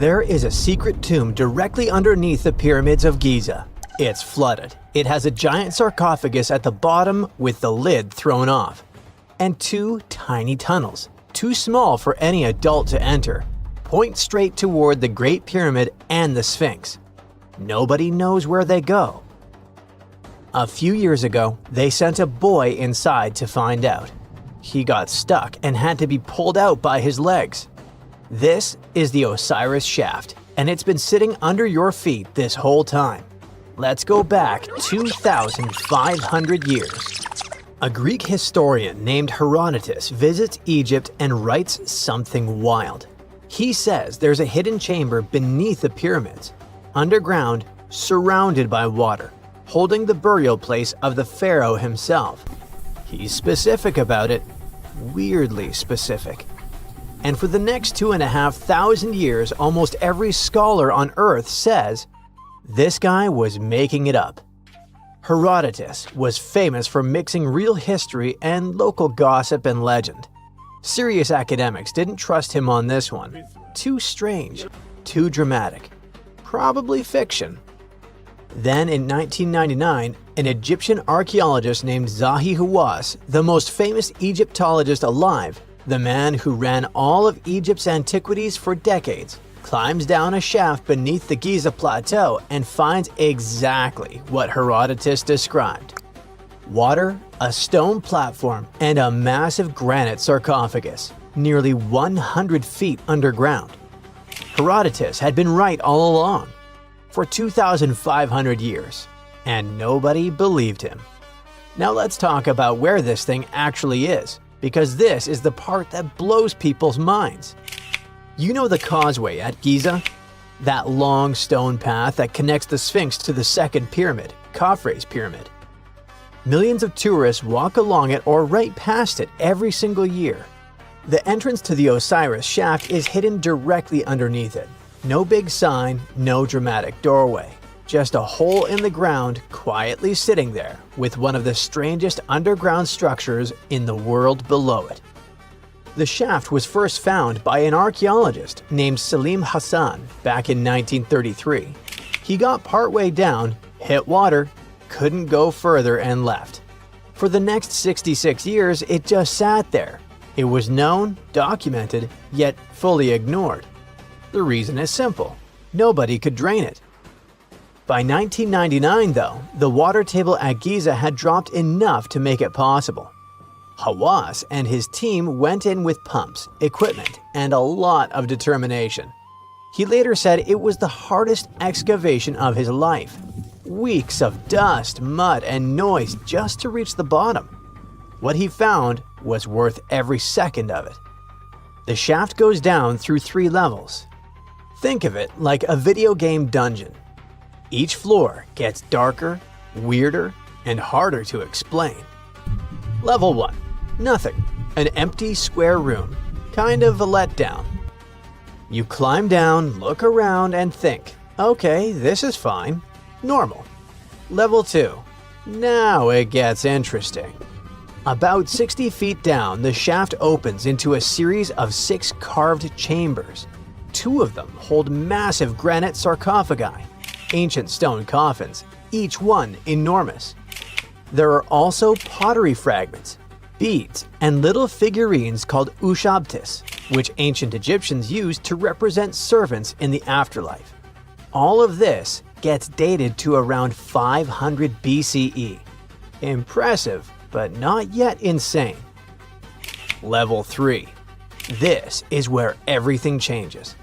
There is a secret tomb directly underneath the pyramids of Giza. It's flooded. It has a giant sarcophagus at the bottom with the lid thrown off, and two tiny tunnels, too small for any adult to enter, point straight toward the Great Pyramid and the Sphinx. Nobody knows where they go. A few years ago, they sent a boy inside to find out. He got stuck and had to be pulled out by his legs. This is the Osiris shaft, and it's been sitting under your feet this whole time. Let's go back 2,500 years. A Greek historian named Herodotus visits Egypt and writes something wild. He says there's a hidden chamber beneath the pyramids, underground, surrounded by water, holding the burial place of the pharaoh himself. He's specific about it, weirdly specific. And for the next 2,500 years, almost every scholar on Earth says this guy was making it up. Herodotus was famous for mixing real history and local gossip and legend. Serious academics didn't trust him on this one. Too strange, too dramatic. Probably fiction. Then in 1999, an Egyptian archaeologist named Zahi Hawass, the most famous Egyptologist alive, the man who ran all of Egypt's antiquities for decades, climbs down a shaft beneath the Giza Plateau and finds exactly what Herodotus described. Water, a stone platform, and a massive granite sarcophagus, nearly 100 feet underground. Herodotus had been right all along, for 2,500 years, and nobody believed him. Now let's talk about where this thing actually is, because this is the part that blows people's minds. You know the causeway at Giza? That long stone path that connects the Sphinx to the second pyramid, Khafre's pyramid. Millions of tourists walk along it or right past it every single year. The entrance to the Osiris shaft is hidden directly underneath it. No big sign, no dramatic doorway. Just a hole in the ground quietly sitting there with one of the strangest underground structures in the world below it. The shaft was first found by an archaeologist named Salim Hassan back in 1933. He got partway down, hit water, couldn't go further and left. For the next 66 years, it just sat there. It was known, documented, yet fully ignored. The reason is simple. Nobody could drain it. By 1999, though, the water table at Giza had dropped enough to make it possible. Hawass and his team went in with pumps, equipment, and a lot of determination. He later said it was the hardest excavation of his life. Weeks of dust, mud, and noise just to reach the bottom. What he found was worth every second of it. The shaft goes down through 3 levels. Think of it like a video game dungeon. Each floor gets darker, weirder, and harder to explain. Level 1. Nothing. An empty square room. Kind of a letdown. You climb down, look around, and think, okay, this is fine. Normal. Level 2. Now it gets interesting. About 60 feet down, the shaft opens into a series of 6 carved chambers. 2 of them hold massive granite sarcophagi, ancient stone coffins, each one enormous. There are also pottery fragments, beads, and little figurines called ushabtis, which ancient Egyptians used to represent servants in the afterlife. All of this gets dated to around 500 BCE. Impressive, but not yet insane. Level 3. This is where everything changes.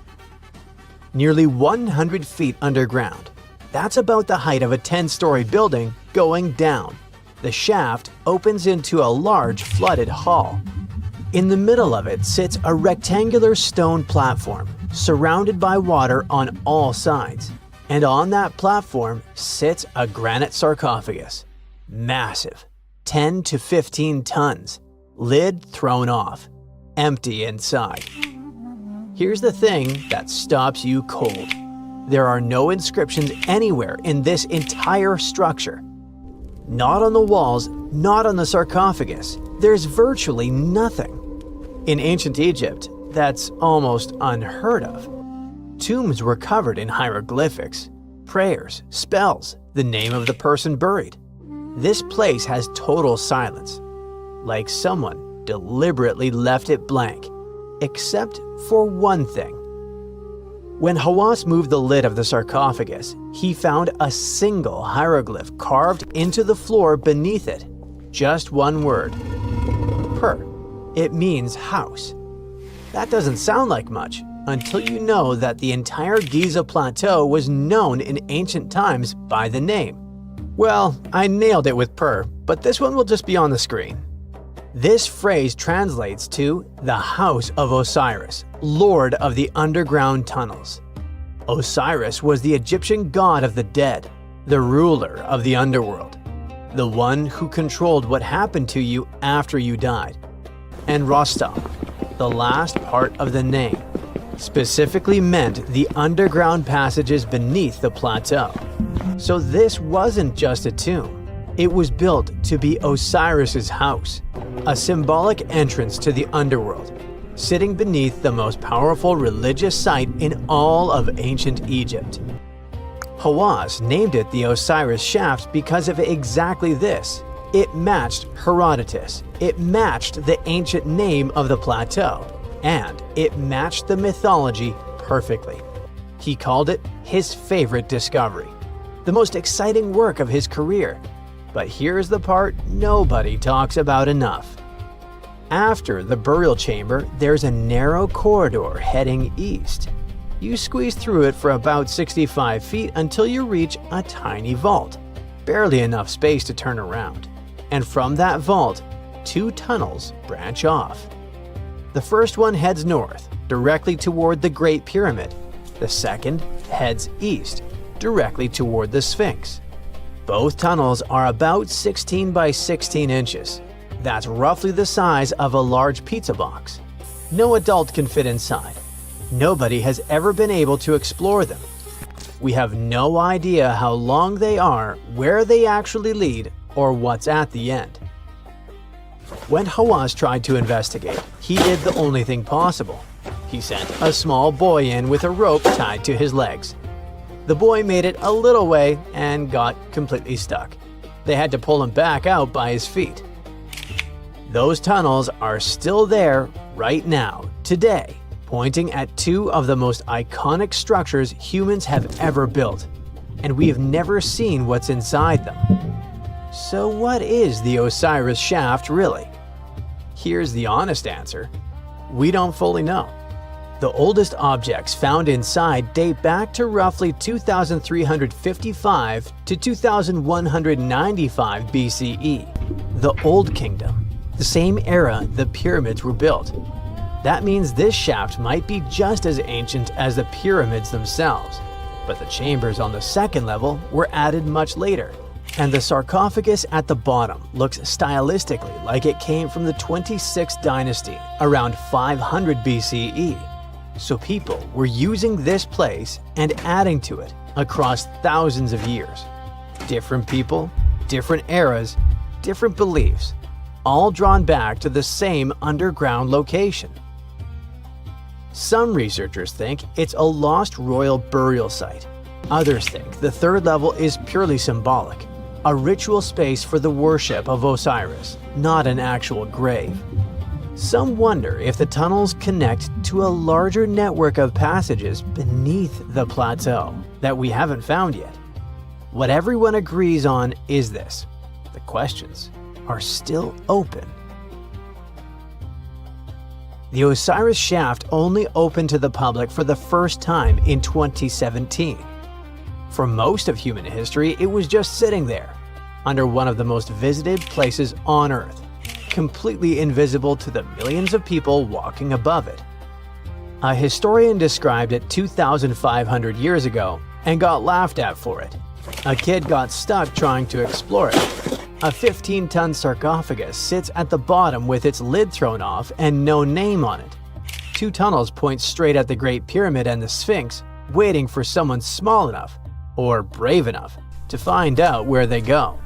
Nearly 100 feet underground. That's about the height of a 10-story building going down. The shaft opens into a large flooded hall. In the middle of it sits a rectangular stone platform, surrounded by water on all sides. And on that platform sits a granite sarcophagus. Massive, 10 to 15 tons, lid thrown off, empty inside. Here's the thing that stops you cold. There are no inscriptions anywhere in this entire structure. Not on the walls, not on the sarcophagus. There's virtually nothing. In ancient Egypt, that's almost unheard of. Tombs were covered in hieroglyphics, prayers, spells, the name of the person buried. This place has total silence, like someone deliberately left it blank, except for one thing. When Hawass moved the lid of the sarcophagus, he found a single hieroglyph carved into the floor beneath it. Just one word. Per. It means house. That doesn't sound like much until you know that the entire Giza Plateau was known in ancient times by the name. Well, I nailed it with per, but this one will just be on the screen. This phrase translates to the House of Osiris, Lord of the Underground Tunnels. Osiris was the Egyptian god of the dead, the ruler of the underworld, the one who controlled what happened to you after you died. And Rostam, the last part of the name, specifically meant the underground passages beneath the plateau. So this wasn't just a tomb. It was built to be Osiris's house, a symbolic entrance to the underworld, sitting beneath the most powerful religious site in all of ancient Egypt. Hawass named it the Osiris Shaft because of exactly this. It matched Herodotus, it matched the ancient name of the plateau, and it matched the mythology perfectly. He called it his favorite discovery, the most exciting work of his career. But here's the part nobody talks about enough. After the burial chamber, there's a narrow corridor heading east. You squeeze through it for about 65 feet until you reach a tiny vault, barely enough space to turn around. And from that vault, two tunnels branch off. The first one heads north, directly toward the Great Pyramid. The second heads east, directly toward the Sphinx. Both tunnels are about 16 by 16 inches. That's roughly the size of a large pizza box. No adult can fit inside. Nobody has ever been able to explore them. We have no idea how long they are, where they actually lead, or what's at the end. When Hawass tried to investigate, he did the only thing possible. He sent a small boy in with a rope tied to his legs. The boy made it a little way and got completely stuck. They had to pull him back out by his feet. Those tunnels are still there right now, today, pointing at two of the most iconic structures humans have ever built, and we have never seen what's inside them. So what is the Osiris Shaft really? Here's the honest answer. We don't fully know. The oldest objects found inside date back to roughly 2355 to 2195 BCE, the Old Kingdom, the same era the pyramids were built. That means this shaft might be just as ancient as the pyramids themselves, but the chambers on the second level were added much later, and the sarcophagus at the bottom looks stylistically like it came from the 26th dynasty around 500 BCE. So people were using this place and adding to it across thousands of years. Different people, different eras, different beliefs, all drawn back to the same underground location. Some researchers think it's a lost royal burial site. Others think the third level is purely symbolic, a ritual space for the worship of Osiris, not an actual grave. Some wonder if the tunnels connect to a larger network of passages beneath the plateau that we haven't found yet. What everyone agrees on is this: the questions are still open. The Osiris Shaft only opened to the public for the first time in 2017. For most of human history, it was just sitting there, under one of the most visited places on Earth, completely invisible to the millions of people walking above it. A historian described it 2,500 years ago and got laughed at for it. A kid got stuck trying to explore it. A 15-ton sarcophagus sits at the bottom with its lid thrown off and no name on it. Two tunnels point straight at the Great Pyramid and the Sphinx, waiting for someone small enough, or brave enough, to find out where they go.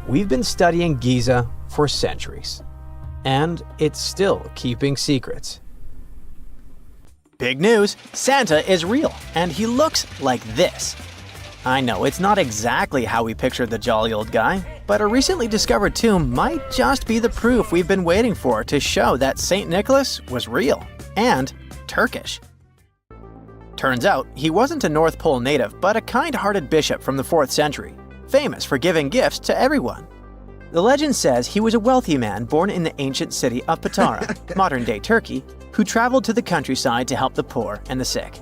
We've been studying Giza for centuries, and it's still keeping secrets. Big news! Santa is real, and he looks like this. I know it's not exactly how we pictured the jolly old guy, but a recently discovered tomb might just be the proof we've been waiting for to show that St. Nicholas was real and Turkish. Turns out, he wasn't a North Pole native, but a kind-hearted bishop from the 4th century, famous for giving gifts to everyone. The legend says he was a wealthy man born in the ancient city of Patara, modern-day Turkey, who traveled to the countryside to help the poor and the sick.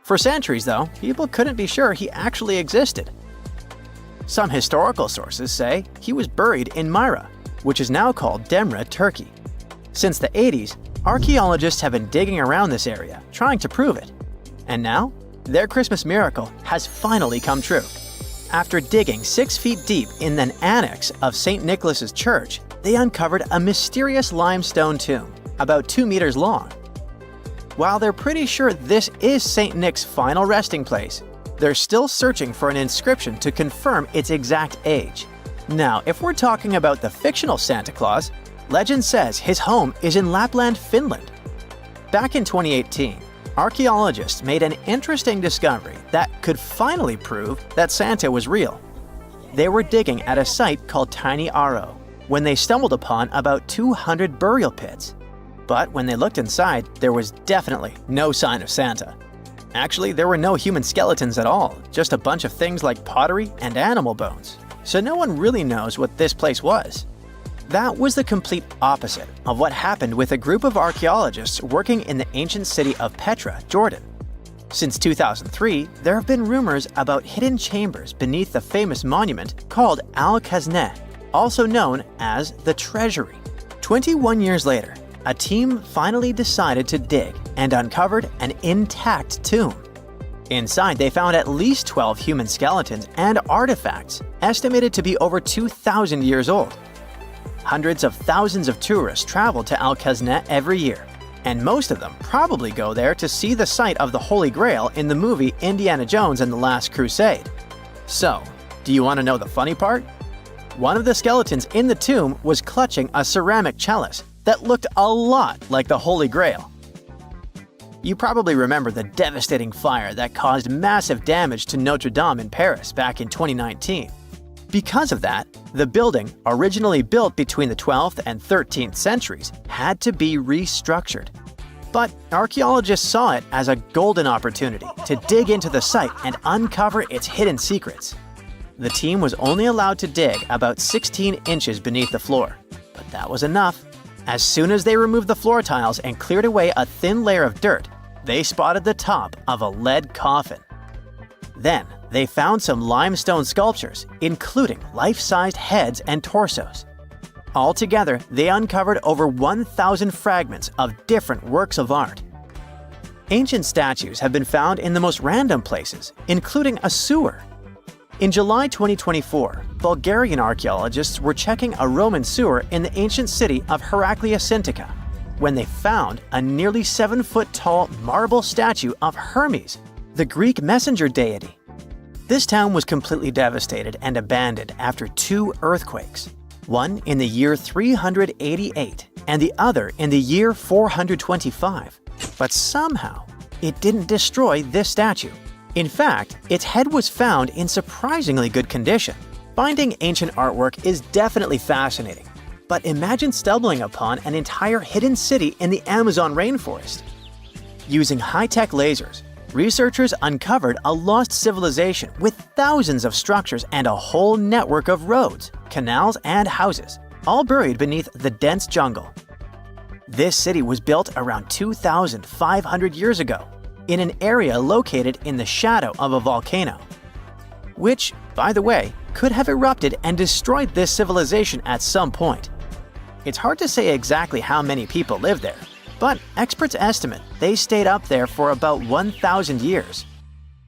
For centuries, though, people couldn't be sure he actually existed. Some historical sources say he was buried in Myra, which is now called Demre, Turkey. Since the 80s, archaeologists have been digging around this area, trying to prove it. And now, their Christmas miracle has finally come true. After digging 6 feet deep in an annex of St. Nicholas's church, they uncovered a mysterious limestone tomb, about 2 meters long. While they're pretty sure this is St. Nick's final resting place, they're still searching for an inscription to confirm its exact age. Now, if we're talking about the fictional Santa Claus, legend says his home is in Lapland, Finland. Back in 2018, archaeologists made an interesting discovery that could finally prove that Santa was real. They were digging at a site called Tiny Aro when they stumbled upon about 200 burial pits. But when they looked inside, there was definitely no sign of Santa. Actually, there were no human skeletons at all, just a bunch of things like pottery and animal bones. So no one really knows what this place was. That was the complete opposite of what happened with a group of archaeologists working in the ancient city of Petra, Jordan. Since 2003, there have been rumors about hidden chambers beneath the famous monument called Al-Khazneh, also known as the Treasury. 21 years later, a team finally decided to dig and uncovered an intact tomb. Inside, they found at least 12 human skeletons and artifacts, estimated to be over 2,000 years old. Hundreds of thousands of tourists travel to Al-Khazneh every year, and most of them probably go there to see the site of the Holy Grail in the movie Indiana Jones and the Last Crusade. So, do you want to know the funny part? One of the skeletons in the tomb was clutching a ceramic chalice that looked a lot like the Holy Grail. You probably remember the devastating fire that caused massive damage to Notre Dame in Paris back in 2019. Because of that, the building, originally built between the 12th and 13th centuries, had to be restructured. But archaeologists saw it as a golden opportunity to dig into the site and uncover its hidden secrets. The team was only allowed to dig about 16 inches beneath the floor, but that was enough. As soon as they removed the floor tiles and cleared away a thin layer of dirt, they spotted the top of a lead coffin. Then, they found some limestone sculptures, including life-sized heads and torsos. Altogether, they uncovered over 1,000 fragments of different works of art. Ancient statues have been found in the most random places, including a sewer. In July 2024, Bulgarian archaeologists were checking a Roman sewer in the ancient city of Heraclea Sintica when they found a nearly 7-foot-tall marble statue of Hermes, the Greek messenger deity. This town was completely devastated and abandoned after 2 earthquakes, one in the year 388 and the other in the year 425. But somehow, it didn't destroy this statue. In fact, its head was found in surprisingly good condition. Finding ancient artwork is definitely fascinating, but imagine stumbling upon an entire hidden city in the Amazon rainforest. Using high-tech lasers, researchers uncovered a lost civilization with thousands of structures and a whole network of roads, canals, and houses, all buried beneath the dense jungle. This city was built around 2,500 years ago, in an area located in the shadow of a volcano, which, by the way, could have erupted and destroyed this civilization at some point. It's hard to say exactly how many people lived there, but experts estimate they stayed up there for about 1,000 years.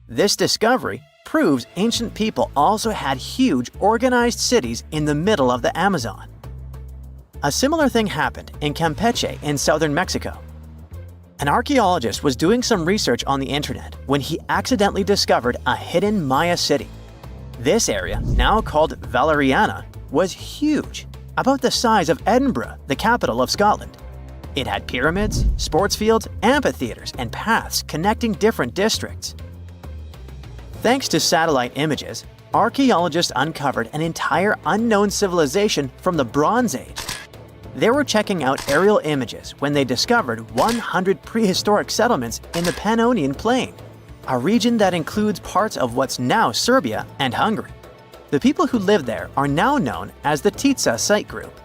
This discovery proves ancient people also had huge, organized cities in the middle of the Amazon. A similar thing happened in Campeche in southern Mexico. An archaeologist was doing some research on the internet when he accidentally discovered a hidden Maya city. This area, now called Valeriana, was huge, about the size of Edinburgh, the capital of Scotland. It had pyramids, sports fields, amphitheaters, and paths connecting different districts. Thanks to satellite images, archaeologists uncovered an entire unknown civilization from the Bronze Age. They were checking out aerial images when they discovered 100 prehistoric settlements in the Pannonian Plain, a region that includes parts of what's now Serbia and Hungary. The people who lived there are now known as the Titsa site group,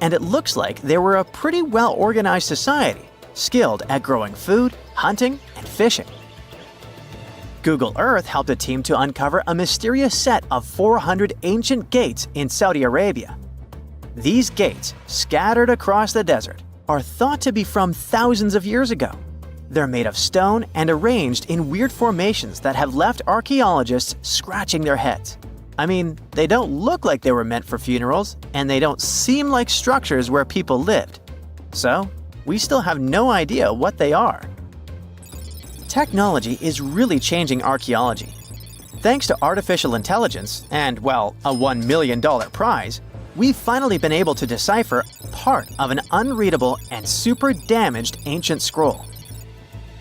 and it looks like they were a pretty well-organized society, skilled at growing food, hunting, and fishing. Google Earth helped a team to uncover a mysterious set of 400 ancient gates in Saudi Arabia. These gates, scattered across the desert, are thought to be from thousands of years ago. They're made of stone and arranged in weird formations that have left archaeologists scratching their heads. I mean, they don't look like they were meant for funerals, and they don't seem like structures where people lived. So, we still have no idea what they are. Technology is really changing archaeology. Thanks to artificial intelligence and, well, a $1 million prize, we've finally been able to decipher part of an unreadable and super damaged ancient scroll.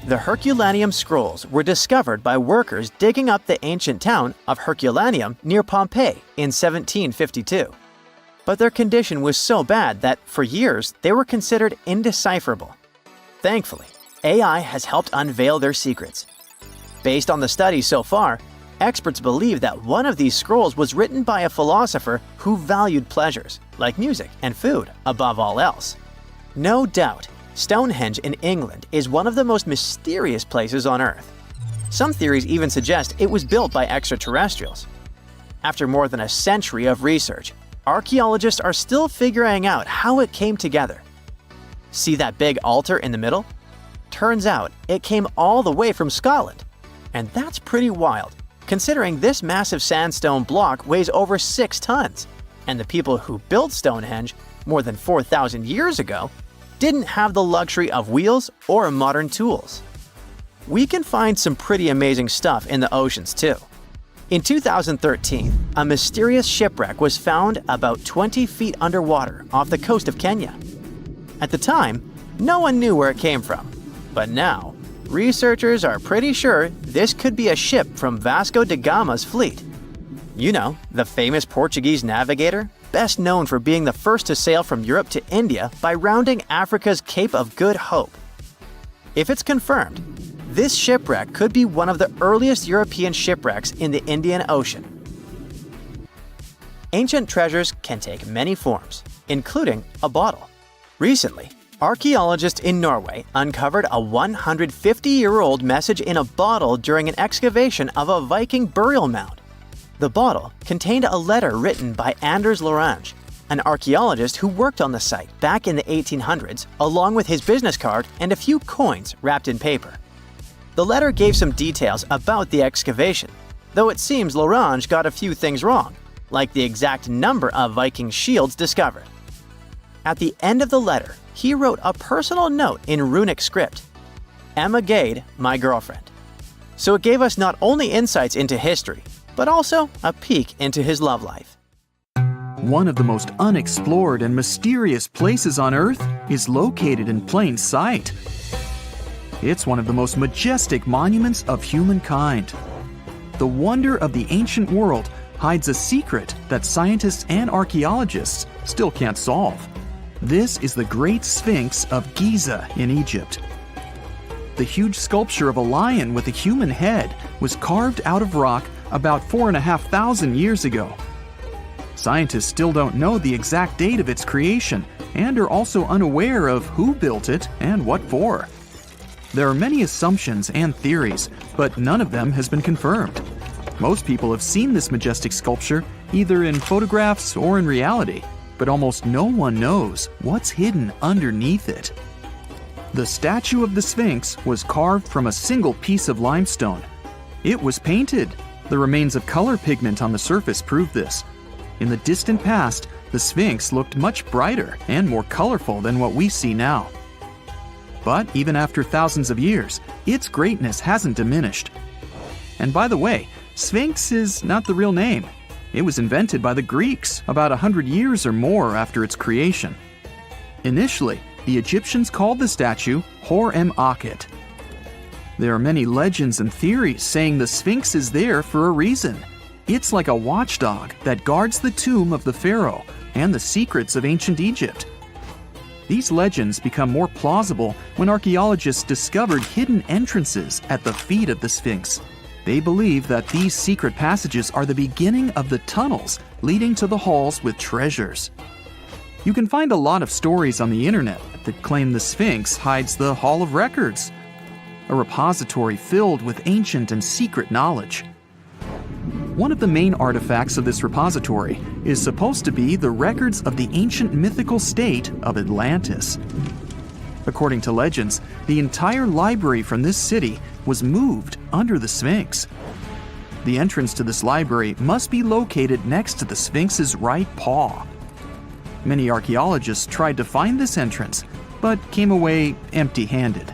The Herculaneum scrolls were discovered by workers digging up the ancient town of Herculaneum near Pompeii in 1752. But their condition was so bad that, for years, they were considered indecipherable. Thankfully, AI has helped unveil their secrets. Based on the studies so far, experts believe that one of these scrolls was written by a philosopher who valued pleasures, like music and food, above all else. No doubt, Stonehenge in England is one of the most mysterious places on Earth. Some theories even suggest it was built by extraterrestrials. After more than a century of research, archaeologists are still figuring out how it came together. See that big altar in the middle? Turns out it came all the way from Scotland. And that's pretty wild, considering this massive sandstone block weighs over 6 tons, and the people who built Stonehenge more than 4,000 years ago didn't have the luxury of wheels or modern tools. We can find some pretty amazing stuff in the oceans too. In 2013, a mysterious shipwreck was found about 20 feet underwater off the coast of Kenya. At the time, no one knew where it came from, but now, researchers are pretty sure this could be a ship from Vasco da Gama's fleet. You know, the famous Portuguese navigator, best known for being the first to sail from Europe to India by rounding Africa's Cape of Good Hope. If it's confirmed, this shipwreck could be one of the earliest European shipwrecks in the Indian Ocean. Ancient treasures can take many forms, including a bottle. Recently, archaeologists in Norway uncovered a 150-year-old message in a bottle during an excavation of a Viking burial mound. The bottle contained a letter written by Anders Lorange, an archaeologist who worked on the site back in the 1800s, along with his business card and a few coins wrapped in paper. The letter gave some details about the excavation, though it seems Lorange got a few things wrong, like the exact number of Viking shields discovered. At the end of the letter, he wrote a personal note in runic script, "Emma Gade, my girlfriend." So it gave us not only insights into history, but also a peek into his love life. One of the most unexplored and mysterious places on Earth is located in plain sight. It's one of the most majestic monuments of humankind. The wonder of the ancient world hides a secret that scientists and archaeologists still can't solve. This is the Great Sphinx of Giza in Egypt. The huge sculpture of a lion with a human head was carved out of rock about 4,500 years ago. Scientists still don't know the exact date of its creation and are also unaware of who built it and what for. There are many assumptions and theories, but none of them has been confirmed. Most people have seen this majestic sculpture either in photographs or in reality, but almost no one knows what's hidden underneath it. The statue of the Sphinx was carved from a single piece of limestone. It was painted. The remains of color pigment on the surface prove this. In the distant past, the Sphinx looked much brighter and more colorful than what we see now. But even after thousands of years, its greatness hasn't diminished. And by the way, Sphinx is not the real name. It was invented by the Greeks about 100 years or more after its creation. Initially, the Egyptians called the statue Hor-em-Akhet. There are many legends and theories saying the Sphinx is there for a reason. It's like a watchdog that guards the tomb of the pharaoh and the secrets of ancient Egypt. These legends become more plausible when archaeologists discovered hidden entrances at the feet of the Sphinx. They believe that these secret passages are the beginning of the tunnels leading to the halls with treasures. You can find a lot of stories on the internet that claim the Sphinx hides the Hall of Records, a repository filled with ancient and secret knowledge. One of the main artifacts of this repository is supposed to be the records of the ancient mythical state of Atlantis. According to legends, the entire library from this city was moved under the Sphinx. The entrance to this library must be located next to the Sphinx's right paw. Many archaeologists tried to find this entrance, but came away empty-handed.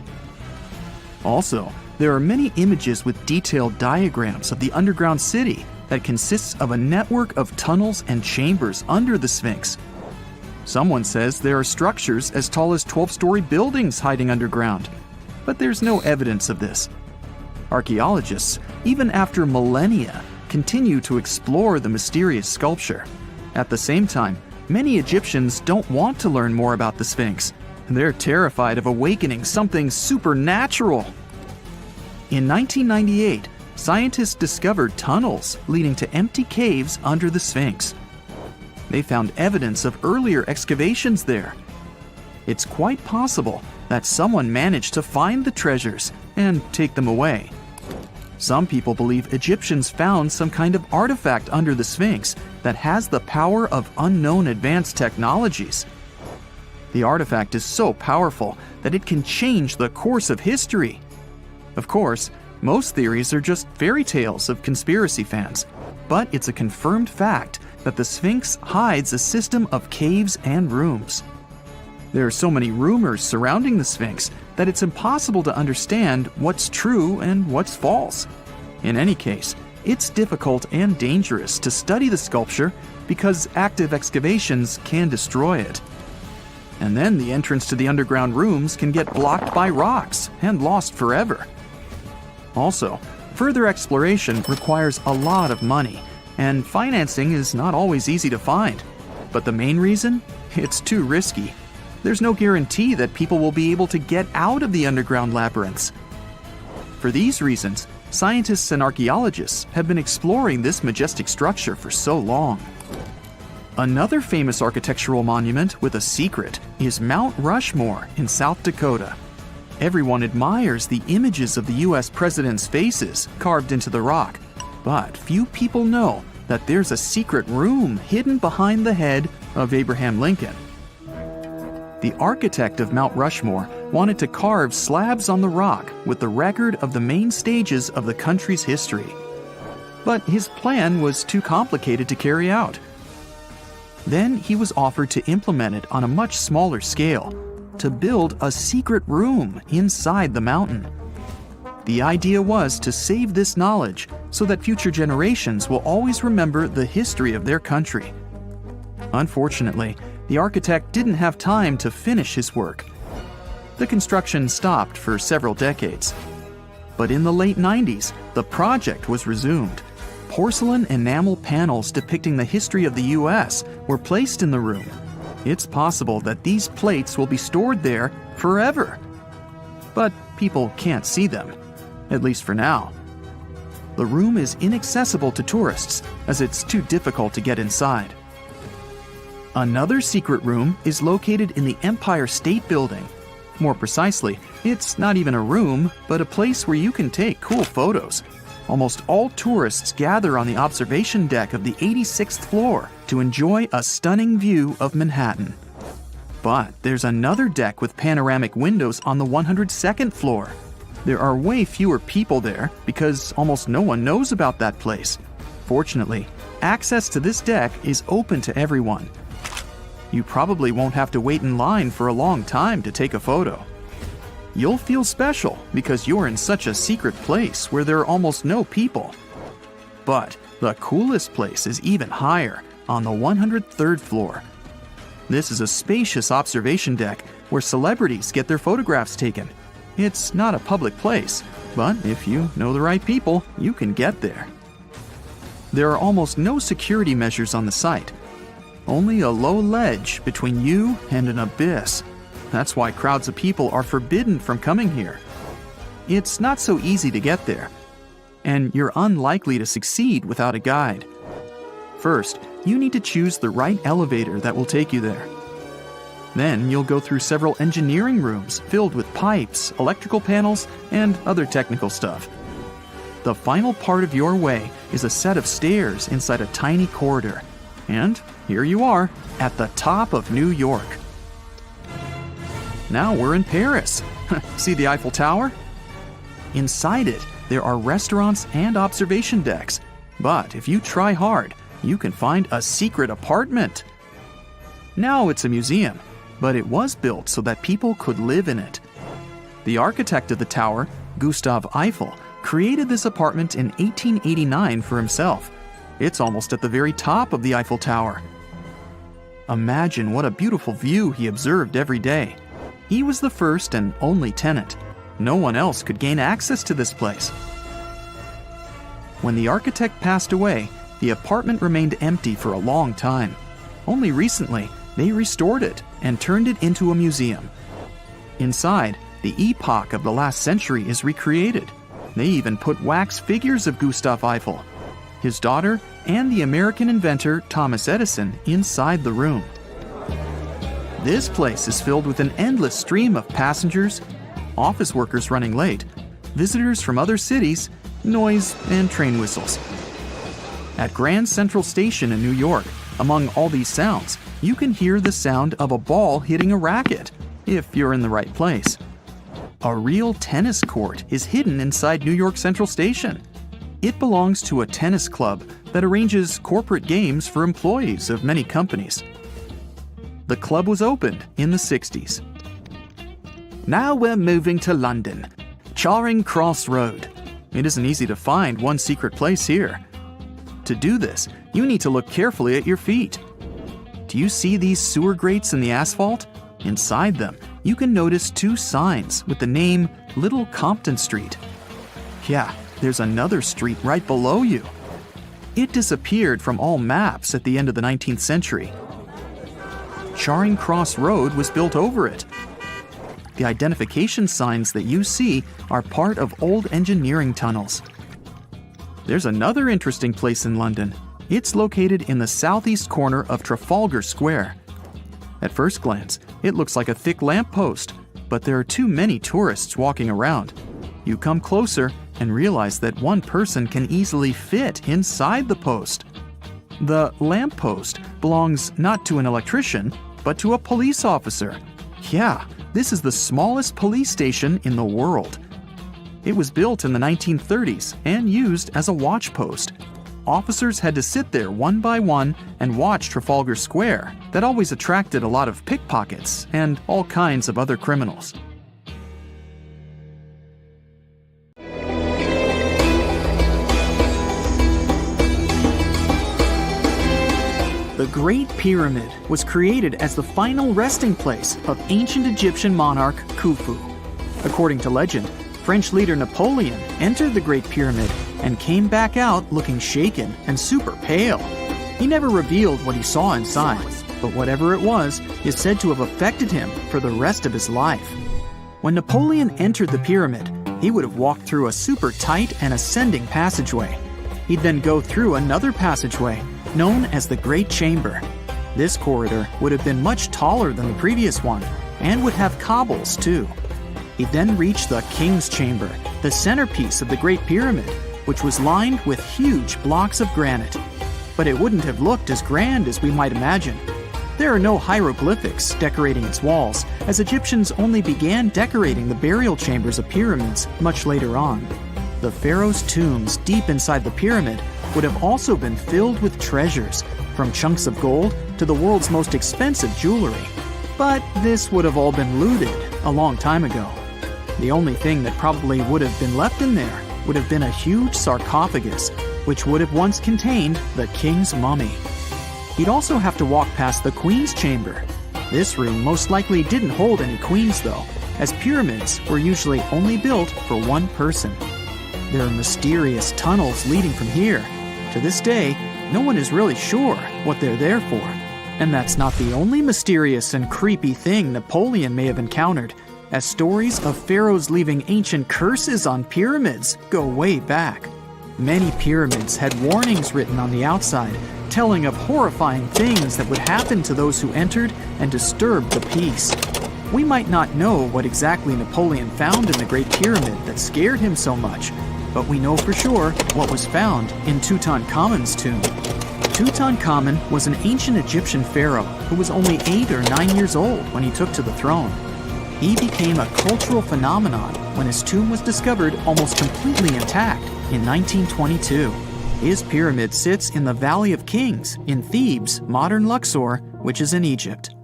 Also, there are many images with detailed diagrams of the underground city that consists of a network of tunnels and chambers under the Sphinx. Someone says there are structures as tall as 12-story buildings hiding underground, but there's no evidence of this. Archaeologists, even after millennia, continue to explore the mysterious sculpture. At the same time, many Egyptians don't want to learn more about the Sphinx. They're terrified of awakening something supernatural. In 1998, scientists discovered tunnels leading to empty caves under the Sphinx. They found evidence of earlier excavations there. It's quite possible that someone managed to find the treasures and take them away. Some people believe Egyptians found some kind of artifact under the Sphinx that has the power of unknown advanced technologies. The artifact is so powerful that it can change the course of history. Of course, most theories are just fairy tales of conspiracy fans, but it's a confirmed fact that the Sphinx hides a system of caves and rooms. There are so many rumors surrounding the Sphinx that it's impossible to understand what's true and what's false. In any case, it's difficult and dangerous to study the sculpture because active excavations can destroy it. And then the entrance to the underground rooms can get blocked by rocks and lost forever. Also, further exploration requires a lot of money, and financing is not always easy to find. But the main reason? It's too risky. There's no guarantee that people will be able to get out of the underground labyrinths. For these reasons, scientists and archaeologists have been exploring this majestic structure for so long. Another famous architectural monument with a secret is Mount Rushmore in South Dakota. Everyone admires the images of the US presidents' faces carved into the rock, but few people know that there's a secret room hidden behind the head of Abraham Lincoln. The architect of Mount Rushmore wanted to carve slabs on the rock with the record of the main stages of the country's history. But his plan was too complicated to carry out. Then he was offered to implement it on a much smaller scale, to build a secret room inside the mountain. The idea was to save this knowledge so that future generations will always remember the history of their country. Unfortunately, the architect didn't have time to finish his work. The construction stopped for several decades. But in the late 90s, the project was resumed. Porcelain enamel panels depicting the history of the US were placed in the room. It's possible that these plates will be stored there forever. But people can't see them, at least for now. The room is inaccessible to tourists as it's too difficult to get inside. Another secret room is located in the Empire State Building. More precisely, it's not even a room, but a place where you can take cool photos. Almost all tourists gather on the observation deck of the 86th floor to enjoy a stunning view of Manhattan. But there's another deck with panoramic windows on the 102nd floor. There are way fewer people there because almost no one knows about that place. Fortunately, access to this deck is open to everyone. You probably won't have to wait in line for a long time to take a photo. You'll feel special because you're in such a secret place where there are almost no people. But the coolest place is even higher, on the 103rd floor. This is a spacious observation deck where celebrities get their photographs taken. It's not a public place, but if you know the right people, you can get there. There are almost no security measures on the site. Only a low ledge between you and an abyss. That's why crowds of people are forbidden from coming here. It's not so easy to get there, and you're unlikely to succeed without a guide. First, you need to choose the right elevator that will take you there. Then you'll go through several engineering rooms filled with pipes, electrical panels, and other technical stuff. The final part of your way is a set of stairs inside a tiny corridor. And here you are, at the top of New York. Now we're in Paris. See the Eiffel Tower? Inside it, there are restaurants and observation decks. But if you try hard, you can find a secret apartment. Now it's a museum, but it was built so that people could live in it. The architect of the tower, Gustav Eiffel, created this apartment in 1889 for himself. It's almost at the very top of the Eiffel Tower. Imagine what a beautiful view he observed every day. He was the first and only tenant. No one else could gain access to this place. When the architect passed away, the apartment remained empty for a long time. Only recently, they restored it and turned it into a museum. Inside, the epoch of the last century is recreated. They even put wax figures of Gustav Eiffel, his daughter, and the American inventor Thomas Edison inside the room. This place is filled with an endless stream of passengers, office workers running late, visitors from other cities, noise, and train whistles. At Grand Central Station in New York, among all these sounds, you can hear the sound of a ball hitting a racket, if you're in the right place. A real tennis court is hidden inside New York Central Station. It belongs to a tennis club that arranges corporate games for employees of many companies. The club was opened in the 60s. Now we're moving to London, Charing Cross Road. It isn't easy to find one secret place here. To do this, you need to look carefully at your feet. Do you see these sewer grates in the asphalt? Inside them, you can notice two signs with the name Little Compton Street. Yeah, there's another street right below you. It disappeared from all maps at the end of the 19th century. Charing Cross Road was built over it. The identification signs that you see are part of old engineering tunnels. There's another interesting place in London. It's located in the southeast corner of Trafalgar Square. At first glance, it looks like a thick lamppost, but there are too many tourists walking around. You come closer and realize that one person can easily fit inside the post. The lamppost belongs not to an electrician, but to a police officer. Yeah, this is the smallest police station in the world. It was built in the 1930s and used as a watch post. Officers had to sit there one by one and watch Trafalgar Square. That always attracted a lot of pickpockets and all kinds of other criminals. The Great Pyramid was created as the final resting place of ancient Egyptian monarch Khufu. According to legend, French leader Napoleon entered the Great Pyramid and came back out looking shaken and super pale. He never revealed what he saw inside, but whatever it was is said to have affected him for the rest of his life. When Napoleon entered the pyramid, he would have walked through a super tight and ascending passageway. He'd then go through another passageway, known as the Great Chamber. This corridor would have been much taller than the previous one, and would have cobbles too. He'd then reach the King's Chamber, the centerpiece of the Great Pyramid, which was lined with huge blocks of granite. But it wouldn't have looked as grand as we might imagine. There are no hieroglyphics decorating its walls, as Egyptians only began decorating the burial chambers of pyramids much later on. The pharaoh's tombs deep inside the pyramid would have also been filled with treasures, from chunks of gold to the world's most expensive jewelry. But this would have all been looted a long time ago. The only thing that probably would have been left in there would have been a huge sarcophagus, which would have once contained the king's mummy. He'd also have to walk past the queen's chamber, This room most likely didn't hold any queens though, as pyramids were usually only built for one person. There are mysterious tunnels leading from here. To this day, no one is really sure what they're there for. And that's not the only mysterious and creepy thing Napoleon may have encountered, as stories of pharaohs leaving ancient curses on pyramids go way back. Many pyramids had warnings written on the outside, telling of horrifying things that would happen to those who entered and disturbed the peace. We might not know what exactly Napoleon found in the Great Pyramid that scared him so much, but we know for sure what was found in Tutankhamun's tomb. Tutankhamun was an ancient Egyptian pharaoh who was only 8 or 9 years old when he took to the throne. He became a cultural phenomenon when his tomb was discovered almost completely intact in 1922. His pyramid sits in the Valley of Kings in Thebes, modern Luxor, which is in Egypt.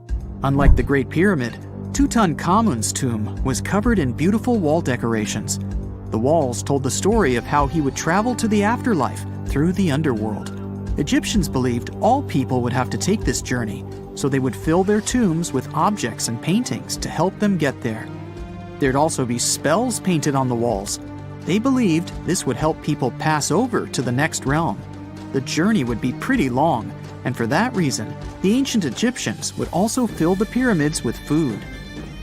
Unlike the Great Pyramid, Tutankhamun's tomb was covered in beautiful wall decorations. The walls told the story of how he would travel to the afterlife through the underworld. Egyptians believed all people would have to take this journey, so they would fill their tombs with objects and paintings to help them get there. There'd also be spells painted on the walls. They believed this would help people pass over to the next realm. The journey would be pretty long, and for that reason, the ancient Egyptians would also fill the pyramids with food.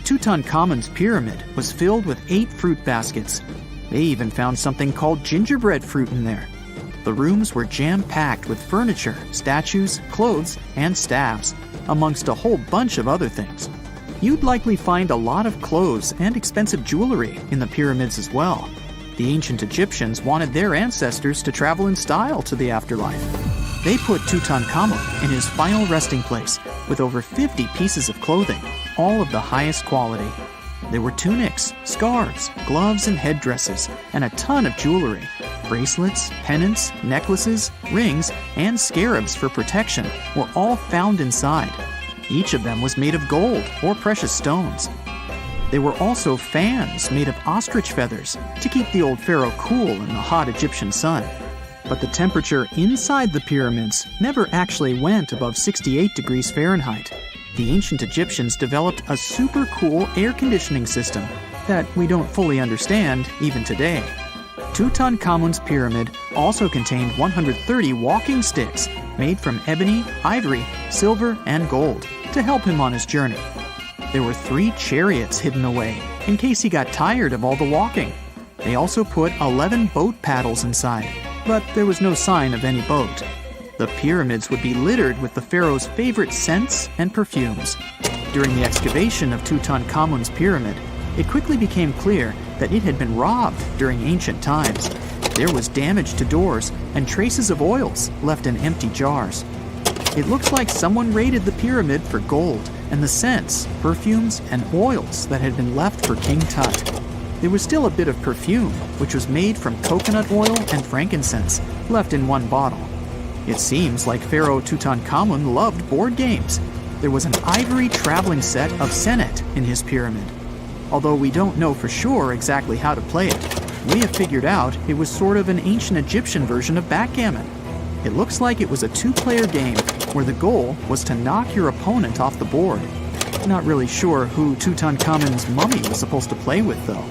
Tutankhamun's pyramid was filled with 8 fruit baskets. They even found something called gingerbread fruit in there. The rooms were jam-packed with furniture, statues, clothes, and staffs, amongst a whole bunch of other things. You'd likely find a lot of clothes and expensive jewelry in the pyramids as well. The ancient Egyptians wanted their ancestors to travel in style to the afterlife. They put Tutankhamun in his final resting place with over 50 pieces of clothing, all of the highest quality. There were tunics, scarves, gloves, and headdresses, and a ton of jewelry. Bracelets, pendants, necklaces, rings, and scarabs for protection were all found inside. Each of them was made of gold or precious stones. There were also fans made of ostrich feathers to keep the old pharaoh cool in the hot Egyptian sun. But the temperature inside the pyramids never actually went above 68 degrees Fahrenheit. The ancient Egyptians developed a super cool air conditioning system that we don't fully understand even today. Tutankhamun's pyramid also contained 130 walking sticks made from ebony, ivory, silver, and gold to help him on his journey. There were 3 chariots hidden away in case he got tired of all the walking. They also put 11 boat paddles inside, but there was no sign of any boat. The pyramids would be littered with the pharaoh's favorite scents and perfumes. During the excavation of Tutankhamun's pyramid, it quickly became clear that it had been robbed during ancient times. There was damage to doors and traces of oils left in empty jars. It looks like someone raided the pyramid for gold and the scents, perfumes, and oils that had been left for King Tut. There was still a bit of perfume, which was made from coconut oil and frankincense, left in one bottle. It seems like Pharaoh Tutankhamun loved board games. There was an ivory traveling set of Senet in his pyramid. Although we don't know for sure exactly how to play it, we have figured out it was sort of an ancient Egyptian version of backgammon. It looks like it was a 2-player game where the goal was to knock your opponent off the board. Not really sure who Tutankhamun's mummy was supposed to play with though.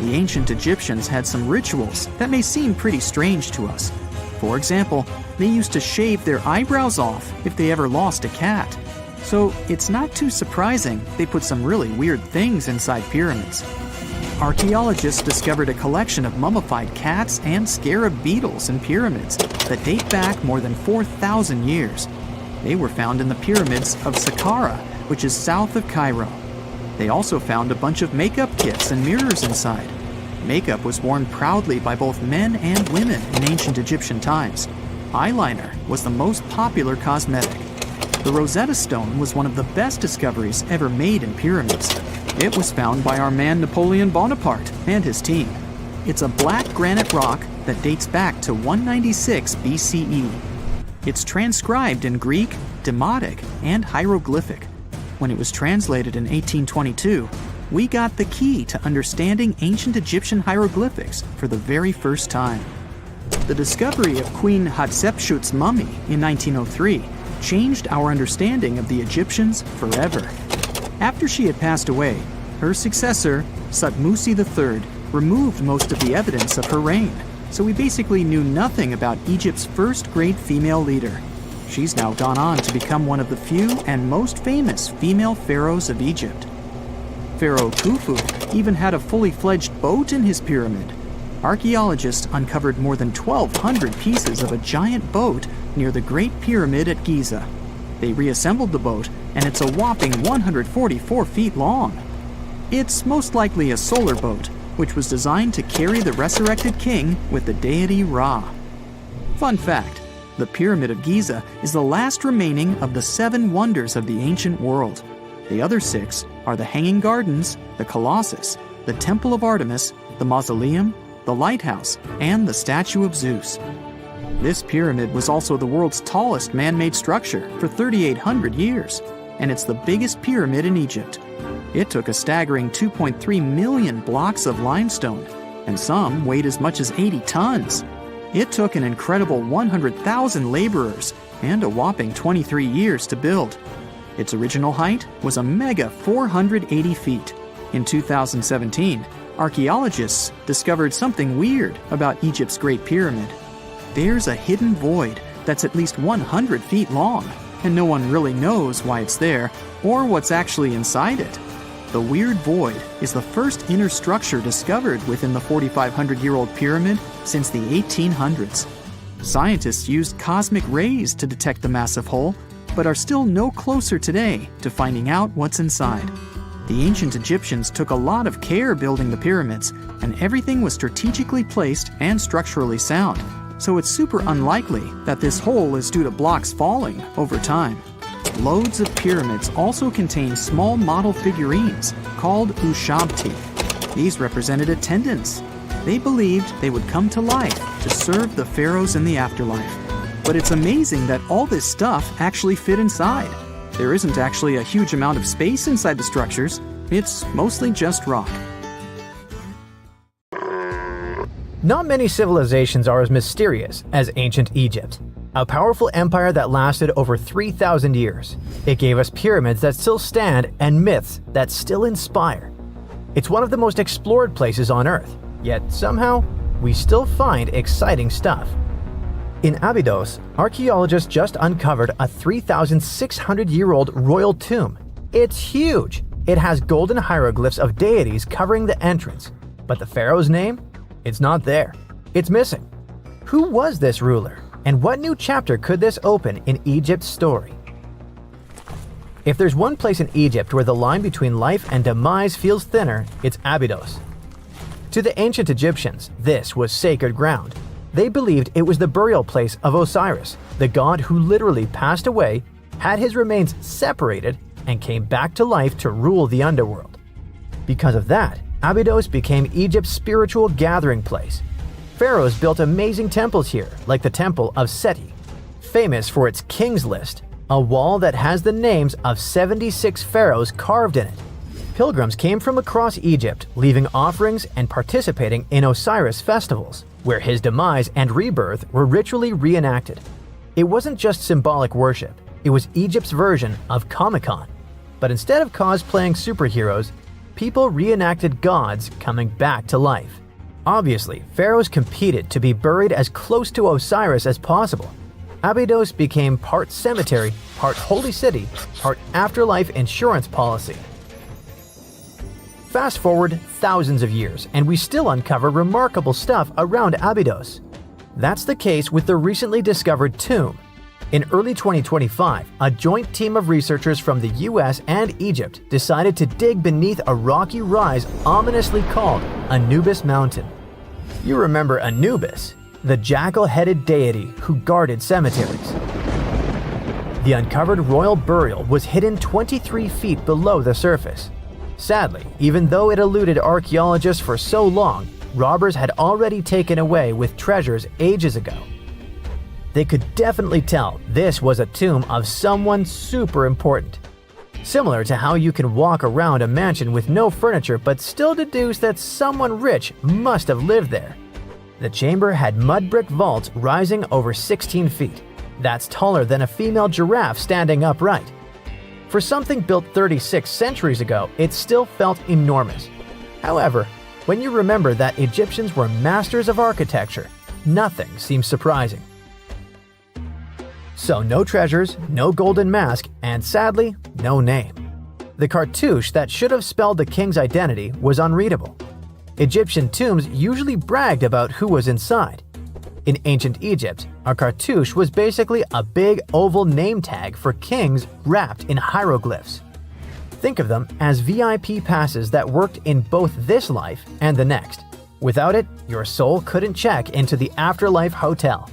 The ancient Egyptians had some rituals that may seem pretty strange to us. For example, they used to shave their eyebrows off if they ever lost a cat. So it's not too surprising they put some really weird things inside pyramids. Archaeologists discovered a collection of mummified cats and scarab beetles in pyramids that date back more than 4,000 years. They were found in the pyramids of Saqqara, which is south of Cairo. They also found a bunch of makeup kits and mirrors inside. Makeup was worn proudly by both men and women in ancient Egyptian times. Eyeliner was the most popular cosmetic. The Rosetta Stone was one of the best discoveries ever made in pyramids. It was found by our man Napoleon Bonaparte and his team. It's a black granite rock that dates back to 196 BCE. It's transcribed in Greek, Demotic, and hieroglyphic. When it was translated in 1822, we got the key to understanding ancient Egyptian hieroglyphics for the very first time. The discovery of Queen Hatshepsut's mummy in 1903 changed our understanding of the Egyptians forever. After she had passed away, her successor, Thutmose III, removed most of the evidence of her reign, so we basically knew nothing about Egypt's first great female leader. She's now gone on to become one of the few and most famous female pharaohs of Egypt. Pharaoh Khufu even had a fully fledged boat in his pyramid. Archaeologists uncovered more than 1,200 pieces of a giant boat near the Great Pyramid at Giza. They reassembled the boat, and it's a whopping 144 feet long. It's most likely a solar boat, which was designed to carry the resurrected king with the deity Ra. Fun fact, the Pyramid of Giza is the last remaining of the 7 wonders of the ancient world. The other 6 are the Hanging Gardens, the Colossus, the Temple of Artemis, the Mausoleum, the Lighthouse, and the Statue of Zeus. This pyramid was also the world's tallest man-made structure for 3,800 years, and it's the biggest pyramid in Egypt. It took a staggering 2.3 million blocks of limestone, and some weighed as much as 80 tons. It took an incredible 100,000 laborers and a whopping 23 years to build. Its original height was a mega 480 feet. In 2017, archaeologists discovered something weird about Egypt's Great Pyramid. There's a hidden void that's at least 100 feet long, and no one really knows why it's there or what's actually inside it. The weird void is the first inner structure discovered within the 4,500-year-old pyramid since the 1800s. Scientists used cosmic rays to detect the massive hole, but are still no closer today to finding out what's inside. The ancient Egyptians took a lot of care building the pyramids, and everything was strategically placed and structurally sound, so it's super unlikely that this hole is due to blocks falling over time. Loads of pyramids also contain small model figurines called ushabti. These represented attendants. They believed they would come to life to serve the pharaohs in the afterlife. But it's amazing that all this stuff actually fit inside. There isn't actually a huge amount of space inside the structures. It's mostly just rock. Not many civilizations are as mysterious as ancient Egypt, a powerful empire that lasted over 3,000 years. It gave us pyramids that still stand and myths that still inspire. It's one of the most explored places on Earth, yet somehow we still find exciting stuff. In Abydos, archaeologists just uncovered a 3,600-year-old royal tomb. It's huge! It has golden hieroglyphs of deities covering the entrance, but the pharaoh's name? It's not there. It's missing. Who was this ruler, and what new chapter could this open in Egypt's story? If there's one place in Egypt where the line between life and demise feels thinner, it's Abydos. To the ancient Egyptians, this was sacred ground. They believed it was the burial place of Osiris, the god who literally passed away, had his remains separated, and came back to life to rule the underworld. Because of that, Abydos became Egypt's spiritual gathering place. Pharaohs built amazing temples here, like the Temple of Seti, famous for its King's List, a wall that has the names of 76 pharaohs carved in it. Pilgrims came from across Egypt, leaving offerings and participating in Osiris festivals, where his demise and rebirth were ritually reenacted. It wasn't just symbolic worship, it was Egypt's version of Comic-Con. But instead of cosplaying superheroes, people reenacted gods coming back to life. Obviously, pharaohs competed to be buried as close to Osiris as possible. Abydos became part cemetery, part holy city, part afterlife insurance policy. Fast forward thousands of years, and we still uncover remarkable stuff around Abydos. That's the case with the recently discovered tomb. In early 2025, a joint team of researchers from the US and Egypt decided to dig beneath a rocky rise ominously called Anubis Mountain. You remember Anubis, the jackal-headed deity who guarded cemeteries. The uncovered royal burial was hidden 23 feet below the surface. Sadly, even though it eluded archaeologists for so long, robbers had already taken away with treasures ages ago. They could definitely tell this was a tomb of someone super important. Similar to how you can walk around a mansion with no furniture but still deduce that someone rich must have lived there. The chamber had mud brick vaults rising over 16 feet. That's taller than a female giraffe standing upright. For something built 36 centuries ago, it still felt enormous. However, when you remember that Egyptians were masters of architecture, nothing seems surprising. So no treasures, no golden mask, and sadly, no name. The cartouche that should have spelled the king's identity was unreadable. Egyptian tombs usually bragged about who was inside. In ancient Egypt, a cartouche was basically a big oval name tag for kings wrapped in hieroglyphs. Think of them as VIP passes that worked in both this life and the next. Without it, your soul couldn't check into the afterlife hotel.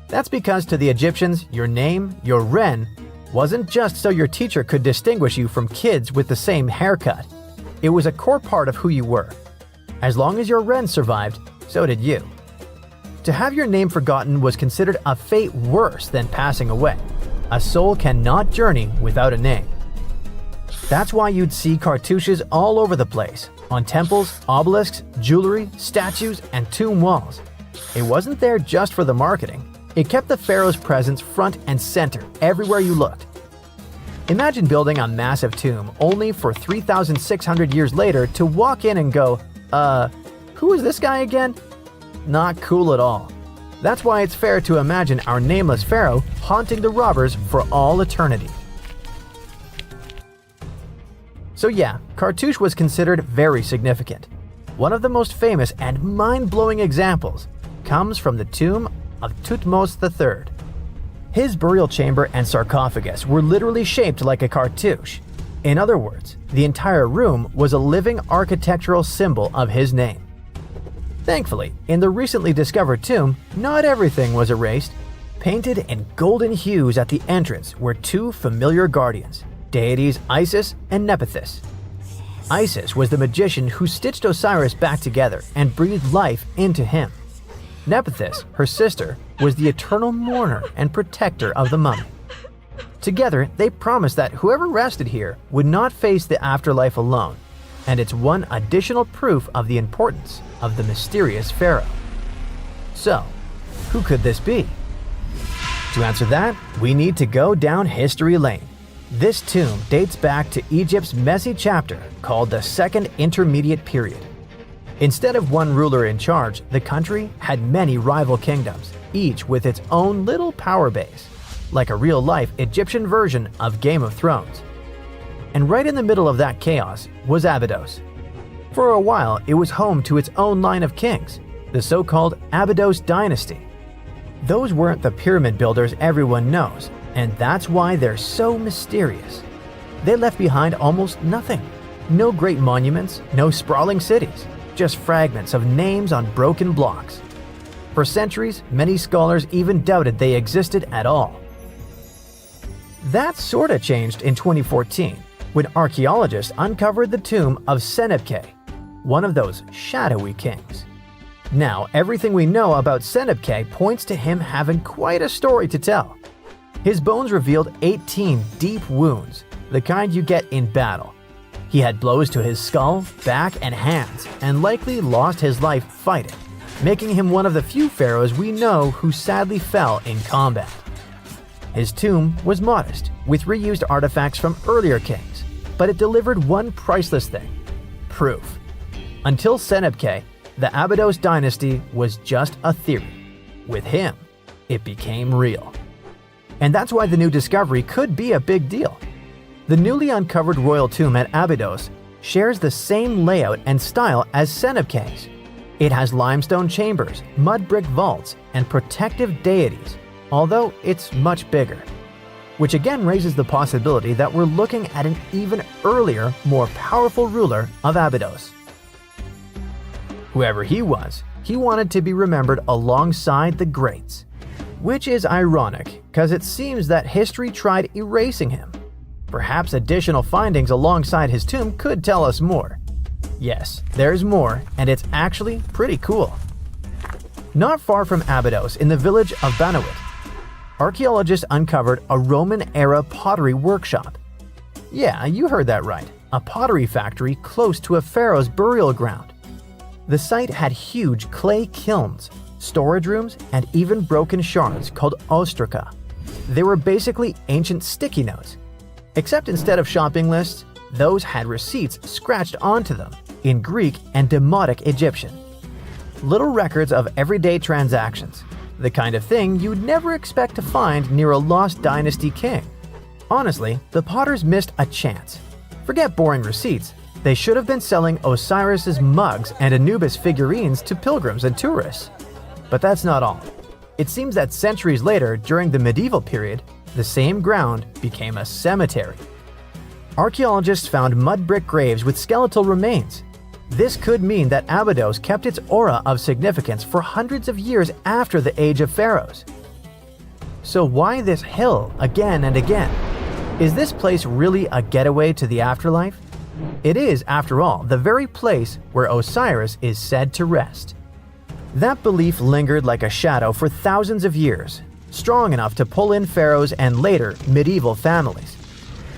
That's because to the Egyptians, your name, your Ren, wasn't just so your teacher could distinguish you from kids with the same haircut. It was a core part of who you were. As long as your Ren survived, so did you. To have your name forgotten was considered a fate worse than passing away. A soul cannot journey without a name. That's why you'd see cartouches all over the place, on temples, obelisks, jewelry, statues, and tomb walls. It wasn't there just for the marketing. It kept the pharaoh's presence front and center everywhere you looked. Imagine building a massive tomb only for 3,600 years later to walk in and go, who is this guy again? Not cool at all. That's why it's fair to imagine our nameless pharaoh haunting the robbers for all eternity. So yeah, cartouche was considered very significant. One of the most famous and mind-blowing examples comes from the tomb of Thutmose III. His burial chamber and sarcophagus were literally shaped like a cartouche. In other words, the entire room was a living architectural symbol of his name. Thankfully, in the recently discovered tomb, not everything was erased. Painted in golden hues at the entrance were two familiar guardians, deities Isis and Nephthys. Isis was the magician who stitched Osiris back together and breathed life into him. Nephthys, her sister, was the eternal mourner and protector of the mummy. Together, they promised that whoever rested here would not face the afterlife alone, and it's one additional proof of the importance of the mysterious pharaoh. So, who could this be? To answer that, we need to go down history lane. This tomb dates back to Egypt's messy chapter called the Second Intermediate Period. Instead of one ruler in charge, the country had many rival kingdoms, each with its own little power base, like a real-life Egyptian version of Game of Thrones. And right in the middle of that chaos was Abydos. For a while, it was home to its own line of kings, the so-called Abydos dynasty. Those weren't the pyramid builders everyone knows, and that's why they're so mysterious. They left behind almost nothing. No great monuments, no sprawling cities, just fragments of names on broken blocks. For centuries, many scholars even doubted they existed at all. That sorta changed in 2014, when archaeologists uncovered the tomb of Senebkay, one of those shadowy kings. Now, everything we know about Senebkay points to him having quite a story to tell. His bones revealed 18 deep wounds, the kind you get in battle. He had blows to his skull, back, and hands, and likely lost his life fighting, making him one of the few pharaohs we know who sadly fell in combat. His tomb was modest, with reused artifacts from earlier kings, but it delivered one priceless thing: proof. Until Senebkay, the Abydos dynasty was just a theory. With him, it became real. And that's why the new discovery could be a big deal. The newly uncovered royal tomb at Abydos shares the same layout and style as Senebkay's. It has limestone chambers, mud brick vaults, and protective deities, although it's much bigger. Which again raises the possibility that we're looking at an even earlier, more powerful ruler of Abydos. Whoever he was, he wanted to be remembered alongside the greats. Which is ironic, because it seems that history tried erasing him. Perhaps additional findings alongside his tomb could tell us more. Yes, there's more, and it's actually pretty cool. Not far from Abydos, in the village of Banawit, archaeologists uncovered a Roman-era pottery workshop. Yeah, you heard that right, a pottery factory close to a pharaoh's burial ground. The site had huge clay kilns, storage rooms, and even broken shards called ostraca. They were basically ancient sticky notes. Except instead of shopping lists, those had receipts scratched onto them in Greek and Demotic Egyptian. Little records of everyday transactions, the kind of thing you'd never expect to find near a lost dynasty king. Honestly, the Potters missed a chance. Forget boring receipts, they should have been selling Osiris's mugs and Anubis figurines to pilgrims and tourists. But that's not all. It seems that centuries later, during the medieval period, the same ground became a cemetery. Archaeologists found mud brick graves with skeletal remains. This could mean that Abydos kept its aura of significance for hundreds of years after the Age of Pharaohs. So why this hill again and again? Is this place really a getaway to the afterlife? It is, after all, the very place where Osiris is said to rest. That belief lingered like a shadow for thousands of years, strong enough to pull in pharaohs and later medieval families.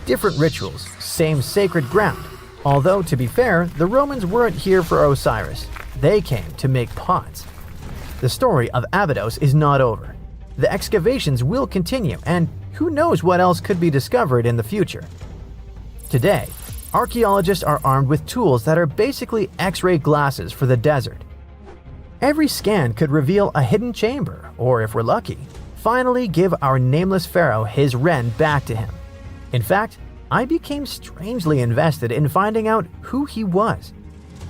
Different rituals, same sacred ground. Although, to be fair, the Romans weren't here for Osiris. They came to make pots. The story of Abydos is not over. The excavations will continue, and who knows what else could be discovered in the future. Today, archaeologists are armed with tools that are basically X-ray glasses for the desert. Every scan could reveal a hidden chamber, or if we're lucky, finally give our nameless pharaoh his wren back to him. In fact, I became strangely invested in finding out who he was.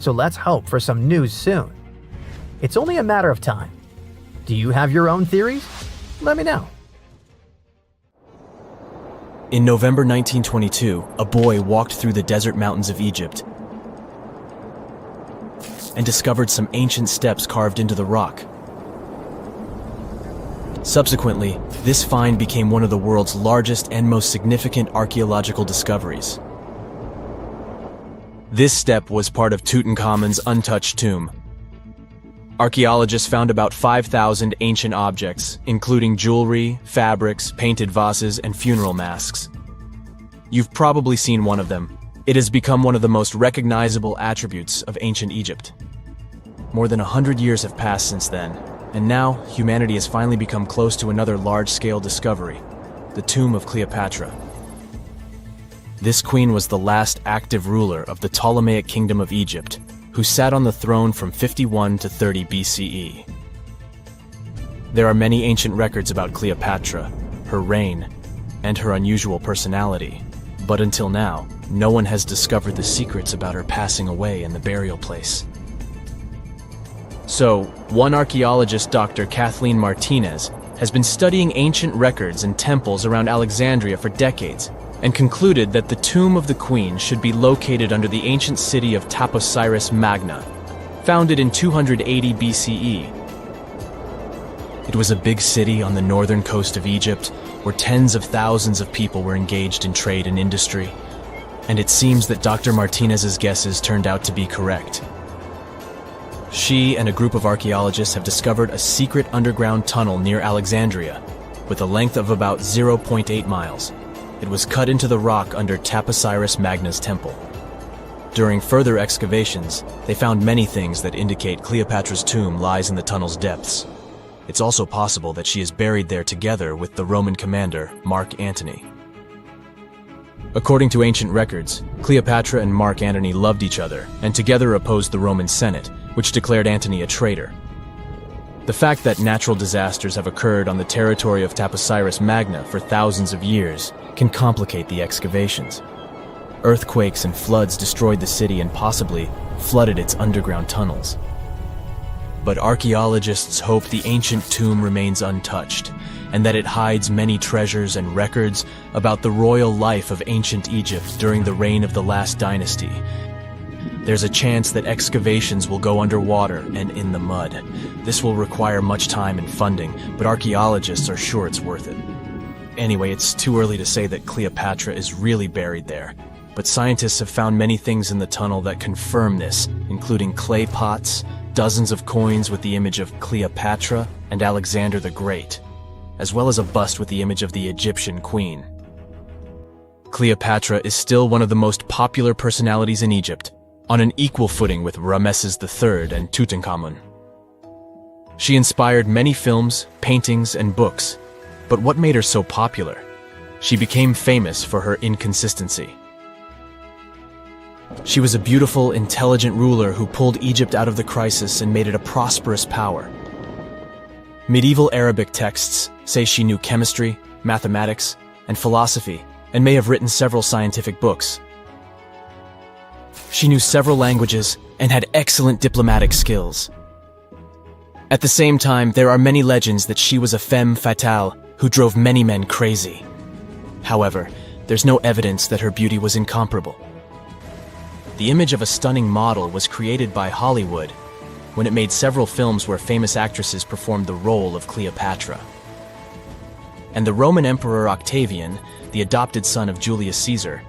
So let's hope for some news soon. It's only a matter of time. Do you have your own theories? Let me know. In November 1922, a boy walked through the desert mountains of Egypt and discovered some ancient steps carved into the rock. Subsequently, this find became one of the world's largest and most significant archaeological discoveries. This step was part of Tutankhamun's untouched tomb. Archaeologists found about 5,000 ancient objects, including jewelry, fabrics, painted vases, and funeral masks. You've probably seen one of them. It has become one of the most recognizable attributes of ancient Egypt. More than 100 years have passed since then, and now humanity has finally become close to another large-scale discovery, the tomb of Cleopatra. This queen was the last active ruler of the Ptolemaic Kingdom of Egypt, who sat on the throne from 51 to 30 BCE. There are many ancient records about Cleopatra, her reign, and her unusual personality, but until now, no one has discovered the secrets about her passing away in the burial place. So, one archaeologist, Dr. Kathleen Martinez, has been studying ancient records and temples around Alexandria for decades and concluded that the tomb of the queen should be located under the ancient city of Taposiris Magna, founded in 280 BCE. It was a big city on the northern coast of Egypt where tens of thousands of people were engaged in trade and industry, and it seems that Dr. Martinez's guesses turned out to be correct. She and a group of archaeologists have discovered a secret underground tunnel near Alexandria with a length of about 0.8 miles. It was cut into the rock under Taposiris Magna's temple. During further excavations, they found many things that indicate Cleopatra's tomb lies in the tunnel's depths. It's also possible that she is buried there together with the Roman commander, Mark Antony. According to ancient records, Cleopatra and Mark Antony loved each other and together opposed the Roman Senate, which declared Antony a traitor. The fact that natural disasters have occurred on the territory of Taposiris Magna for thousands of years can complicate the excavations. Earthquakes and floods destroyed the city and possibly flooded its underground tunnels. But archaeologists hope the ancient tomb remains untouched, and that it hides many treasures and records about the royal life of ancient Egypt during the reign of the last dynasty. There's a chance that excavations will go underwater and in the mud. This will require much time and funding, but archaeologists are sure it's worth it. Anyway, it's too early to say that Cleopatra is really buried there, but scientists have found many things in the tunnel that confirm this, including clay pots, dozens of coins with the image of Cleopatra and Alexander the Great, as well as a bust with the image of the Egyptian queen. Cleopatra is still one of the most popular personalities in Egypt, on an equal footing with Ramesses III and Tutankhamun. She inspired many films, paintings, and books, but what made her so popular? She became famous for her inconsistency. She was a beautiful, intelligent ruler who pulled Egypt out of the crisis and made it a prosperous power. Medieval Arabic texts say she knew chemistry, mathematics, and philosophy, and may have written several scientific books. She knew several languages and had excellent diplomatic skills. At the same time, there are many legends that she was a femme fatale who drove many men crazy. However, there's no evidence that her beauty was incomparable. The image of a stunning model was created by Hollywood when it made several films where famous actresses performed the role of Cleopatra. And the Roman Emperor Octavian, the adopted son of Julius Caesar,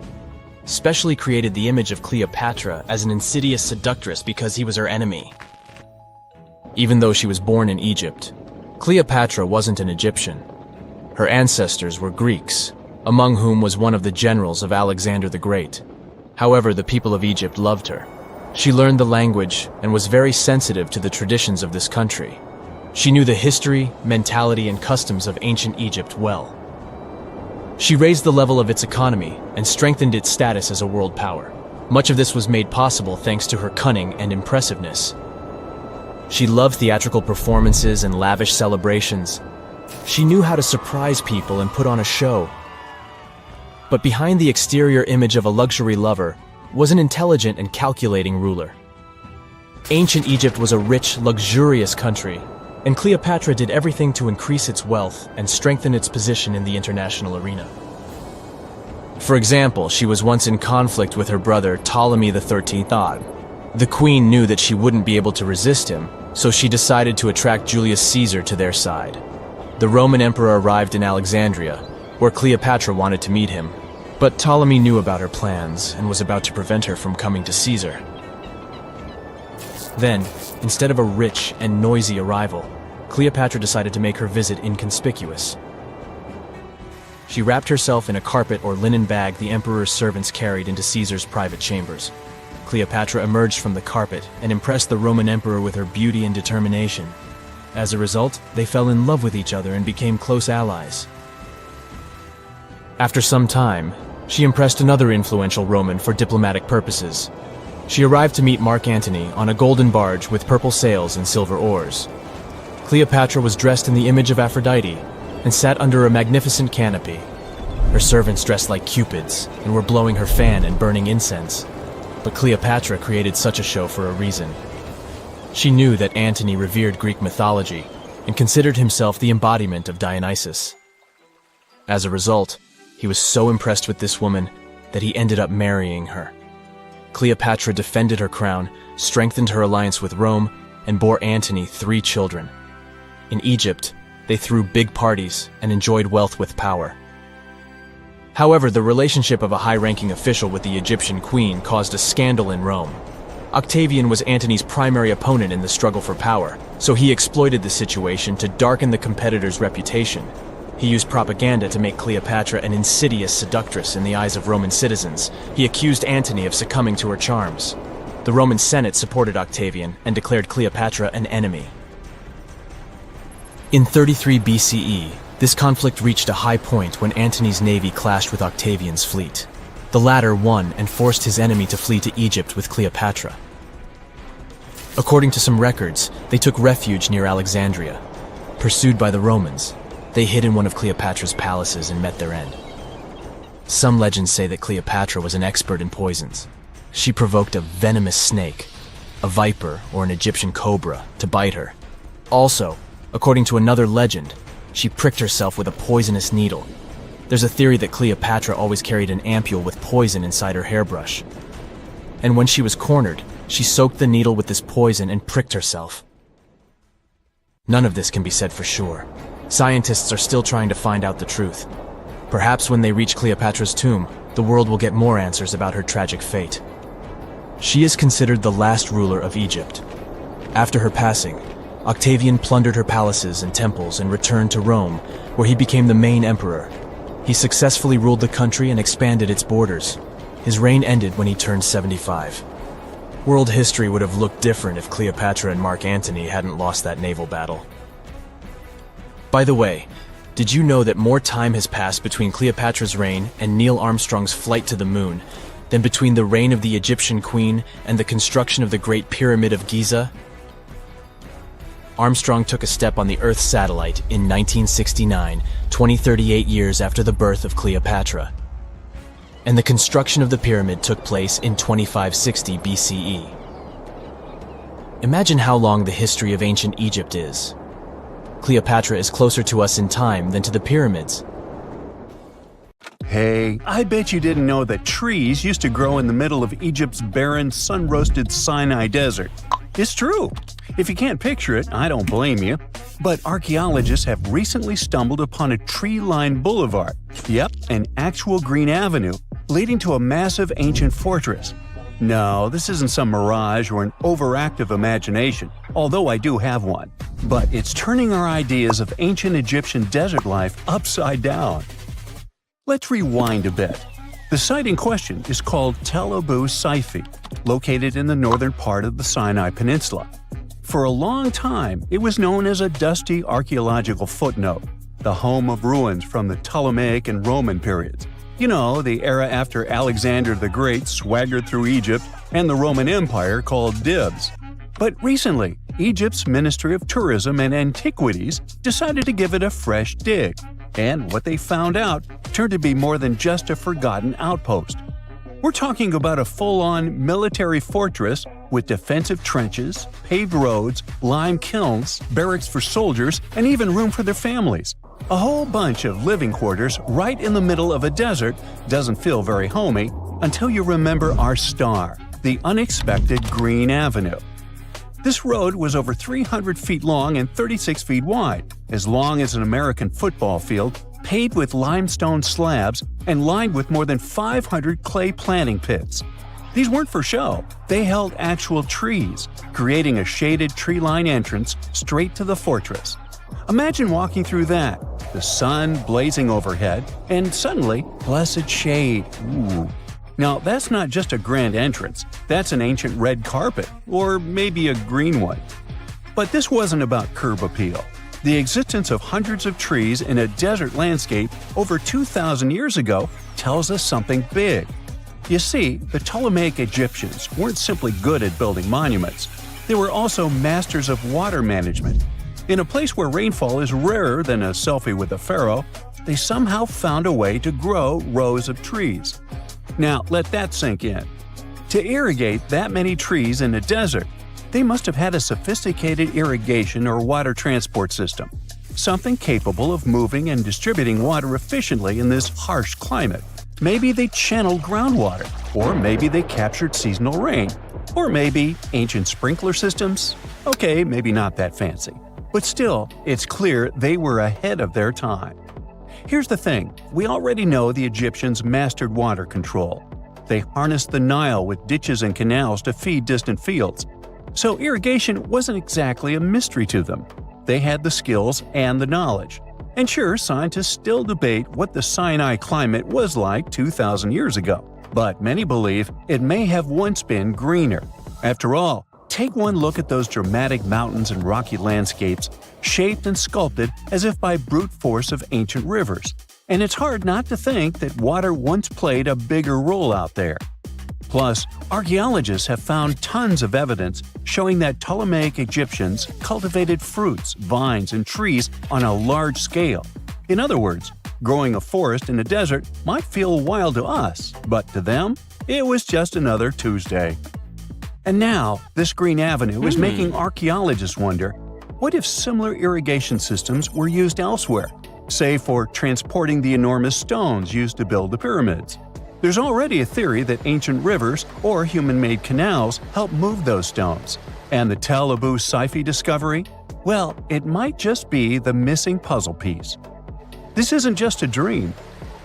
specially created the image of Cleopatra as an insidious seductress because he was her enemy. Even though she was born in Egypt, Cleopatra wasn't an Egyptian. Her ancestors were Greeks, among whom was one of the generals of Alexander the Great. However, the people of Egypt loved her. She learned the language and was very sensitive to the traditions of this country. She knew the history, mentality, and customs of ancient Egypt well. She raised the level of its economy and strengthened its status as a world power. Much of this was made possible thanks to her cunning and impressiveness. She loved theatrical performances and lavish celebrations. She knew how to surprise people and put on a show. But behind the exterior image of a luxury lover was an intelligent and calculating ruler. Ancient Egypt was a rich, luxurious country, and Cleopatra did everything to increase its wealth and strengthen its position in the international arena. For example, she was once in conflict with her brother Ptolemy XIII. The queen knew that she wouldn't be able to resist him, so she decided to attract Julius Caesar to their side. The Roman emperor arrived in Alexandria, where Cleopatra wanted to meet him, but Ptolemy knew about her plans and was about to prevent her from coming to Caesar. Then, instead of a rich and noisy arrival, Cleopatra decided to make her visit inconspicuous. She wrapped herself in a carpet or linen bag the emperor's servants carried into Caesar's private chambers. Cleopatra emerged from the carpet and impressed the Roman emperor with her beauty and determination. As a result, they fell in love with each other and became close allies. After some time, she impressed another influential Roman for diplomatic purposes. She arrived to meet Mark Antony on a golden barge with purple sails and silver oars. Cleopatra was dressed in the image of Aphrodite and sat under a magnificent canopy. Her servants dressed like cupids and were blowing her fan and burning incense. But Cleopatra created such a show for a reason. She knew that Antony revered Greek mythology and considered himself the embodiment of Dionysus. As a result, he was so impressed with this woman that he ended up marrying her. Cleopatra defended her crown, strengthened her alliance with Rome, and bore Antony 3 children. In Egypt, they threw big parties and enjoyed wealth with power. However, the relationship of a high-ranking official with the Egyptian queen caused a scandal in Rome. Octavian was Antony's primary opponent in the struggle for power, so he exploited the situation to darken the competitor's reputation. He used propaganda to make Cleopatra an insidious seductress in the eyes of Roman citizens. He accused Antony of succumbing to her charms. The Roman Senate supported Octavian and declared Cleopatra an enemy. In 33 BCE, this conflict reached a high point when Antony's navy clashed with Octavian's fleet. The latter won and forced his enemy to flee to Egypt with Cleopatra. According to some records, they took refuge near Alexandria. Pursued by the Romans, they hid in one of Cleopatra's palaces and met their end. Some legends say that Cleopatra was an expert in poisons. She provoked a venomous snake, a viper or an Egyptian cobra, to bite her. Also, according to another legend, she pricked herself with a poisonous needle. There's a theory that Cleopatra always carried an ampule with poison inside her hairbrush. And when she was cornered, she soaked the needle with this poison and pricked herself. None of this can be said for sure. Scientists are still trying to find out the truth. Perhaps when they reach Cleopatra's tomb, the world will get more answers about her tragic fate. She is considered the last ruler of Egypt. After her passing, Octavian plundered her palaces and temples and returned to Rome, where he became the main emperor. He successfully ruled the country and expanded its borders. His reign ended when he turned 75. World history would have looked different if Cleopatra and Mark Antony hadn't lost that naval battle. By the way, Did you know that more time has passed between Cleopatra's reign and Neil Armstrong's flight to the moon than between the reign of the Egyptian queen and the construction of the Great Pyramid of Giza? Armstrong took a step on the Earth satellite in 1969, 38 years after the birth of Cleopatra. And the construction of the pyramid took place in 2560 BCE. Imagine how long the history of ancient Egypt is. Cleopatra is closer to us in time than to the pyramids. Hey, I bet you didn't know that trees used to grow in the middle of Egypt's barren, sun-roasted Sinai desert. It's true. If you can't picture it, I don't blame you. But archaeologists have recently stumbled upon a tree-lined boulevard. Yep, an actual green avenue leading to a massive ancient fortress. No, this isn't some mirage or an overactive imagination, although I do have one. But it's turning our ideas of ancient Egyptian desert life upside down. Let's rewind a bit. The site in question is called Tel Abu Saifi, located in the northern part of the Sinai Peninsula. For a long time, it was known as a dusty archaeological footnote, the home of ruins from the Ptolemaic and Roman periods. You know, the era after Alexander the Great swaggered through Egypt and the Roman Empire called dibs. But recently, Egypt's Ministry of Tourism and Antiquities decided to give it a fresh dig. And what they found out turned to be more than just a forgotten outpost. We're talking about a full-on military fortress with defensive trenches, paved roads, lime kilns, barracks for soldiers, and even room for their families. A whole bunch of living quarters right in the middle of a desert doesn't feel very homey until you remember our star, the unexpected Green Avenue. This road was over 300 feet long and 36 feet wide, as long as an American football field, paved with limestone slabs and lined with more than 500 clay planting pits. These weren't for show. They held actual trees, creating a shaded tree-line entrance straight to the fortress. Imagine walking through that, the sun blazing overhead, and suddenly, blessed shade. Ooh. Now, that's not just a grand entrance, that's an ancient red carpet, or maybe a green one. But this wasn't about curb appeal. The existence of hundreds of trees in a desert landscape over 2,000 years ago tells us something big. You see, the Ptolemaic Egyptians weren't simply good at building monuments, they were also masters of water management. In a place where rainfall is rarer than a selfie with a pharaoh, they somehow found a way to grow rows of trees. Now, let that sink in. To irrigate that many trees in a desert, they must have had a sophisticated irrigation or water transport system, something capable of moving and distributing water efficiently in this harsh climate. Maybe they channeled groundwater, or maybe they captured seasonal rain, or maybe ancient sprinkler systems. Okay, maybe not that fancy. But still, it's clear they were ahead of their time. Here's the thing, we already know the Egyptians mastered water control. They harnessed the Nile with ditches and canals to feed distant fields. So irrigation wasn't exactly a mystery to them. They had the skills and the knowledge. And sure, scientists still debate what the Sinai climate was like 2,000 years ago. But many believe it may have once been greener. After all, take one look at those dramatic mountains and rocky landscapes, shaped and sculpted as if by brute force of ancient rivers. And it's hard not to think that water once played a bigger role out there. Plus, archaeologists have found tons of evidence showing that Ptolemaic Egyptians cultivated fruits, vines, and trees on a large scale. In other words, growing a forest in a desert might feel wild to us, but to them, it was just another Tuesday. And now, this Green Avenue is making archaeologists wonder, what if similar irrigation systems were used elsewhere, say for transporting the enormous stones used to build the pyramids? There's already a theory that ancient rivers or human-made canals helped move those stones. And the Tel Abu Saifi discovery? Well, it might just be the missing puzzle piece. This isn't just a dream.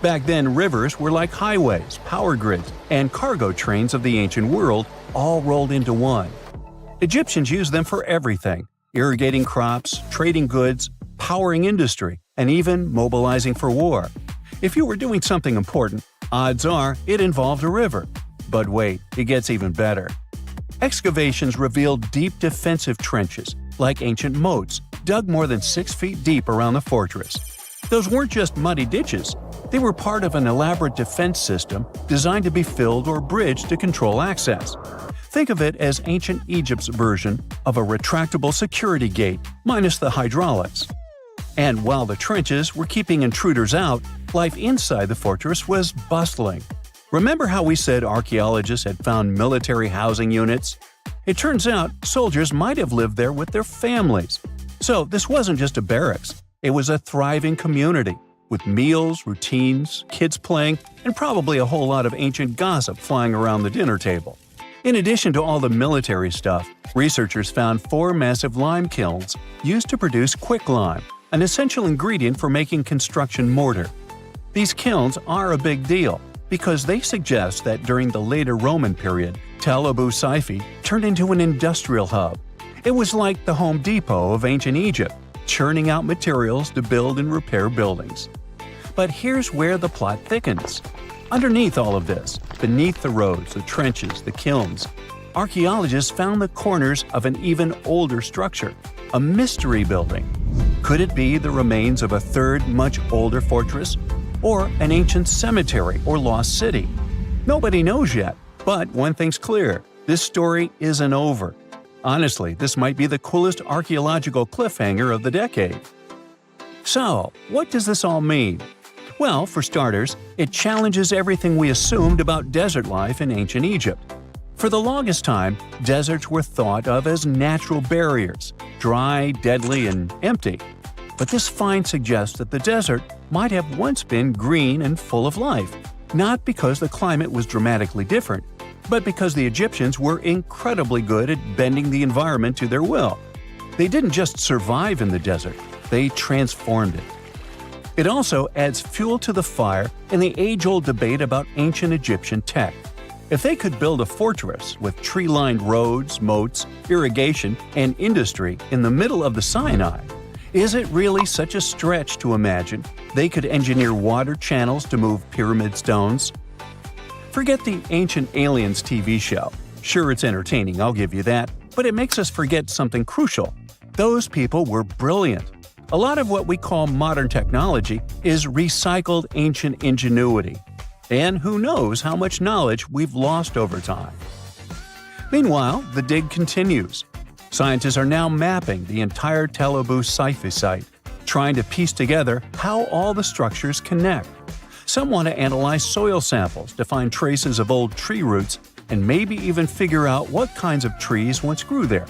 Back then, rivers were like highways, power grids, and cargo trains of the ancient world, all rolled into one. Egyptians used them for everything – irrigating crops, trading goods, powering industry, and even mobilizing for war. If you were doing something important, odds are it involved a river. But wait, it gets even better. Excavations revealed deep defensive trenches, like ancient moats, dug more than 6 feet deep around the fortress. Those weren't just muddy ditches. They were part of an elaborate defense system designed to be filled or bridged to control access. Think of it as ancient Egypt's version of a retractable security gate, minus the hydraulics. And while the trenches were keeping intruders out, life inside the fortress was bustling. Remember how we said archaeologists had found military housing units? It turns out soldiers might have lived there with their families. So this wasn't just a barracks, it was a thriving community, with meals, routines, kids playing, and probably a whole lot of ancient gossip flying around the dinner table. In addition to all the military stuff, researchers found 4 massive lime kilns used to produce quicklime, an essential ingredient for making construction mortar. These kilns are a big deal because they suggest that during the later Roman period, Tel Abu Saifi turned into an industrial hub. It was like the Home Depot of ancient Egypt, churning out materials to build and repair buildings. But here's where the plot thickens. Underneath all of this, beneath the roads, the trenches, the kilns, archaeologists found the corners of an even older structure, a mystery building. Could it be the remains of a third, much older fortress? Or an ancient cemetery or lost city? Nobody knows yet, but one thing's clear, this story isn't over. Honestly, this might be the coolest archaeological cliffhanger of the decade. So, what does this all mean? Well, for starters, it challenges everything we assumed about desert life in ancient Egypt. For the longest time, deserts were thought of as natural barriers, dry, deadly, and empty. But this find suggests that the desert might have once been green and full of life, not because the climate was dramatically different, but because the Egyptians were incredibly good at bending the environment to their will. They didn't just survive in the desert, they transformed it. It also adds fuel to the fire in the age-old debate about ancient Egyptian tech. If they could build a fortress with tree-lined roads, moats, irrigation, and industry in the middle of the Sinai, is it really such a stretch to imagine they could engineer water channels to move pyramid stones? Forget the Ancient Aliens TV show. Sure, it's entertaining, I'll give you that, but it makes us forget something crucial. Those people were brilliant. A lot of what we call modern technology is recycled ancient ingenuity. And who knows how much knowledge we've lost over time. Meanwhile, the dig continues. Scientists are now mapping the entire Tel Abu Saifi site, trying to piece together how all the structures connect. Some want to analyze soil samples to find traces of old tree roots and maybe even figure out what kinds of trees once grew there.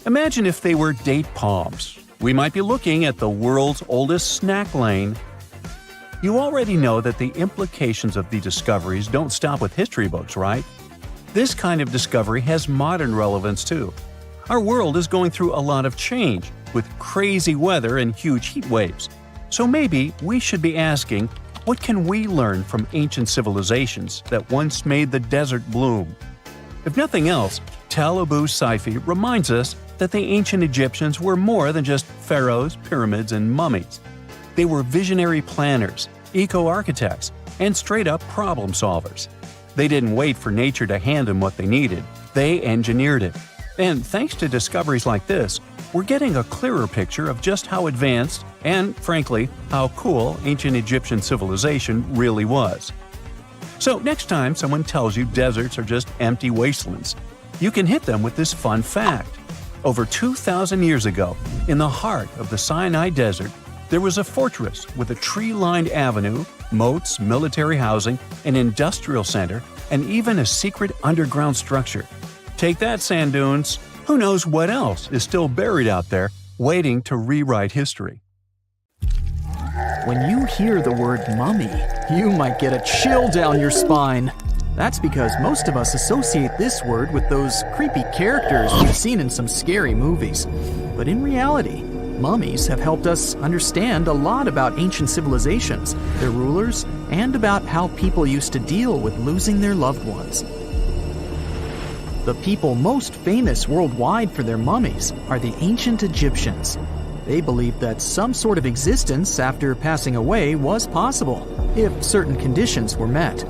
Imagine if they were date palms. We might be looking at the world's oldest snack lane. You already know that the implications of the discoveries don't stop with history books, right? This kind of discovery has modern relevance too. Our world is going through a lot of change, with crazy weather and huge heat waves. So maybe we should be asking, what can we learn from ancient civilizations that once made the desert bloom? If nothing else, Tel Abu Saifi reminds us that the ancient Egyptians were more than just pharaohs, pyramids, and mummies. They were visionary planners, eco-architects, and straight-up problem solvers. They didn't wait for nature to hand them what they needed, they engineered it. And thanks to discoveries like this, we're getting a clearer picture of just how advanced and, frankly, how cool ancient Egyptian civilization really was. So next time someone tells you deserts are just empty wastelands, you can hit them with this fun fact. Over 2,000 years ago, in the heart of the Sinai Desert, there was a fortress with a tree-lined avenue, moats, military housing, an industrial center, and even a secret underground structure. Take that, sand dunes! Who knows what else is still buried out there, waiting to rewrite history? When you hear the word mummy, you might get a chill down your spine. That's because most of us associate this word with those creepy characters we've seen in some scary movies. But in reality, mummies have helped us understand a lot about ancient civilizations, their rulers, and about how people used to deal with losing their loved ones. The people most famous worldwide for their mummies are the ancient Egyptians. They believed that some sort of existence after passing away was possible, if certain conditions were met.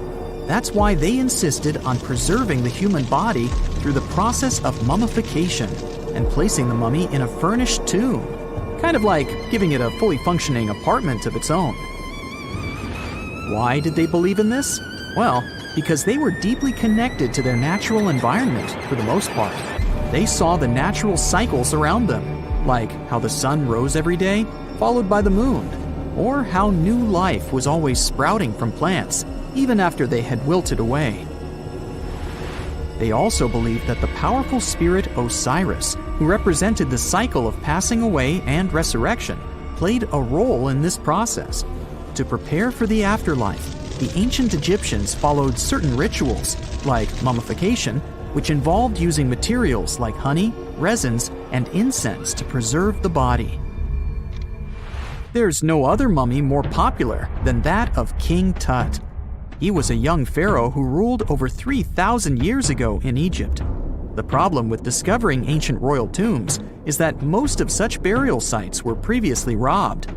That's why they insisted on preserving the human body through the process of mummification and placing the mummy in a furnished tomb. kind of like giving it a fully functioning apartment of its own. Why did they believe in this? Well, because they were deeply connected to their natural environment for the most part. They saw the natural cycles around them, like how the sun rose every day, followed by the moon, or how new life was always sprouting from plants, even after they had wilted away. They also believed that the powerful spirit Osiris, who represented the cycle of passing away and resurrection, played a role in this process. To prepare for the afterlife, the ancient Egyptians followed certain rituals, like mummification, which involved using materials like honey, resins, and incense to preserve the body. There's no other mummy more popular than that of King Tut. He was a young pharaoh who ruled over 3,000 years ago in Egypt. The problem with discovering ancient royal tombs is that most of such burial sites were previously robbed.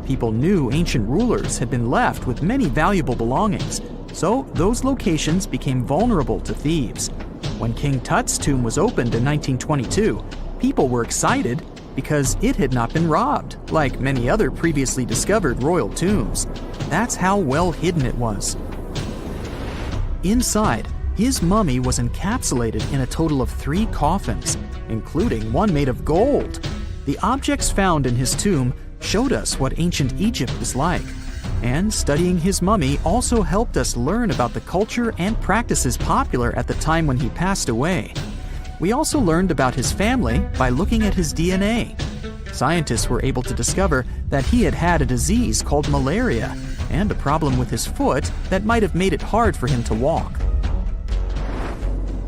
People knew ancient rulers had been left with many valuable belongings, so those locations became vulnerable to thieves. When King Tut's tomb was opened in 1922, people were excited because it had not been robbed, like many other previously discovered royal tombs. That's how well hidden it was. Inside, his mummy was encapsulated in a total of 3 coffins, including one made of gold. The objects found in his tomb showed us what ancient Egypt was like, and studying his mummy also helped us learn about the culture and practices popular at the time when he passed away. We also learned about his family by looking at his DNA. Scientists were able to discover that he had had a disease called malaria and a problem with his foot that might have made it hard for him to walk.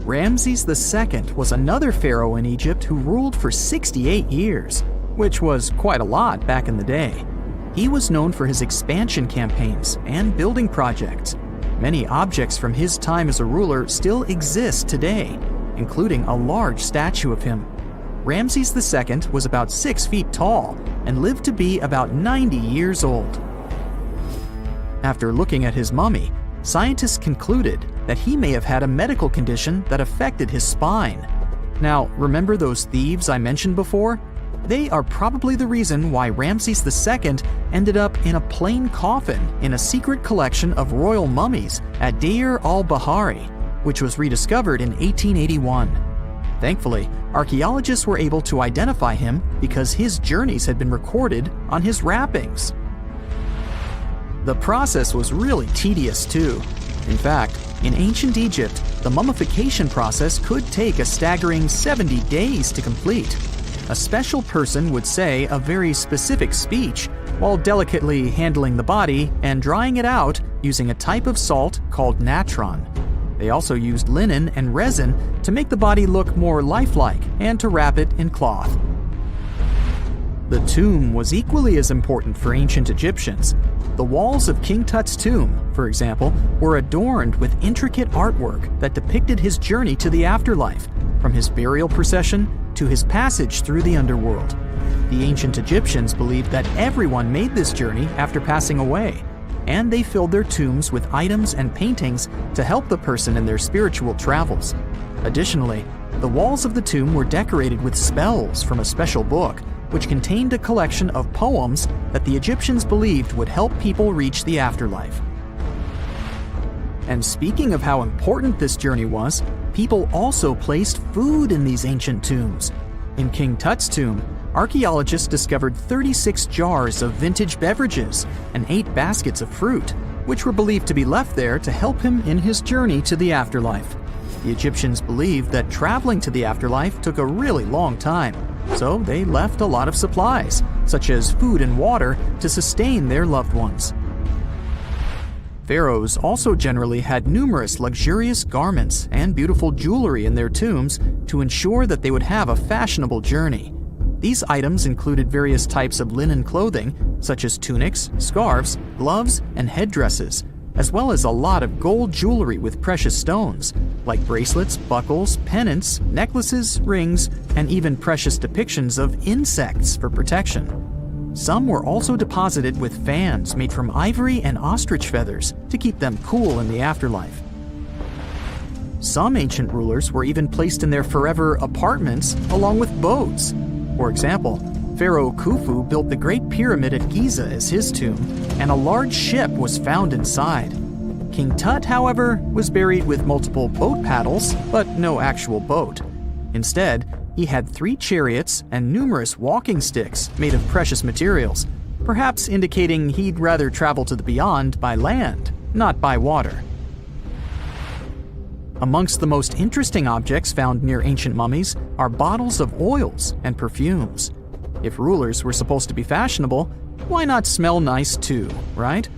Ramses II was another pharaoh in Egypt who ruled for 68 years, which was quite a lot back in the day. He was known for his expansion campaigns and building projects. Many objects from his time as a ruler still exist today, including a large statue of him. Ramses II was about 6 feet tall and lived to be about 90 years old. After looking at his mummy, scientists concluded that he may have had a medical condition that affected his spine. Now, remember those thieves I mentioned before? They are probably the reason why Ramses II ended up in a plain coffin in a secret collection of royal mummies at Deir al-Bahari, which was rediscovered in 1881. Thankfully, archaeologists were able to identify him because his journeys had been recorded on his wrappings. The process was really tedious too. In fact, in ancient Egypt, the mummification process could take a staggering 70 days to complete. A special person would say a very specific speech while delicately handling the body and drying it out using a type of salt called natron. They also used linen and resin to make the body look more lifelike and to wrap it in cloth. The tomb was equally as important for ancient Egyptians. The walls of King Tut's tomb, for example, were adorned with intricate artwork that depicted his journey to the afterlife, from his burial procession to his passage through the underworld. The ancient Egyptians believed that everyone made this journey after passing away, and they filled their tombs with items and paintings to help the person in their spiritual travels. Additionally, the walls of the tomb were decorated with spells from a special book, which contained a collection of poems that the Egyptians believed would help people reach the afterlife. And speaking of how important this journey was, people also placed food in these ancient tombs. In King Tut's tomb, archaeologists discovered 36 jars of vintage beverages and 8 baskets of fruit, which were believed to be left there to help him in his journey to the afterlife. The Egyptians believed that traveling to the afterlife took a really long time, so they left a lot of supplies, such as food and water, to sustain their loved ones. Pharaohs also generally had numerous luxurious garments and beautiful jewelry in their tombs to ensure that they would have a fashionable journey. These items included various types of linen clothing, such as tunics, scarves, gloves, and headdresses, as well as a lot of gold jewelry with precious stones, like bracelets, buckles, pendants, necklaces, rings, and even precious depictions of insects for protection. Some were also deposited with fans made from ivory and ostrich feathers to keep them cool in the afterlife. Some ancient rulers were even placed in their forever apartments along with boats. For example, Pharaoh Khufu built the Great Pyramid at Giza as his tomb, and a large ship was found inside. King Tut, however, was buried with multiple boat paddles, but no actual boat. Instead, he had 3 chariots and numerous walking sticks made of precious materials, perhaps indicating he'd rather travel to the beyond by land, not by water. Amongst the most interesting objects found near ancient mummies are bottles of oils and perfumes. If rulers were supposed to be fashionable, why not smell nice too, right?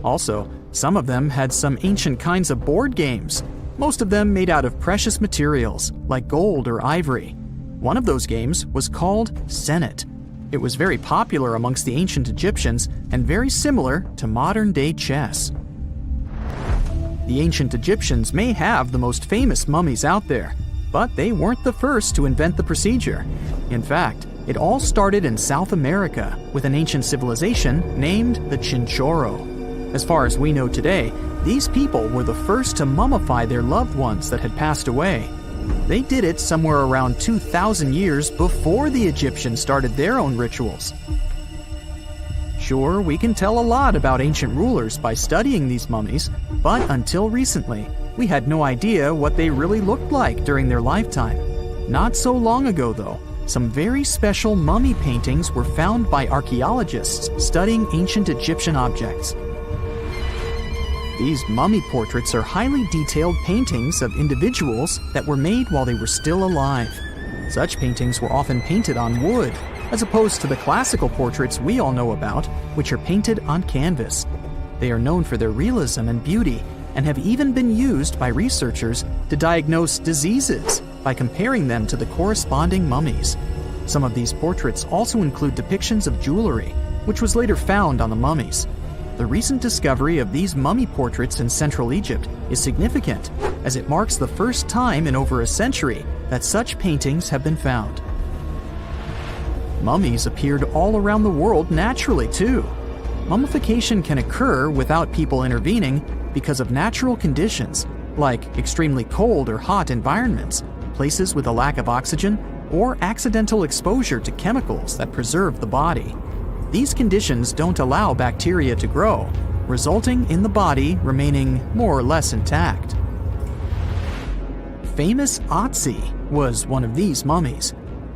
Also, some of them had some ancient kinds of board games, most of them made out of precious materials like gold or ivory. One of those games was called Senet. It was very popular amongst the ancient Egyptians and very similar to modern-day chess. The ancient Egyptians may have the most famous mummies out there, but they weren't the first to invent the procedure. In fact, it all started in South America with an ancient civilization named the Chinchorro. As far as we know today, these people were the first to mummify their loved ones that had passed away. They did it somewhere around 2,000 years before the Egyptians started their own rituals. Sure, we can tell a lot about ancient rulers by studying these mummies, but until recently, we had no idea what they really looked like during their lifetime. Not so long ago, though, some very special mummy paintings were found by archaeologists studying ancient Egyptian objects. These mummy portraits are highly detailed paintings of individuals that were made while they were still alive. Such paintings were often painted on wood, as opposed to the classical portraits we all know about, which are painted on canvas. They are known for their realism and beauty, and have even been used by researchers to diagnose diseases by comparing them to the corresponding mummies. Some of these portraits also include depictions of jewelry, which was later found on the mummies. The recent discovery of these mummy portraits in Central Egypt is significant, as it marks the first time in over a century that such paintings have been found. Mummies appeared all around the world naturally, too. Mummification can occur without people intervening because of natural conditions, like extremely cold or hot environments, places with a lack of oxygen, or accidental exposure to chemicals that preserve the body. These conditions don't allow bacteria to grow, resulting in the body remaining more or less intact. Famous Otzi was one of these mummies.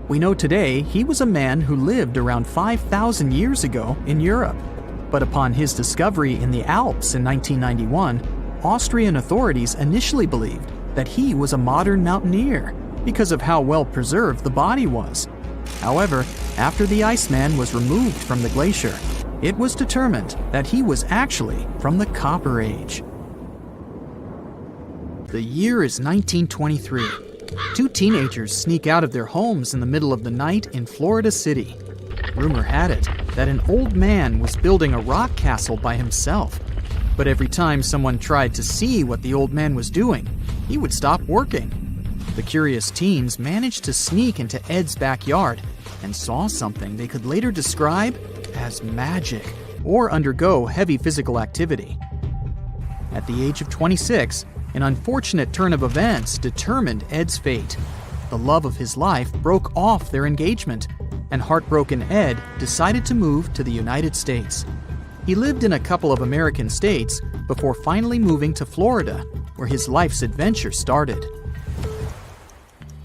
We know today he was a man who lived around 5,000 years ago in Europe. But upon his discovery in the Alps in 1991, Austrian authorities initially believed that he was a modern mountaineer because of how well preserved the body was. However, after the Iceman was removed from the glacier, it was determined that he was actually from the Copper Age. The year is 1923. 2 teenagers sneak out of their homes in the middle of the night in Florida City. Rumor had it that an old man was building a rock castle by himself. But every time someone tried to see what the old man was doing, he would stop working. The curious teens managed to sneak into Ed's backyard and saw something they could later describe as magic or undergo heavy physical activity. At the age of 26, an unfortunate turn of events determined Ed's fate. The love of his life broke off their engagement, and heartbroken Ed decided to move to the United States. He lived in a couple of American states before finally moving to Florida, where his life's adventure started.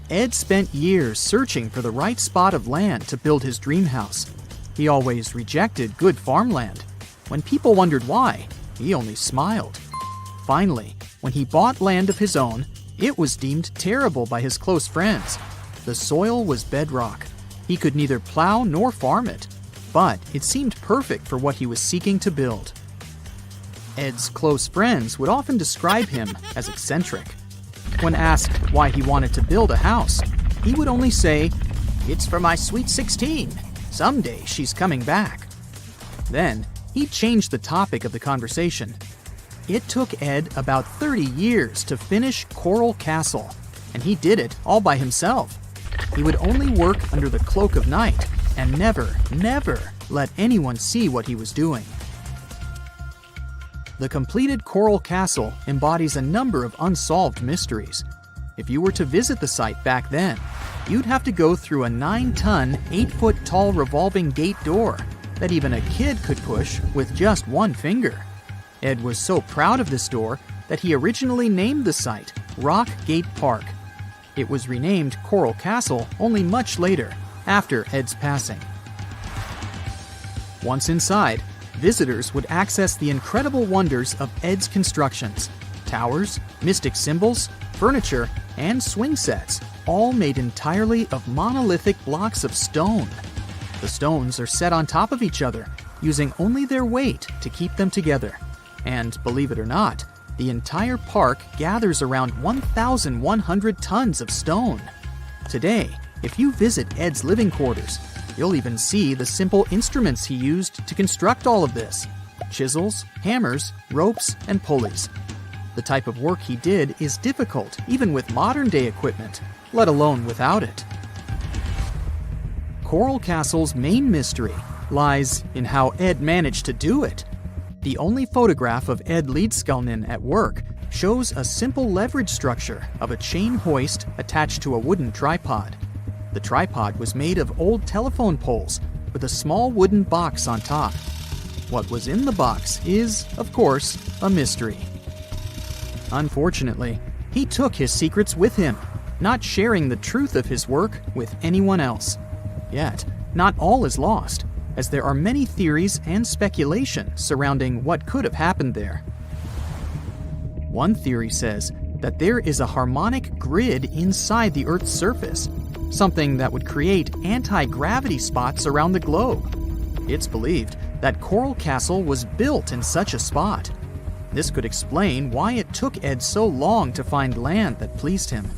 Ed spent years searching for the right spot of land to build his dream house. He always rejected good farmland. When people wondered why, he only smiled. Finally, when he bought land of his own, it was deemed terrible by his close friends. The soil was bedrock. He could neither plow nor farm it, but it seemed perfect for what he was seeking to build. Ed's close friends would often describe him as eccentric. When asked why he wanted to build a house, he would only say, "It's for my sweet 16. Someday she's coming back." Then, he changed the topic of the conversation. It took Ed about 30 years to finish Coral Castle, and he did it all by himself. He would only work under the cloak of night and never let anyone see what he was doing. The completed Coral Castle embodies a number of unsolved mysteries. If you were to visit the site back then, you'd have to go through a 9-ton, 8-foot-tall revolving gate door that even a kid could push with just one finger. Ed was so proud of this door that he originally named the site Rock Gate Park. It was renamed Coral Castle only much later, after Ed's passing. Once inside, visitors would access the incredible wonders of Ed's constructions: towers, mystic symbols, furniture, and swing sets, all made entirely of monolithic blocks of stone. The stones are set on top of each other, using only their weight to keep them together. And believe it or not, the entire park gathers around 1,100 tons of stone. Today, if you visit Ed's living quarters, you'll even see the simple instruments he used to construct all of this: chisels, hammers, ropes, and pulleys. The type of work he did is difficult even with modern-day equipment, let alone without it. Coral Castle's main mystery lies in how Ed managed to do it. The only photograph of Ed Leedskalnin at work shows a simple leverage structure of a chain hoist attached to a wooden tripod. The tripod was made of old telephone poles with a small wooden box on top. What was in the box is, of course, a mystery. Unfortunately, he took his secrets with him, not sharing the truth of his work with anyone else. Yet, not all is lost, as there are many theories and speculation surrounding what could have happened there. One theory says that there is a harmonic grid inside the Earth's surface, something that would create anti-gravity spots around the globe. It's believed that Coral Castle was built in such a spot. This could explain why it took Ed so long to find land that pleased him.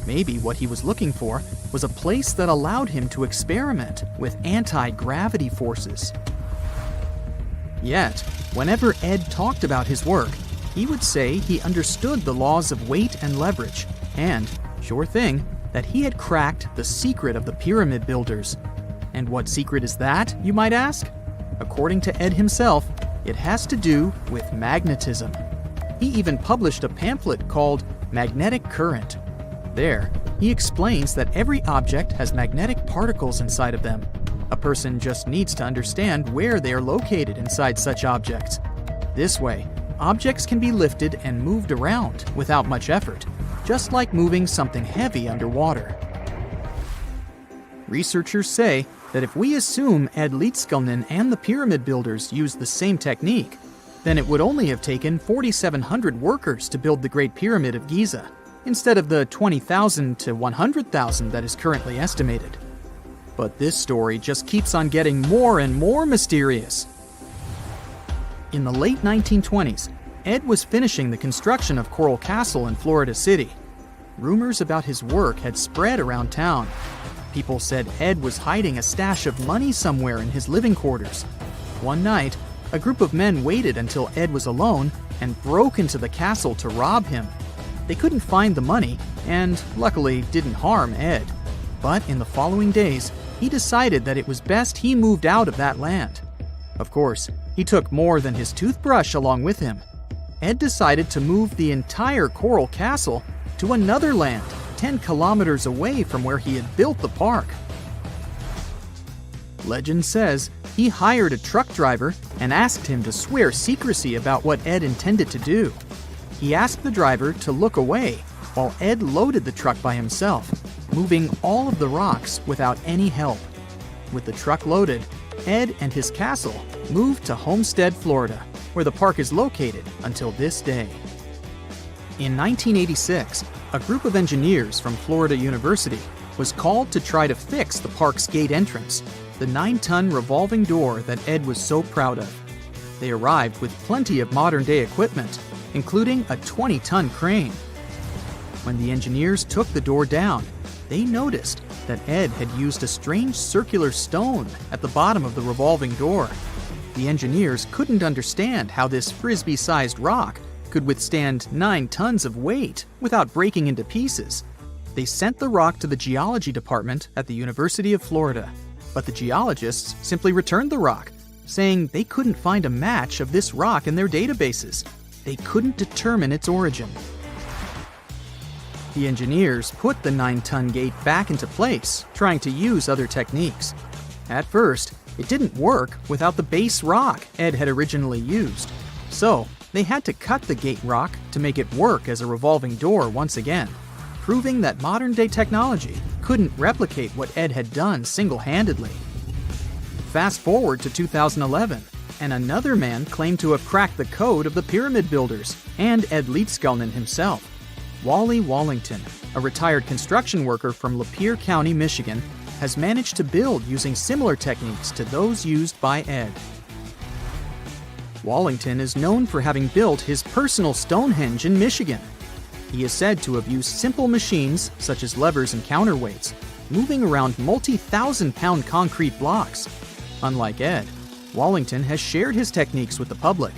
Maybe what he was looking for was a place that allowed him to experiment with anti-gravity forces. Yet, whenever Ed talked about his work, he would say he understood the laws of weight and leverage, and, sure thing, that he had cracked the secret of the pyramid builders. And what secret is that, you might ask? According to Ed himself, it has to do with magnetism. He even published a pamphlet called Magnetic Current. There, he explains that every object has magnetic particles inside of them. A person just needs to understand where they are located inside such objects. This way, objects can be lifted and moved around without much effort, just like moving something heavy underwater. Researchers say that if we assume Ed Leedskalnin and the pyramid builders used the same technique, then it would only have taken 4,700 workers to build the Great Pyramid of Giza, instead of the 20,000 to 100,000 that is currently estimated. But this story just keeps on getting more and more mysterious. In the late 1920s, Ed was finishing the construction of Coral Castle in Florida City. Rumors about his work had spread around town. People said Ed was hiding a stash of money somewhere in his living quarters. One night, a group of men waited until Ed was alone and broke into the castle to rob him. They couldn't find the money and, luckily, didn't harm Ed. But in the following days, he decided that it was best he moved out of that land. Of course, he took more than his toothbrush along with him. Ed decided to move the entire Coral Castle to another land 10 kilometers away from where he had built the park. Legend says he hired a truck driver and asked him to swear secrecy about what Ed intended to do. He asked the driver to look away while Ed loaded the truck by himself, moving all of the rocks without any help. With the truck loaded, Ed and his castle moved to Homestead, Florida, where the park is located until this day. In 1986, a group of engineers from Florida University was called to try to fix the park's gate entrance, the 9-ton revolving door that Ed was so proud of. They arrived with plenty of modern-day equipment, including a 20-ton crane. When the engineers took the door down, they noticed that Ed had used a strange circular stone at the bottom of the revolving door. The engineers couldn't understand how this frisbee-sized rock could withstand 9 tons of weight without breaking into pieces. They sent the rock to the geology department at the University of Florida, but the geologists simply returned the rock, saying they couldn't find a match of this rock in their databases. They couldn't determine its origin. The engineers put the 9-ton gate back into place, trying to use other techniques. At first, it didn't work without the base rock Ed had originally used. So, they had to cut the gate rock to make it work as a revolving door once again, proving that modern-day technology couldn't replicate what Ed had done single-handedly. Fast forward to 2011, and another man claimed to have cracked the code of the pyramid builders and Ed Leedskalnin himself. Wally Wallington, a retired construction worker from Lapeer County, Michigan, has managed to build using similar techniques to those used by Ed. Wallington is known for having built his personal Stonehenge in Michigan. He is said to have used simple machines, such as levers and counterweights, moving around multi-thousand-pound concrete blocks. Unlike Ed, Wallington has shared his techniques with the public.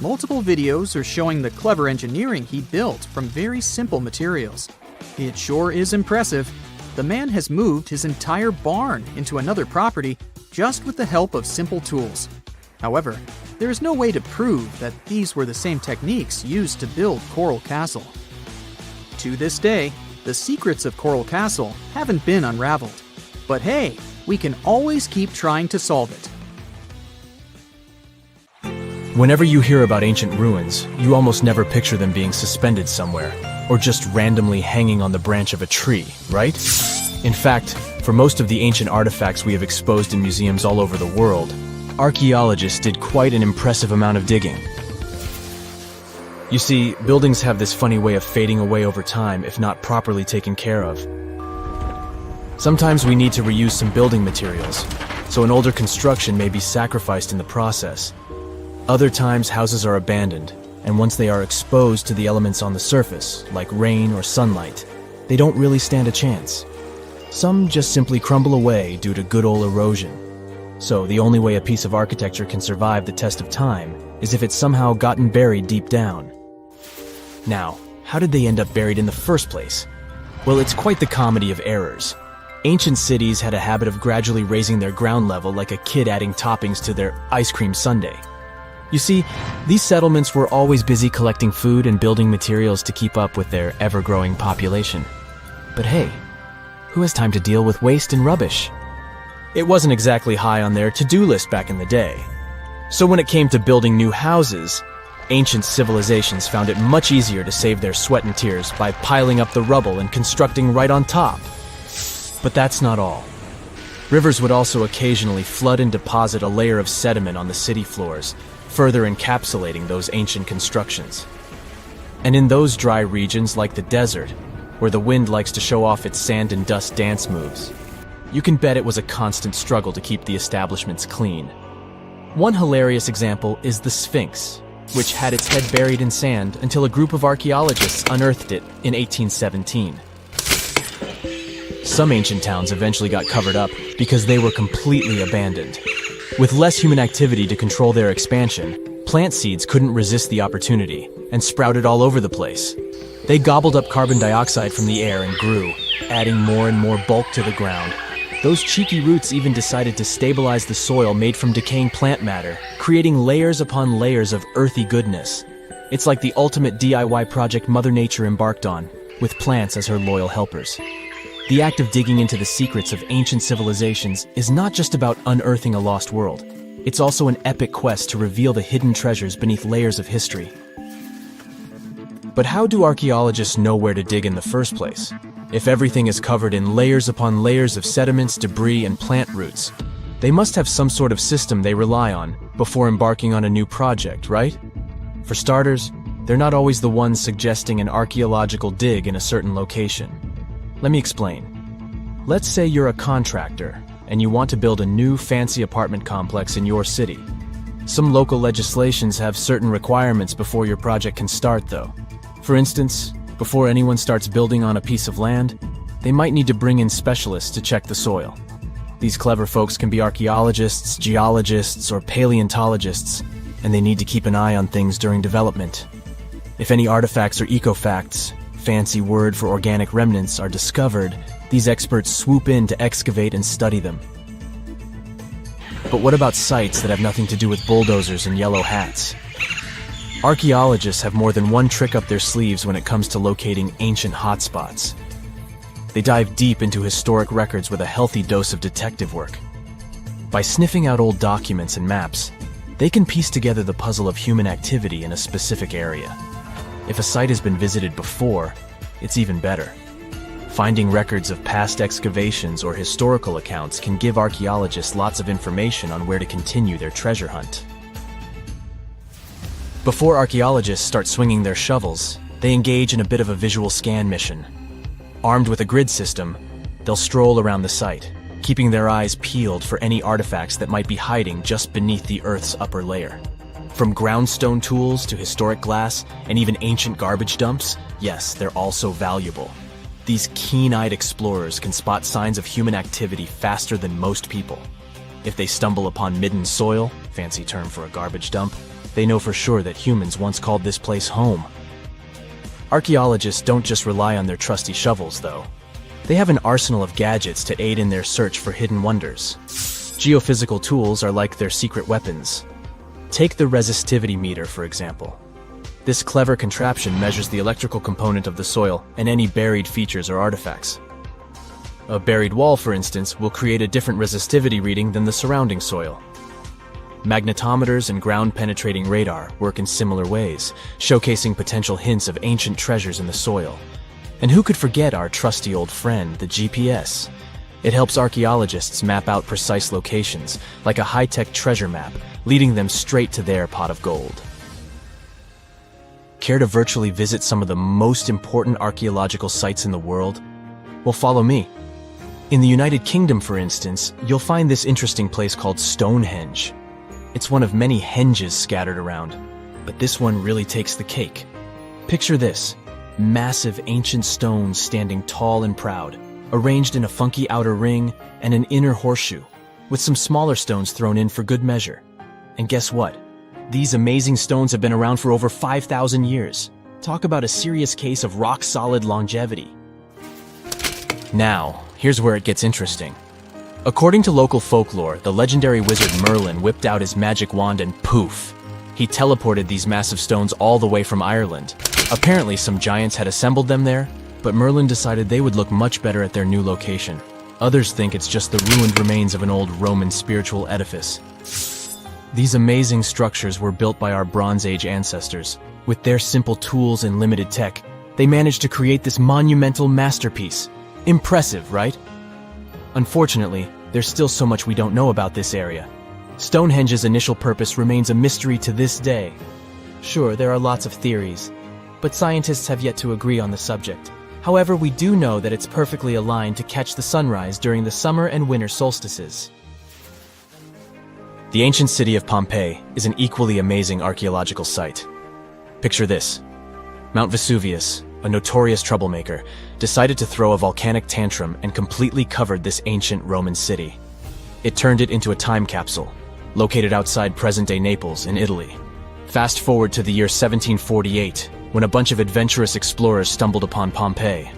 Multiple videos are showing the clever engineering he built from very simple materials. It sure is impressive. The man has moved his entire barn into another property just with the help of simple tools. However, there is no way to prove that these were the same techniques used to build Coral Castle. To this day, the secrets of Coral Castle haven't been unraveled. But hey, we can always keep trying to solve it. Whenever you hear about ancient ruins, you almost never picture them being suspended somewhere, or just randomly hanging on the branch of a tree, right? In fact, for most of the ancient artifacts we have exposed in museums all over the world, archaeologists did quite an impressive amount of digging. You see, buildings have this funny way of fading away over time if not properly taken care of. Sometimes we need to reuse some building materials, so an older construction may be sacrificed in the process. Other times, houses are abandoned, and once they are exposed to the elements on the surface, like rain or sunlight, they don't really stand a chance. Some just simply crumble away due to good old erosion. So the only way a piece of architecture can survive the test of time is if it's somehow gotten buried deep down. Now, how did they end up buried in the first place? Well, it's quite the comedy of errors. Ancient cities had a habit of gradually raising their ground level like a kid adding toppings to their ice cream sundae. You see, these settlements were always busy collecting food and building materials to keep up with their ever-growing population. But hey, who has time to deal with waste and rubbish? It wasn't exactly high on their to-do list back in the day. So when it came to building new houses, ancient civilizations found it much easier to save their sweat and tears by piling up the rubble and constructing right on top. But that's not all. Rivers would also occasionally flood and deposit a layer of sediment on the city floors, further encapsulating those ancient constructions. And in those dry regions like the desert, where the wind likes to show off its sand and dust dance moves, you can bet it was a constant struggle to keep the establishments clean. One hilarious example is the Sphinx, which had its head buried in sand until a group of archaeologists unearthed it in 1817. Some ancient towns eventually got covered up because they were completely abandoned. With less human activity to control their expansion, plant seeds couldn't resist the opportunity and sprouted all over the place. They gobbled up carbon dioxide from the air and grew, adding more and more bulk to the ground. Those cheeky roots even decided to stabilize the soil made from decaying plant matter, creating layers upon layers of earthy goodness. It's like the ultimate DIY project Mother Nature embarked on, with plants as her loyal helpers. The act of digging into the secrets of ancient civilizations is not just about unearthing a lost world. It's also an epic quest to reveal the hidden treasures beneath layers of history. But how do archaeologists know where to dig in the first place? If everything is covered in layers upon layers of sediments, debris, and plant roots, they must have some sort of system they rely on before embarking on a new project, right? For starters, they're not always the ones suggesting an archaeological dig in a certain location. Let me explain. Let's say you're a contractor and you want to build a new fancy apartment complex in your city. Some local legislations have certain requirements before your project can start, though. For instance, before anyone starts building on a piece of land, they might need to bring in specialists to check the soil. These clever folks can be archaeologists, geologists, or paleontologists, and they need to keep an eye on things during development. If any artifacts or ecofacts, fancy word for organic remnants, are discovered, these experts swoop in to excavate and study them. But what about sites that have nothing to do with bulldozers and yellow hats? Archaeologists have more than one trick up their sleeves when it comes to locating ancient hotspots. They dive deep into historic records with a healthy dose of detective work. By sniffing out old documents and maps, they can piece together the puzzle of human activity in a specific area. If a site has been visited before, it's even better. Finding records of past excavations or historical accounts can give archaeologists lots of information on where to continue their treasure hunt. Before archaeologists start swinging their shovels, they engage in a bit of a visual scan mission. Armed with a grid system, they'll stroll around the site, keeping their eyes peeled for any artifacts that might be hiding just beneath the Earth's upper layer. From groundstone tools to historic glass and even ancient garbage dumps, yes, they're also valuable. These keen-eyed explorers can spot signs of human activity faster than most people. If they stumble upon midden soil, fancy term for a garbage dump, they know for sure that humans once called this place home. Archaeologists don't just rely on their trusty shovels, though. They have an arsenal of gadgets to aid in their search for hidden wonders. Geophysical tools are like their secret weapons. Take the resistivity meter, for example. This clever contraption measures the electrical component of the soil and any buried features or artifacts. A buried wall, for instance, will create a different resistivity reading than the surrounding soil. Magnetometers and ground-penetrating radar work in similar ways, showcasing potential hints of ancient treasures in the soil. And who could forget our trusty old friend, the GPS? It helps archaeologists map out precise locations, like a high-tech treasure map, leading them straight to their pot of gold. Care to virtually visit some of the most important archaeological sites in the world? Well, follow me. In the United Kingdom, for instance, you'll find this interesting place called Stonehenge. It's one of many henges scattered around, but this one really takes the cake. Picture this: massive ancient stones standing tall and proud, arranged in a funky outer ring and an inner horseshoe, with some smaller stones thrown in for good measure. And guess what? These amazing stones have been around for over 5,000 years. Talk about a serious case of rock-solid longevity. Now, here's where it gets interesting. According to local folklore, the legendary wizard Merlin whipped out his magic wand and poof! He teleported these massive stones all the way from Ireland. Apparently, some giants had assembled them there, but Merlin decided they would look much better at their new location. Others think it's just the ruined remains of an old Roman spiritual edifice. These amazing structures were built by our Bronze Age ancestors. With their simple tools and limited tech, they managed to create this monumental masterpiece. Impressive, right? Unfortunately, there's still so much we don't know about this area. Stonehenge's initial purpose remains a mystery to this day. Sure, there are lots of theories, but scientists have yet to agree on the subject. However, we do know that it's perfectly aligned to catch the sunrise during the summer and winter solstices. The ancient city of Pompeii is an equally amazing archaeological site. Picture this. Mount Vesuvius, a notorious troublemaker, decided to throw a volcanic tantrum and completely covered this ancient Roman city. It turned it into a time capsule, located outside present-day Naples in Italy. Fast forward to the year 1748, when a bunch of adventurous explorers stumbled upon Pompeii.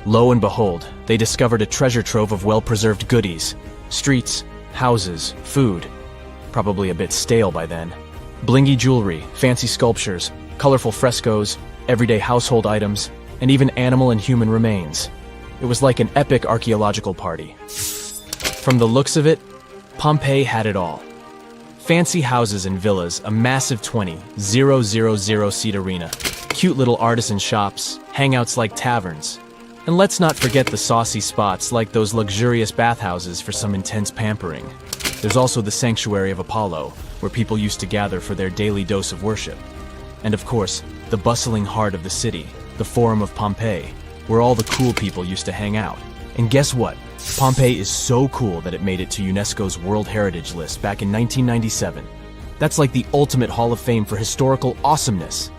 Lo and behold, they discovered a treasure trove of well-preserved goodies: streets, houses, food. Probably a bit stale by then. Blingy jewelry, fancy sculptures, colorful frescoes, everyday household items, and even animal and human remains. It was like an epic archaeological party. From the looks of it, Pompeii had it all. Fancy houses and villas, a massive 20,000-seat arena, cute little artisan shops, hangouts like taverns. And let's not forget the saucy spots like those luxurious bathhouses for some intense pampering. There's also the sanctuary of Apollo, where people used to gather for their daily dose of worship. And of course, the bustling heart of the city, the Forum of Pompeii, where all the cool people used to hang out. And guess what? Pompeii is so cool that it made it to UNESCO's World Heritage List back in 1997. That's like the ultimate Hall of Fame for historical awesomeness.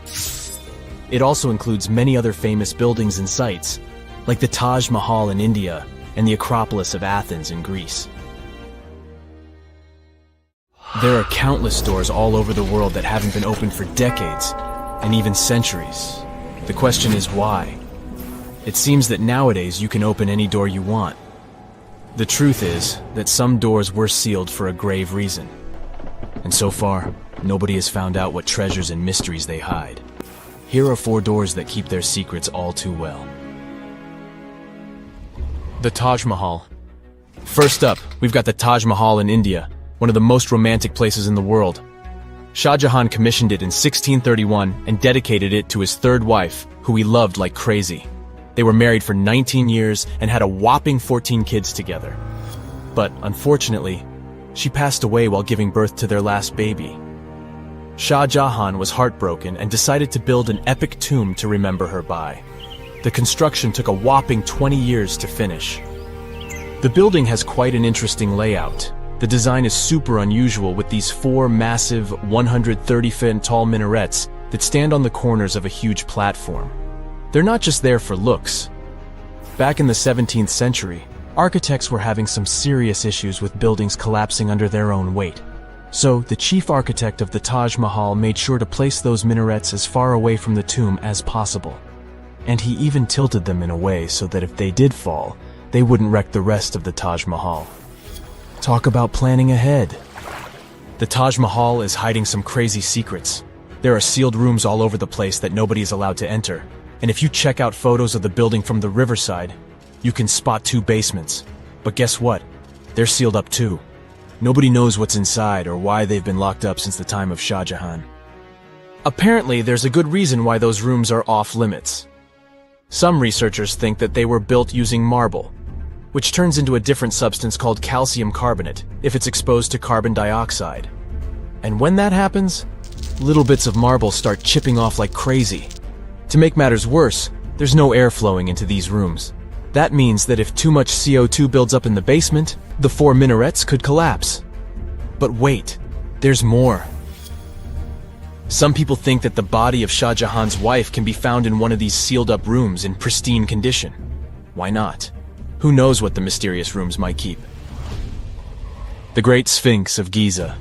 It also includes many other famous buildings and sites, like the Taj Mahal in India and the Acropolis of Athens in Greece. There are countless doors all over the world that haven't been opened for decades, and even centuries. The question is why? It seems that nowadays you can open any door you want. The truth is that some doors were sealed for a grave reason. And so far, nobody has found out what treasures and mysteries they hide. Here are 4 doors that keep their secrets all too well. The Taj Mahal. First up, we've got the Taj Mahal in India, one of the most romantic places in the world. Shah Jahan commissioned it in 1631 and dedicated it to his 3rd wife, who he loved like crazy. They were married for 19 years and had a whopping 14 kids together. But unfortunately, she passed away while giving birth to their last baby. Shah Jahan was heartbroken and decided to build an epic tomb to remember her by. The construction took a whopping 20 years to finish. The building has quite an interesting layout. The design is super unusual with these 4 massive 130-foot tall minarets that stand on the corners of a huge platform. They're not just there for looks. Back in the 17th century, architects were having some serious issues with buildings collapsing under their own weight. So, the chief architect of the Taj Mahal made sure to place those minarets as far away from the tomb as possible. And he even tilted them in a way so that if they did fall, they wouldn't wreck the rest of the Taj Mahal. Talk about planning ahead. The Taj Mahal is hiding some crazy secrets. There are sealed rooms all over the place that nobody is allowed to enter. And if you check out photos of the building from the riverside, you can spot 2 basements. But guess what? They're sealed up too. Nobody knows what's inside or why they've been locked up since the time of Shah Jahan. Apparently, there's a good reason why those rooms are off limits. Some researchers think that they were built using marble, which turns into a different substance called calcium carbonate if it's exposed to carbon dioxide. And when that happens, little bits of marble start chipping off like crazy. To make matters worse, there's no air flowing into these rooms. That means that if too much CO2 builds up in the basement, the 4 minarets could collapse. But wait, there's more. Some people think that the body of Shah Jahan's wife can be found in one of these sealed-up rooms in pristine condition. Why not? Who knows what the mysterious rooms might keep? The Great Sphinx of Giza.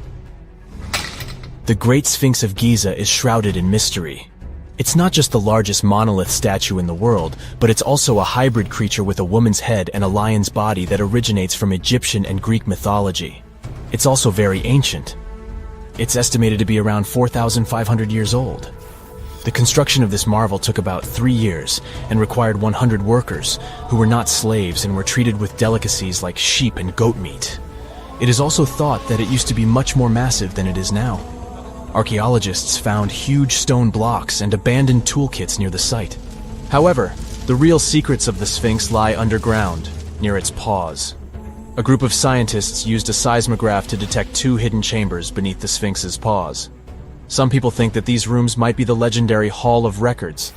The Great Sphinx of Giza is shrouded in mystery. It's not just the largest monolith statue in the world, but it's also a hybrid creature with a woman's head and a lion's body that originates from Egyptian and Greek mythology. It's also very ancient. It's estimated to be around 4,500 years old. The construction of this marvel took about 3 years and required 100 workers who were not slaves and were treated with delicacies like sheep and goat meat. It is also thought that it used to be much more massive than it is now. Archaeologists found huge stone blocks and abandoned toolkits near the site. However, the real secrets of the Sphinx lie underground, near its paws. A group of scientists used a seismograph to detect 2 hidden chambers beneath the Sphinx's paws. Some people think that these rooms might be the legendary Hall of Records,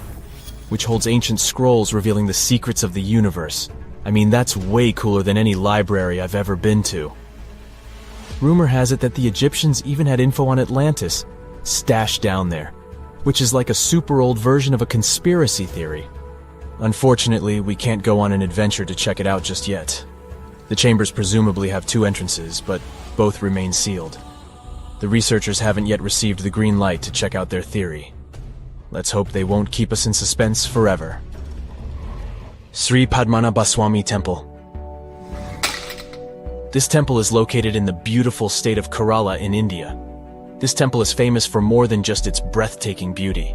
which holds ancient scrolls revealing the secrets of the universe. I mean, that's way cooler than any library I've ever been to. Rumor has it that the Egyptians even had info on Atlantis stashed down there, which is like a super old version of a conspiracy theory. Unfortunately, we can't go on an adventure to check it out just yet. The chambers presumably have 2 entrances, but both remain sealed. The researchers haven't yet received the green light to check out their theory. Let's hope they won't keep us in suspense forever. Sri Padmanabhaswamy Temple. This temple is located in the beautiful state of Kerala in India. This temple is famous for more than just its breathtaking beauty.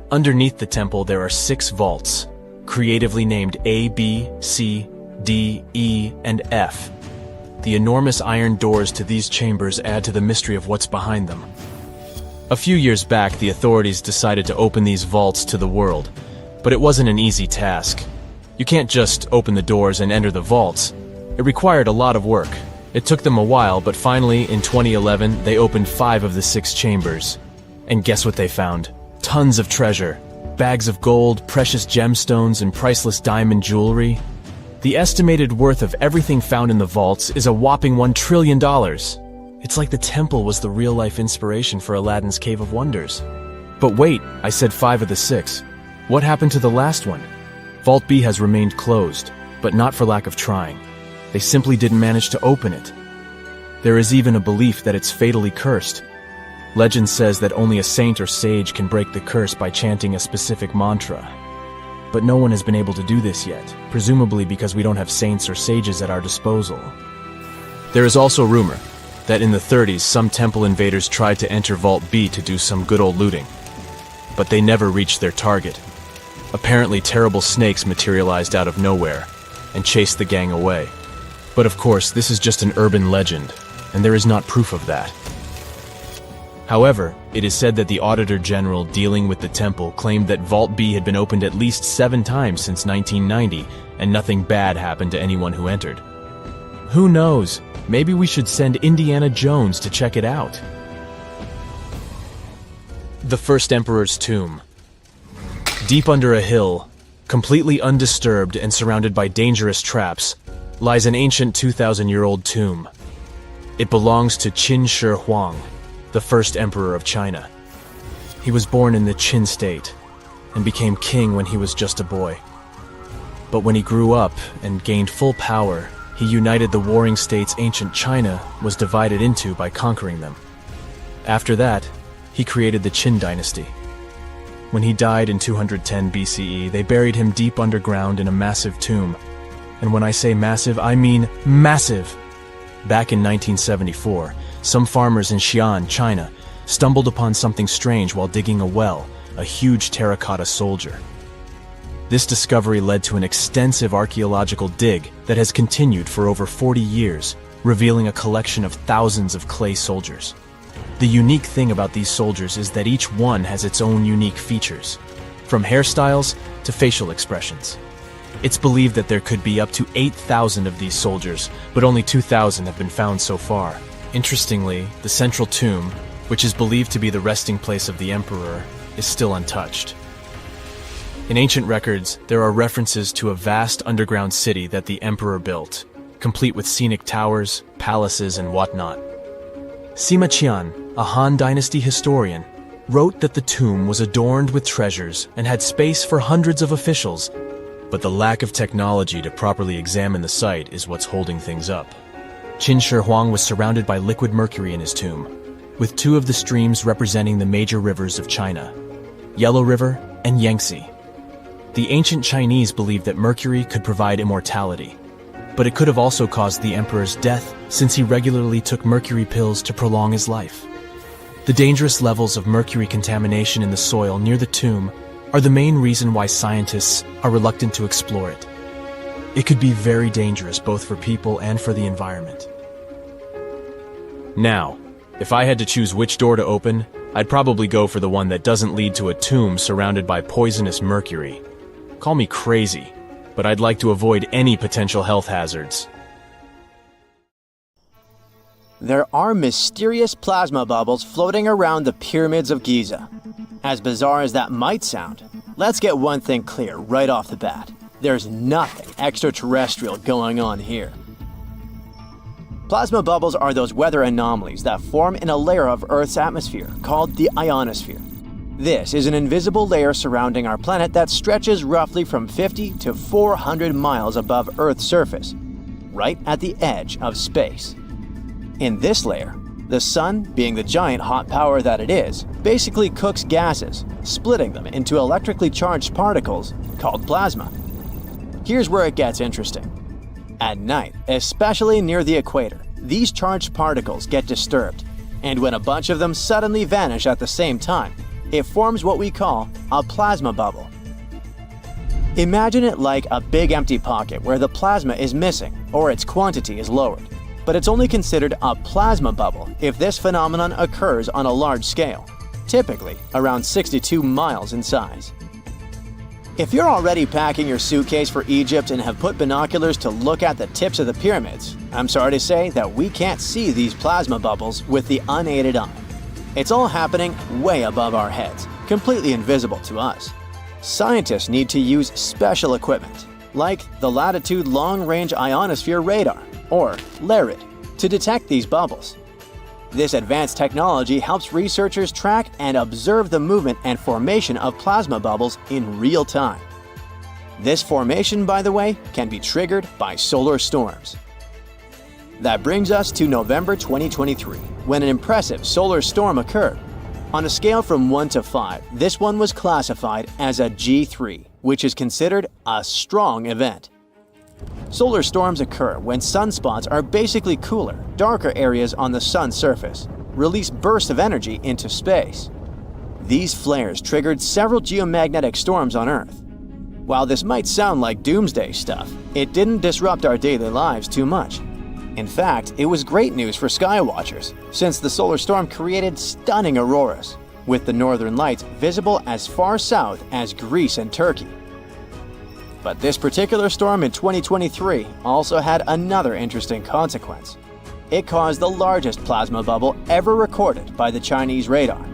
Underneath the temple there are 6 vaults, creatively named A, B, C, D, E, and F. The enormous iron doors to these chambers add to the mystery of what's behind them. A few years back, the authorities decided to open these vaults to the world, but it wasn't an easy task. You can't just open the doors and enter the vaults. It required a lot of work. It took them a while, but finally, in 2011, they opened 5 of the 6 chambers. And guess what they found? Tons of treasure. Bags of gold, precious gemstones, and priceless diamond jewelry. The estimated worth of everything found in the vaults is a whopping $1 trillion. It's like the temple was the real-life inspiration for Aladdin's Cave of Wonders. But wait, I said 5 of the 6. What happened to the last one? Vault B has remained closed, but not for lack of trying. They simply didn't manage to open it. There is even a belief that it's fatally cursed. Legend says that only a saint or sage can break the curse by chanting a specific mantra. But no one has been able to do this yet, presumably because we don't have saints or sages at our disposal. There is also rumor that in the 30s some temple invaders tried to enter Vault B to do some good old looting. But they never reached their target. Apparently terrible snakes materialized out of nowhere and chased the gang away. But of course, this is just an urban legend, and there is not proof of that. However, it is said that the Auditor General dealing with the temple claimed that Vault B had been opened at least 7 times since 1990, and nothing bad happened to anyone who entered. Who knows? Maybe we should send Indiana Jones to check it out. The First Emperor's Tomb. Deep under a hill, completely undisturbed and surrounded by dangerous traps, lies an ancient 2,000-year-old tomb. It belongs to Qin Shi Huang, the first emperor of China. He was born in the Qin state and became king when he was just a boy. But when he grew up and gained full power, he united the warring states ancient China was divided into by conquering them. After that, he created the Qin dynasty. When he died in 210 BCE, they buried him deep underground in a massive tomb. And when I say massive, I mean massive! Back in 1974, some farmers in Xi'an, China, stumbled upon something strange while digging a well, a huge terracotta soldier. This discovery led to an extensive archaeological dig that has continued for over 40 years, revealing a collection of thousands of clay soldiers. The unique thing about these soldiers is that each one has its own unique features, from hairstyles to facial expressions. It's believed that there could be up to 8,000 of these soldiers, but only 2,000 have been found so far. Interestingly, the central tomb, which is believed to be the resting place of the emperor, is still untouched. In ancient records, there are references to a vast underground city that the emperor built, complete with scenic towers, palaces, and whatnot. Sima Qian, a Han Dynasty historian, wrote that the tomb was adorned with treasures and had space for hundreds of officials, but the lack of technology to properly examine the site is what's holding things up. Qin Shi Huang was surrounded by liquid mercury in his tomb, with 2 of the streams representing the major rivers of China, Yellow River and Yangtze. The ancient Chinese believed that mercury could provide immortality, but it could have also caused the emperor's death since he regularly took mercury pills to prolong his life. The dangerous levels of mercury contamination in the soil near the tomb are the main reason why scientists are reluctant to explore it. It could be very dangerous both for people and for the environment. Now, if I had to choose which door to open, I'd probably go for the one that doesn't lead to a tomb surrounded by poisonous mercury. Call me crazy, but I'd like to avoid any potential health hazards. There are mysterious plasma bubbles floating around the pyramids of Giza. As bizarre as that might sound, let's get one thing clear right off the bat. There's nothing extraterrestrial going on here. Plasma bubbles are those weather anomalies that form in a layer of Earth's atmosphere called the ionosphere. This is an invisible layer surrounding our planet that stretches roughly from 50 to 400 miles above Earth's surface, right at the edge of space. In this layer, the sun, being the giant hot power that it is, basically cooks gases, splitting them into electrically charged particles called plasma. Here's where it gets interesting. At night, especially near the equator, these charged particles get disturbed, and when a bunch of them suddenly vanish at the same time, it forms what we call a plasma bubble. Imagine it like a big empty pocket where the plasma is missing or its quantity is lowered. But it's only considered a plasma bubble if this phenomenon occurs on a large scale, typically around 62 miles in size. If you're already packing your suitcase for Egypt and have put binoculars to look at the tips of the pyramids, I'm sorry to say that we can't see these plasma bubbles with the unaided eye. It's all happening way above our heads, completely invisible to us. Scientists need to use special equipment, like the Latitude Long Range Ionosphere Radar, or LARID, to detect these bubbles. This advanced technology helps researchers track and observe the movement and formation of plasma bubbles in real time. This formation, by the way, can be triggered by solar storms. That brings us to November 2023, when an impressive solar storm occurred. On a scale from 1 to 5, this one was classified as a G3, which is considered a strong event. Solar storms occur when sunspots are basically cooler, darker areas on the sun's surface, release bursts of energy into space. These flares triggered several geomagnetic storms on Earth. While this might sound like doomsday stuff, it didn't disrupt our daily lives too much. In fact, it was great news for skywatchers, since the solar storm created stunning auroras, with the northern lights visible as far south as Greece and Turkey. But this particular storm in 2023 also had another interesting consequence. It caused the largest plasma bubble ever recorded by the Chinese radar.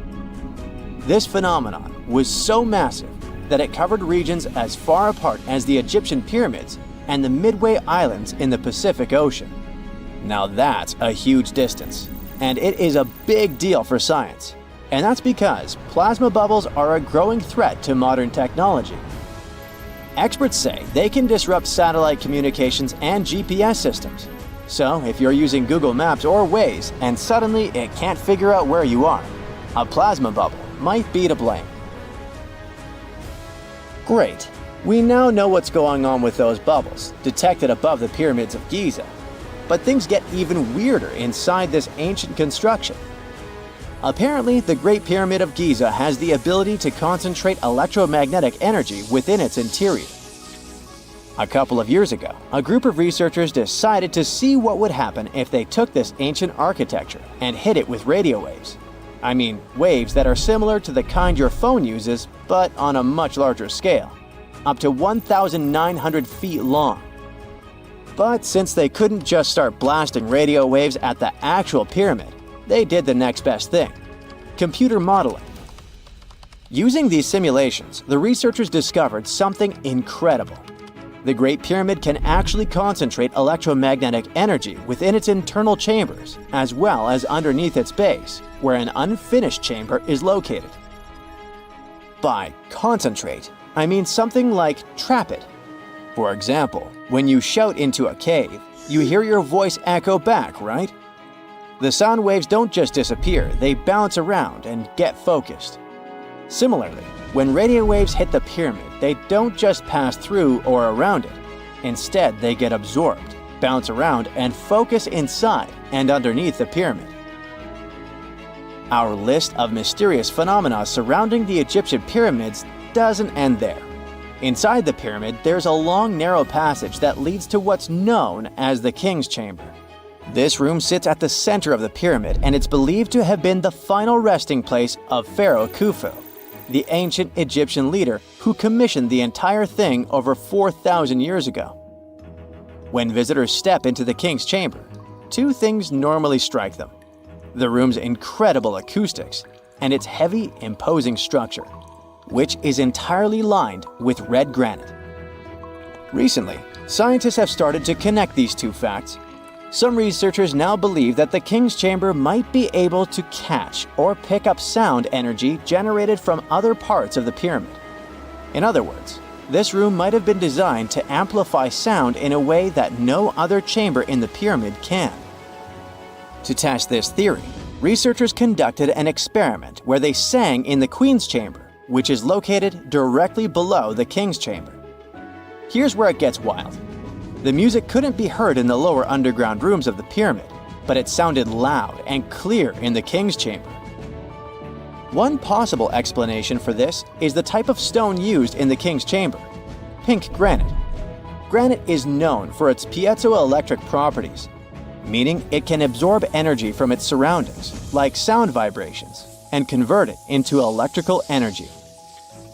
This phenomenon was so massive that it covered regions as far apart as the Egyptian pyramids and the Midway Islands in the Pacific Ocean. Now that's a huge distance, and it is a big deal for science. And that's because plasma bubbles are a growing threat to modern technology. Experts say they can disrupt satellite communications and GPS systems. So if you're using Google Maps or Waze and suddenly it can't figure out where you are, a plasma bubble might be to blame. Great. We now know what's going on with those bubbles, detected above the pyramids of Giza. But things get even weirder inside this ancient construction. Apparently, the Great Pyramid of Giza has the ability to concentrate electromagnetic energy within its interior. A couple of years ago, a group of researchers decided to see what would happen if they took this ancient architecture and hit it with radio waves. I mean, waves that are similar to the kind your phone uses, but on a much larger scale, up to 1,900 feet long. But since they couldn't just start blasting radio waves at the actual pyramid, they did the next best thing: computer modeling. Using these simulations, the researchers discovered something incredible. The Great Pyramid can actually concentrate electromagnetic energy within its internal chambers, as well as underneath its base, where an unfinished chamber is located. By concentrate, I mean something like trap it. For example, when you shout into a cave, you hear your voice echo back, right? The sound waves don't just disappear, they bounce around and get focused. Similarly, when radio waves hit the pyramid, they don't just pass through or around it. Instead, they get absorbed, bounce around, and focus inside and underneath the pyramid. Our list of mysterious phenomena surrounding the Egyptian pyramids doesn't end there. Inside the pyramid, there's a long, narrow passage that leads to what's known as the King's Chamber. This room sits at the center of the pyramid, and it's believed to have been the final resting place of Pharaoh Khufu, the ancient Egyptian leader who commissioned the entire thing over 4,000 years ago. When visitors step into the King's Chamber, two things normally strike them: the room's incredible acoustics and its heavy, imposing structure, which is entirely lined with red granite. Recently, scientists have started to connect these two facts. Some researchers now believe that the King's Chamber might be able to catch or pick up sound energy generated from other parts of the pyramid. In other words, this room might have been designed to amplify sound in a way that no other chamber in the pyramid can. To test this theory, researchers conducted an experiment where they sang in the Queen's Chamber, which is located directly below the King's Chamber. Here's where it gets wild. The music couldn't be heard in the lower underground rooms of the pyramid, but it sounded loud and clear in the King's Chamber. One possible explanation for this is the type of stone used in the King's Chamber: pink granite. Granite is known for its piezoelectric properties, meaning it can absorb energy from its surroundings, like sound vibrations, and convert it into electrical energy.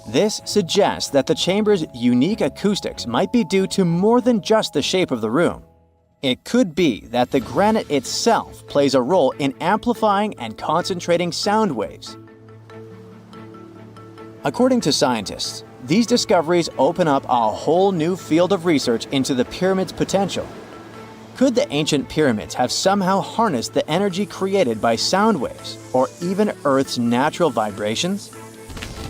This suggests that the chamber's unique acoustics might be due to more than just the shape of the room. It could be that the granite itself plays a role in amplifying and concentrating sound waves. According to scientists, these discoveries open up a whole new field of research into the pyramid's potential. Could the ancient pyramids have somehow harnessed the energy created by sound waves, or even Earth's natural vibrations?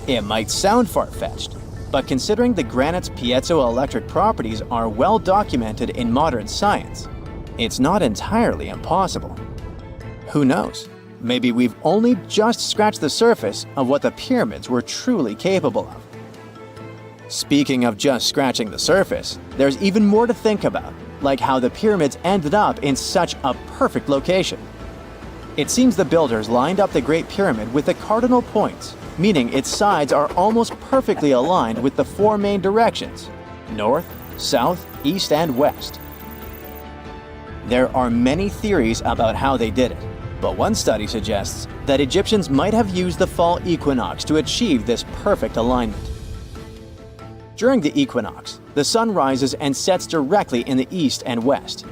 It might sound far-fetched, but considering the granite's piezoelectric properties are well documented in modern science, it's not entirely impossible. Who knows? Maybe we've only just scratched the surface of what the pyramids were truly capable of. Speaking of just scratching the surface, there's even more to think about, like how the pyramids ended up in such a perfect location. It seems the builders lined up the Great Pyramid with the cardinal points, meaning its sides are almost perfectly aligned with the four main directions: north, south, east, and west. There are many theories about how they did it, but one study suggests that Egyptians might have used the fall equinox to achieve this perfect alignment. During the equinox, the sun rises and sets directly in the east and west.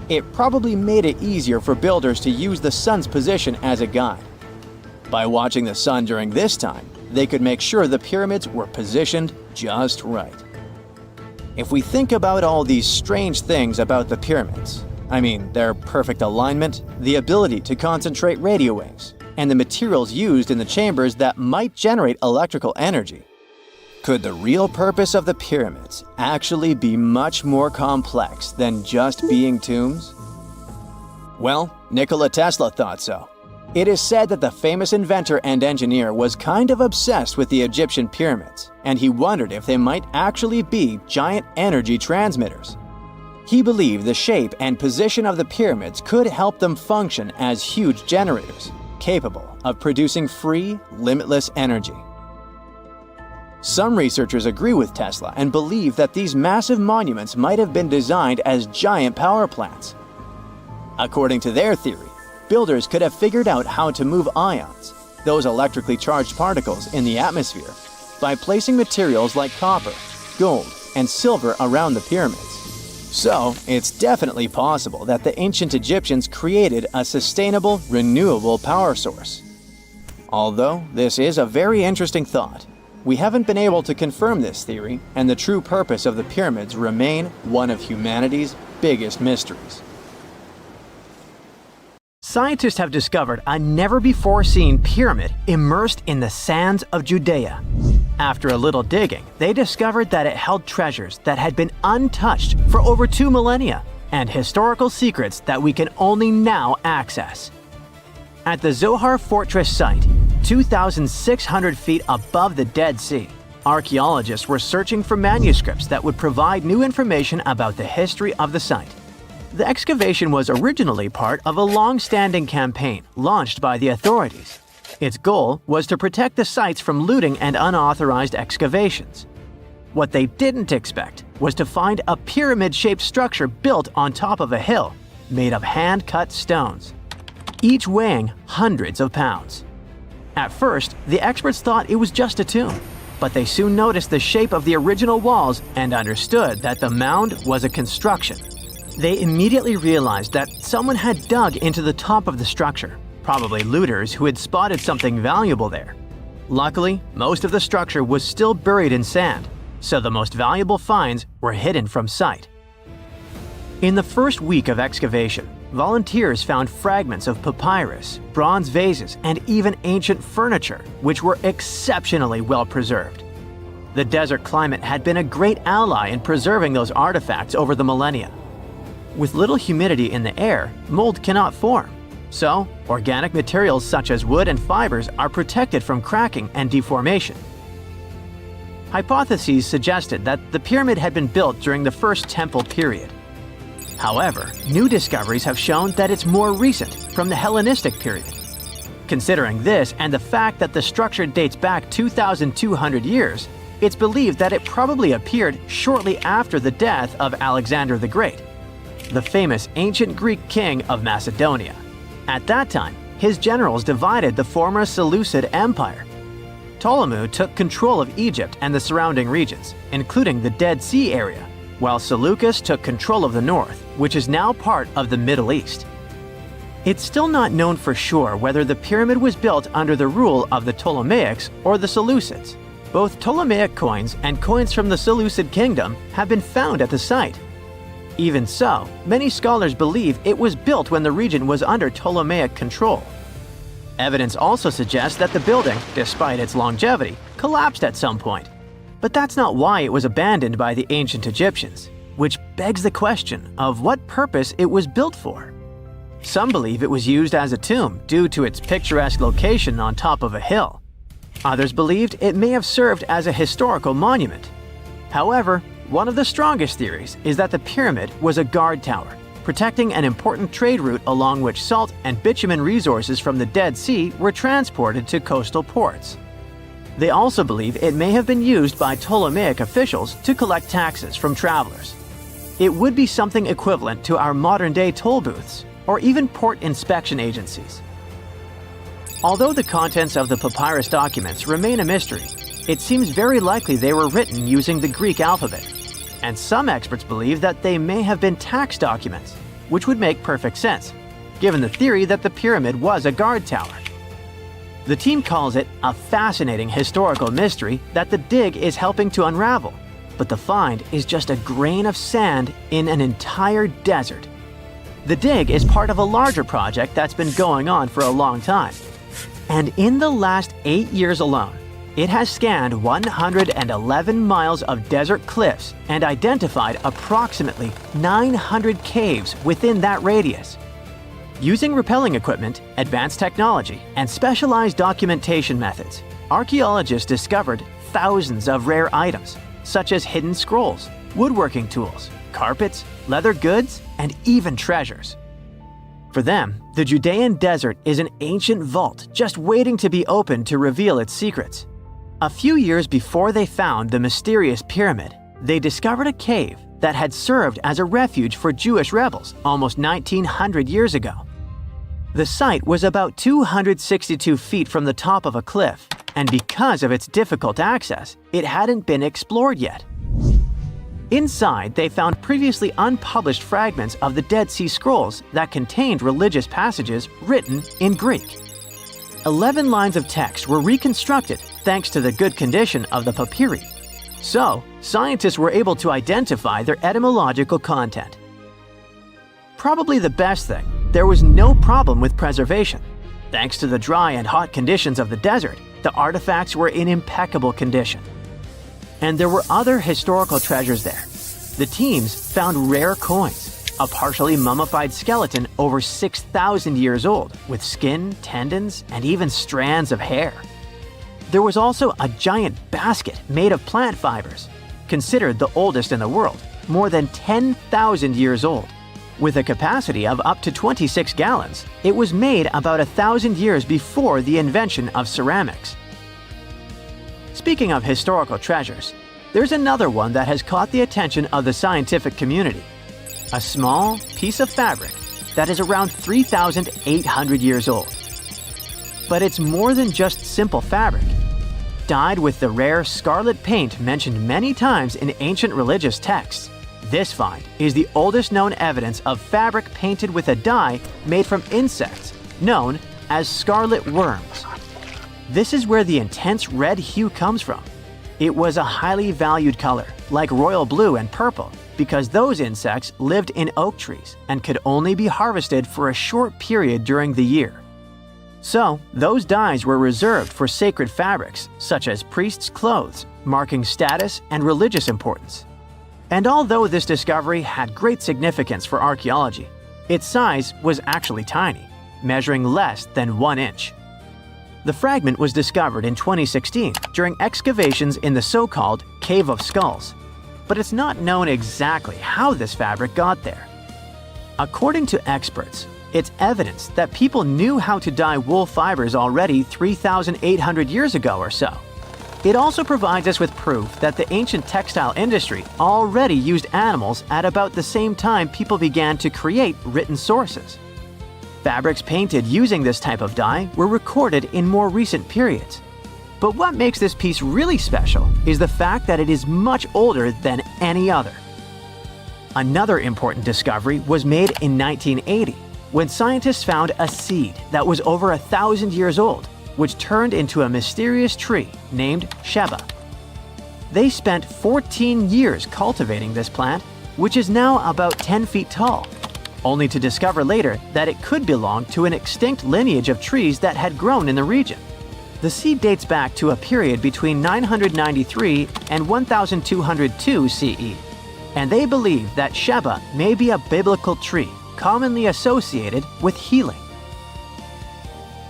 It probably made it easier for builders to use the sun's position as a guide. By watching the sun during this time, they could make sure the pyramids were positioned just right. If we think about all these strange things about the pyramids, I mean their perfect alignment, the ability to concentrate radio waves, and the materials used in the chambers that might generate electrical energy, could the real purpose of the pyramids actually be much more complex than just being tombs? Well, Nikola Tesla thought so. It is said that the famous inventor and engineer was kind of obsessed with the Egyptian pyramids, and he wondered if they might actually be giant energy transmitters. He believed the shape and position of the pyramids could help them function as huge generators, capable of producing free, limitless energy. Some researchers agree with Tesla and believe that these massive monuments might have been designed as giant power plants. According to their theory, builders could have figured out how to move ions, those electrically charged particles in the atmosphere, by placing materials like copper, gold, and silver around the pyramids. So, it's definitely possible that the ancient Egyptians created a sustainable, renewable power source. Although this is a very interesting thought, we haven't been able to confirm this theory, and the true purpose of the pyramids remain one of humanity's biggest mysteries. Scientists have discovered a never-before-seen pyramid immersed in the sands of Judea. After a little digging, they discovered that it held treasures that had been untouched for over 2 millennia and historical secrets that we can only now access. At the Zohar Fortress site, 2,600 feet above the Dead Sea, archaeologists were searching for manuscripts that would provide new information about the history of the site. The excavation was originally part of a long-standing campaign launched by the authorities. Its goal was to protect the sites from looting and unauthorized excavations. What they didn't expect was to find a pyramid-shaped structure built on top of a hill, made of hand-cut stones, each weighing hundreds of pounds. At first, the experts thought it was just a tomb, but they soon noticed the shape of the original walls and understood that the mound was a construction. They immediately realized that someone had dug into the top of the structure, probably looters who had spotted something valuable there. Luckily, most of the structure was still buried in sand, so the most valuable finds were hidden from sight. In the first week of excavation, volunteers found fragments of papyrus, bronze vases, and even ancient furniture, which were exceptionally well preserved. The desert climate had been a great ally in preserving those artifacts over the millennia. With little humidity in the air, mold cannot form, so organic materials such as wood and fibers are protected from cracking and deformation. Hypotheses suggested that the pyramid had been built during the First Temple period. However, new discoveries have shown that it's more recent, from the Hellenistic period. Considering this and the fact that the structure dates back 2,200 years, it's believed that it probably appeared shortly after the death of Alexander the Great, the famous ancient Greek king of Macedonia. At that time, his generals divided the former Seleucid Empire. Ptolemy took control of Egypt and the surrounding regions, including the Dead Sea area, while Seleucus took control of the north, which is now part of the Middle East. It's still not known for sure whether the pyramid was built under the rule of the Ptolemaics or the Seleucids. Both Ptolemaic coins and coins from the Seleucid kingdom have been found at the site. Even so, many scholars believe it was built when the region was under Ptolemaic control. Evidence also suggests that the building, despite its longevity, collapsed at some point. But that's not why it was abandoned by the ancient Egyptians, which begs the question of what purpose it was built for. Some believe it was used as a tomb due to its picturesque location on top of a hill. Others believed it may have served as a historical monument. However, one of the strongest theories is that the pyramid was a guard tower, protecting an important trade route along which salt and bitumen resources from the Dead Sea were transported to coastal ports. They also believe it may have been used by Ptolemaic officials to collect taxes from travelers. It would be something equivalent to our modern-day toll booths or even port inspection agencies. Although the contents of the papyrus documents remain a mystery, it seems very likely they were written using the Greek alphabet, and some experts believe that they may have been tax documents, which would make perfect sense, given the theory that the pyramid was a guard tower. The team calls it a fascinating historical mystery that the dig is helping to unravel, but the find is just a grain of sand in an entire desert. The dig is part of a larger project that's been going on for a long time. And in the last 8 years alone, it has scanned 111 miles of desert cliffs and identified approximately 900 caves within that radius. Using rappelling equipment, advanced technology, and specialized documentation methods, archaeologists discovered thousands of rare items, such as hidden scrolls, woodworking tools, carpets, leather goods, and even treasures. For them, the Judean desert is an ancient vault just waiting to be opened to reveal its secrets. A few years before they found the mysterious pyramid, they discovered a cave that had served as a refuge for Jewish rebels almost 1900 years ago. The site was about 262 feet from the top of a cliff, and because of its difficult access, it hadn't been explored yet. Inside, they found previously unpublished fragments of the Dead Sea Scrolls that contained religious passages written in Greek. 11 lines of text were reconstructed thanks to the good condition of the papyri. So, scientists were able to identify their etymological content. Probably the best thing, there was no problem with preservation. Thanks to the dry and hot conditions of the desert, the artifacts were in impeccable condition. And there were other historical treasures there. The teams found rare coins, a partially mummified skeleton over 6,000 years old, with skin, tendons, and even strands of hair. There was also a giant basket made of plant fibers, considered the oldest in the world, more than 10,000 years old. With a capacity of up to 26 gallons, it was made about 1,000 years before the invention of ceramics. Speaking of historical treasures, there's another one that has caught the attention of the scientific community. A small piece of fabric that is around 3,800 years old. But it's more than just simple fabric. Dyed with the rare scarlet paint mentioned many times in ancient religious texts, this find is the oldest known evidence of fabric painted with a dye made from insects, known as scarlet worms. This is where the intense red hue comes from. It was a highly valued color, like royal blue and purple, because those insects lived in oak trees and could only be harvested for a short period during the year. So, those dyes were reserved for sacred fabrics, such as priests' clothes, marking status and religious importance. And although this discovery had great significance for archaeology, its size was actually tiny, measuring less than 1 inch. The fragment was discovered in 2016 during excavations in the so-called Cave of Skulls, but it's not known exactly how this fabric got there. According to experts, it's evidence that people knew how to dye wool fibers already 3,800 years ago or so. It also provides us with proof that the ancient textile industry already used animals at about the same time people began to create written sources. Fabrics painted using this type of dye were recorded in more recent periods. But what makes this piece really special is the fact that it is much older than any other. Another important discovery was made in 1980, when scientists found a seed that was over 1,000 years old, which turned into a mysterious tree named Sheba. They spent 14 years cultivating this plant, which is now about 10 feet tall, only to discover later that it could belong to an extinct lineage of trees that had grown in the region. The seed dates back to a period between 993 and 1202 CE, and they believe that Sheba may be a biblical tree commonly associated with healing.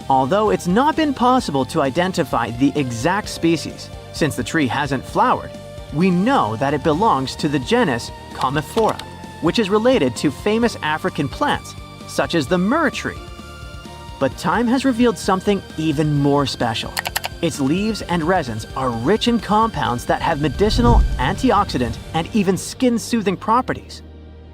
Although it's not been possible to identify the exact species, since the tree hasn't flowered, we know that it belongs to the genus Commiphora, which is related to famous African plants, such as the myrrh tree. But time has revealed something even more special. Its leaves and resins are rich in compounds that have medicinal, antioxidant, and even skin-soothing properties.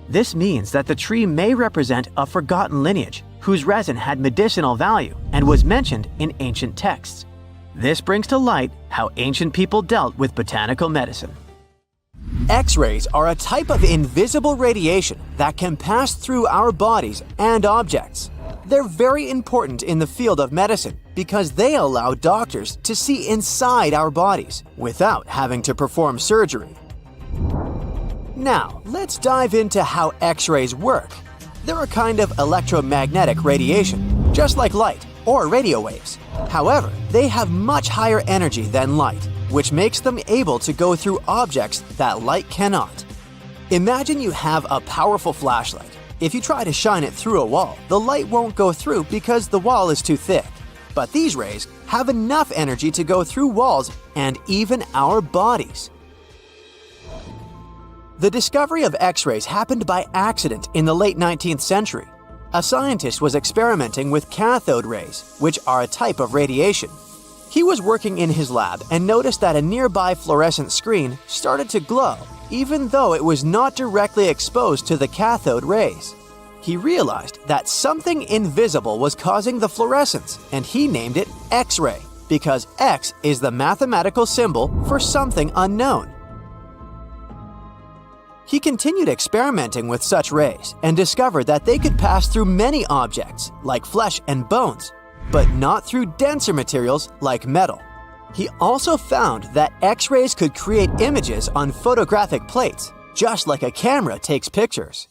This means that the tree may represent a forgotten lineage whose resin had medicinal value and was mentioned in ancient texts. This brings to light how ancient people dealt with botanical medicine. X-rays are a type of invisible radiation that can pass through our bodies and objects. They're very important in the field of medicine because they allow doctors to see inside our bodies without having to perform surgery. Now, let's dive into how X-rays work. They're a kind of electromagnetic radiation, just like light or radio waves. However, they have much higher energy than light, which makes them able to go through objects that light cannot. Imagine you have a powerful flashlight. If you try to shine it through a wall, the light won't go through because the wall is too thick. But these rays have enough energy to go through walls and even our bodies. The discovery of X-rays happened by accident in the late 19th century. A scientist was experimenting with cathode rays, which are a type of radiation. He was working in his lab and noticed that a nearby fluorescent screen started to glow, even though it was not directly exposed to the cathode rays. He realized that something invisible was causing the fluorescence, and he named it X-ray, because X is the mathematical symbol for something unknown. He continued experimenting with such rays and discovered that they could pass through many objects, like flesh and bones, but not through denser materials like metal. He also found that X-rays could create images on photographic plates, just like a camera takes pictures.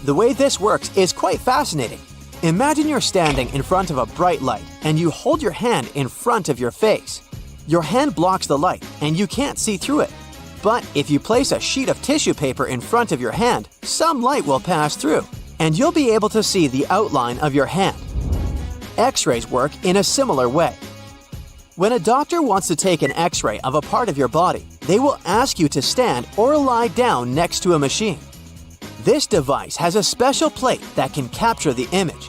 The way this works is quite fascinating. Imagine you're standing in front of a bright light and you hold your hand in front of your face. Your hand blocks the light and you can't see through it. But if you place a sheet of tissue paper in front of your hand, some light will pass through, and you'll be able to see the outline of your hand. X-rays work in a similar way. When a doctor wants to take an X-ray of a part of your body, they will ask you to stand or lie down next to a machine. This device has a special plate that can capture the image.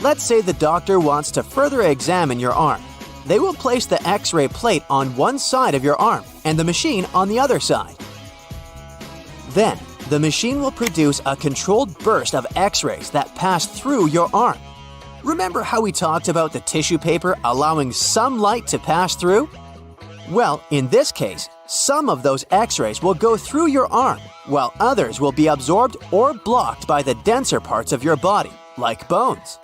Let's say the doctor wants to further examine your arm. They will place the X-ray plate on one side of your arm and the machine on the other side. Then, the machine will produce a controlled burst of X-rays that pass through your arm. Remember how we talked about the tissue paper allowing some light to pass through? Well, in this case, some of those X-rays will go through your arm, while others will be absorbed or blocked by the denser parts of your body, like bones.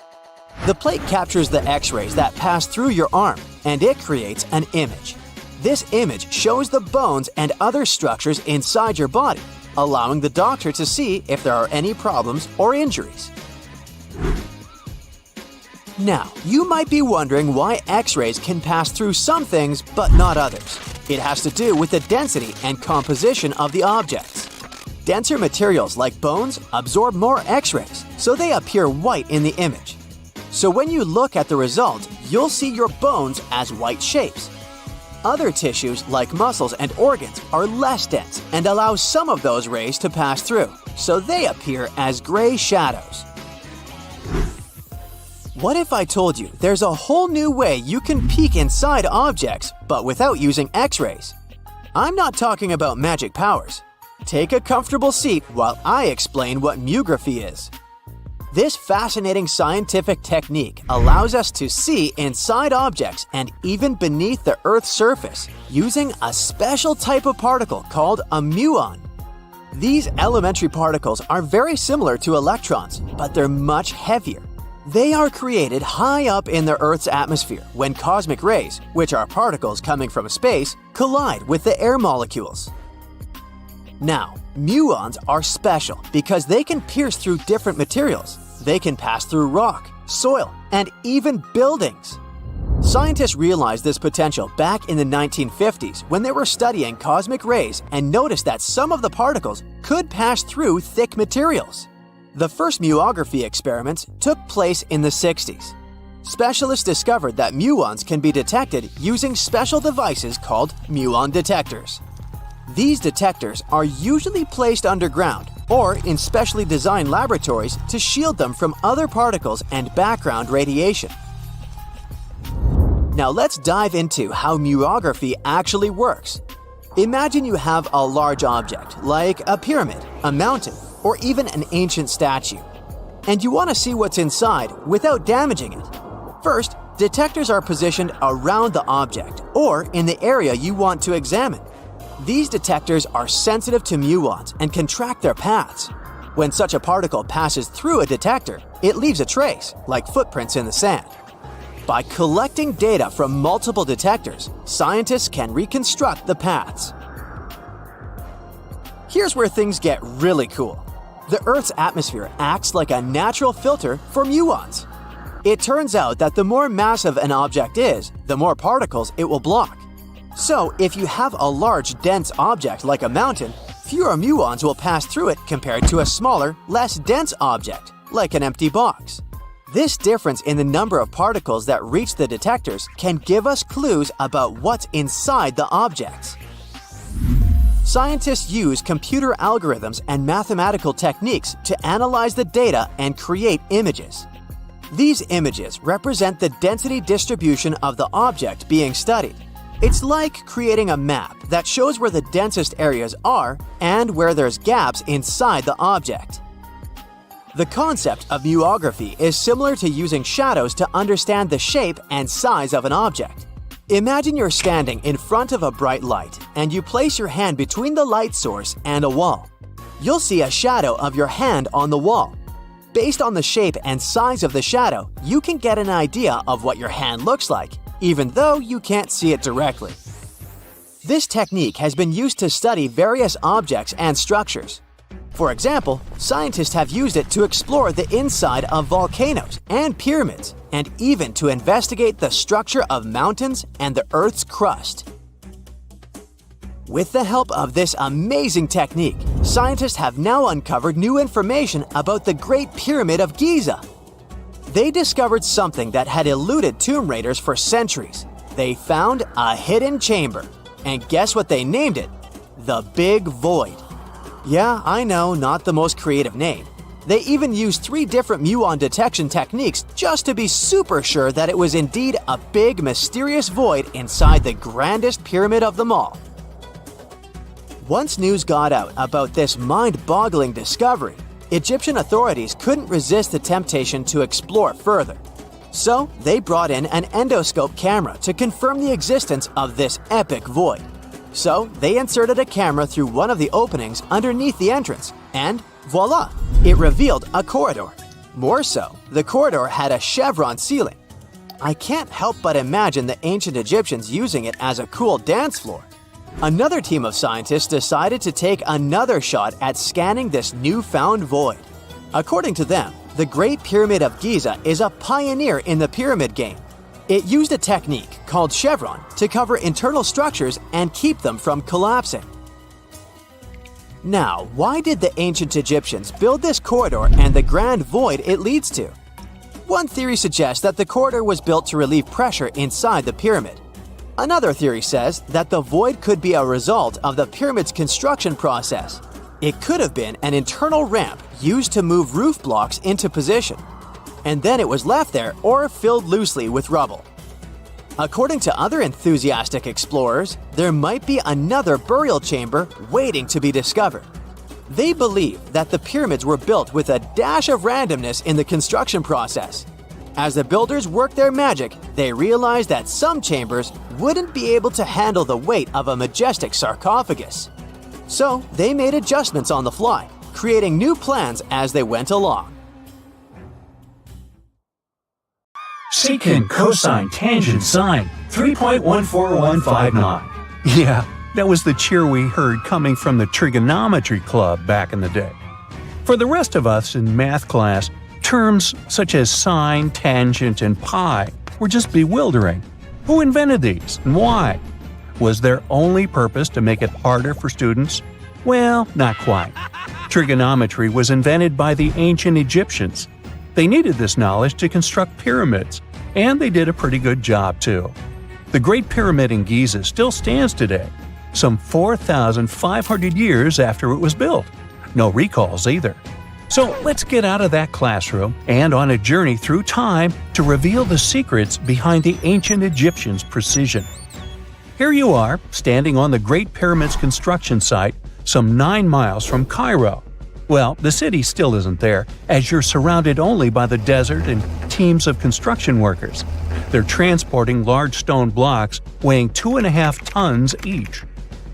The plate captures the X-rays that pass through your arm, and it creates an image. This image shows the bones and other structures inside your body, allowing the doctor to see if there are any problems or injuries. Now, you might be wondering why X-rays can pass through some things but not others. It has to do with the density and composition of the objects. Denser materials like bones absorb more X-rays, so they appear white in the image. So when you look at the result, you'll see your bones as white shapes. Other tissues like muscles and organs are less dense and allow some of those rays to pass through, so they appear as gray shadows. What if I told you there's a whole new way you can peek inside objects, but without using X-rays? I'm not talking about magic powers. Take a comfortable seat while I explain what mutography is. This fascinating scientific technique allows us to see inside objects and even beneath the Earth's surface using a special type of particle called a muon. These elementary particles are very similar to electrons, but they're much heavier. They are created high up in the Earth's atmosphere when cosmic rays, which are particles coming from space, collide with the air molecules. Now, muons are special because they can pierce through different materials. They can pass through rock, soil, and even buildings. Scientists realized this potential back in the 1950s when they were studying cosmic rays and noticed that some of the particles could pass through thick materials. The first muography experiments took place in the 60s. Specialists discovered that muons can be detected using special devices called muon detectors. These detectors are usually placed underground or in specially designed laboratories to shield them from other particles and background radiation. Now let's dive into how muography actually works. Imagine you have a large object, like a pyramid, a mountain, or even an ancient statue, and you want to see what's inside without damaging it. First, detectors are positioned around the object or in the area you want to examine. These detectors are sensitive to muons and can track their paths. When such a particle passes through a detector, it leaves a trace, like footprints in the sand. By collecting data from multiple detectors, scientists can reconstruct the paths. Here's where things get really cool. The Earth's atmosphere acts like a natural filter for muons. It turns out that the more massive an object is, the more particles it will block. So, if you have a large, dense object like a mountain, fewer muons will pass through it compared to a smaller, less dense object, like an empty box. This difference in the number of particles that reach the detectors can give us clues about what's inside the objects. Scientists use computer algorithms and mathematical techniques to analyze the data and create images. These images represent the density distribution of the object being studied. It's like creating a map that shows where the densest areas are and where there's gaps inside the object. The concept of muography is similar to using shadows to understand the shape and size of an object. Imagine you're standing in front of a bright light and you place your hand between the light source and a wall. You'll see a shadow of your hand on the wall. Based on the shape and size of the shadow, you can get an idea of what your hand looks like, even though you can't see it directly. This technique has been used to study various objects and structures. For example, scientists have used it to explore the inside of volcanoes and pyramids, and even to investigate the structure of mountains and the Earth's crust. With the help of this amazing technique, scientists have now uncovered new information about the Great Pyramid of Giza. They discovered something that had eluded tomb raiders for centuries. They found a hidden chamber. And guess what they named it? The Big Void. Yeah, I know, not the most creative name. They even used 3 different muon detection techniques just to be super sure that it was indeed a big, mysterious void inside the grandest pyramid of them all. Once news got out about this mind-boggling discovery, Egyptian authorities couldn't resist the temptation to explore further. So, they brought in an endoscope camera to confirm the existence of this epic void. So, they inserted a camera through one of the openings underneath the entrance, and voila! It revealed a corridor. More so, the corridor had a chevron ceiling. I can't help but imagine the ancient Egyptians using it as a cool dance floor. Another team of scientists decided to take another shot at scanning this newfound void. According to them, the Great Pyramid of Giza is a pioneer in the pyramid game. It used a technique called chevron to cover internal structures and keep them from collapsing. Now, why did the ancient Egyptians build this corridor and the grand void it leads to? One theory suggests that the corridor was built to relieve pressure inside the pyramid. Another theory says that the void could be a result of the pyramid's construction process. It could have been an internal ramp used to move roof blocks into position, and then it was left there or filled loosely with rubble. According to other enthusiastic explorers, there might be another burial chamber waiting to be discovered. They believe that the pyramids were built with a dash of randomness in the construction process. As the builders worked their magic, they realized that some chambers wouldn't be able to handle the weight of a majestic sarcophagus. So they made adjustments on the fly, creating new plans as they went along. Secant, cosine, tangent, sine, 3.14159. Yeah, that was the cheer we heard coming from the trigonometry club back in the day. For the rest of us in math class, terms such as sine, tangent, and pi were just bewildering. Who invented these and why? Was their only purpose to make it harder for students? Well, not quite. Trigonometry was invented by the ancient Egyptians. They needed this knowledge to construct pyramids, and they did a pretty good job too. The Great Pyramid in Giza still stands today. some 4,500 years after it was built. No recalls either. So let's get out of that classroom and on a journey through time to reveal the secrets behind the ancient Egyptians' precision. Here you are, standing on the Great Pyramid's construction site, some 9 miles from Cairo. Well, the city still isn't there, as you're surrounded only by the desert and teams of construction workers. They're transporting large stone blocks weighing 2.5 tons each.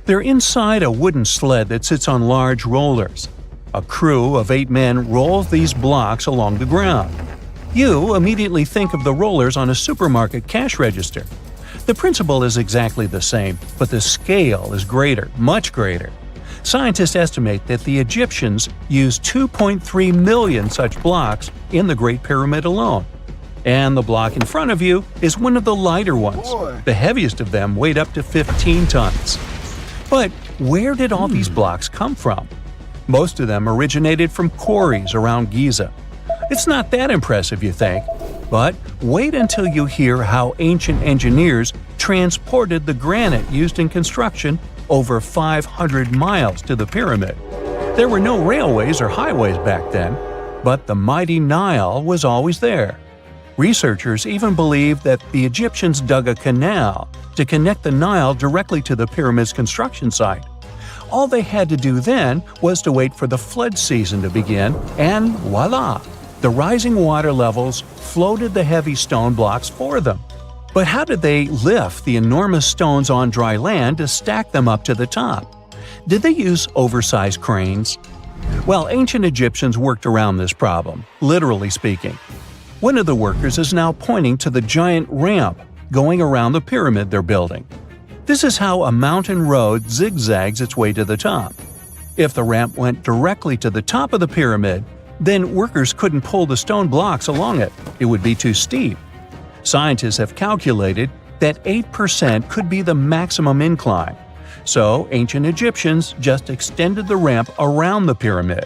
They're inside a wooden sled that sits on large rollers. A crew of 8 men rolls these blocks along the ground. You immediately think of the rollers on a supermarket cash register. The principle is exactly the same, but the scale is greater, much greater. Scientists estimate that the Egyptians used 2.3 million such blocks in the Great Pyramid alone. And the block in front of you is one of the lighter ones. The heaviest of them weighed up to 15 tons. But where did all these blocks come from? Most of them originated from quarries around Giza. It's not that impressive, you think, but wait until you hear how ancient engineers transported the granite used in construction over 500 miles to the pyramid. There were no railways or highways back then, but the mighty Nile was always there. Researchers even believe that the Egyptians dug a canal to connect the Nile directly to the pyramid's construction site. All they had to do then was to wait for the flood season to begin, and voila! The rising water levels floated the heavy stone blocks for them. But how did they lift the enormous stones on dry land to stack them up to the top? Did they use oversized cranes? Well, ancient Egyptians worked around this problem, literally speaking. One of the workers is now pointing to the giant ramp going around the pyramid they're building. This is how a mountain road zigzags its way to the top. If the ramp went directly to the top of the pyramid, then workers couldn't pull the stone blocks along it. It would be too steep. Scientists have calculated that 8% could be the maximum incline. So ancient Egyptians just extended the ramp around the pyramid.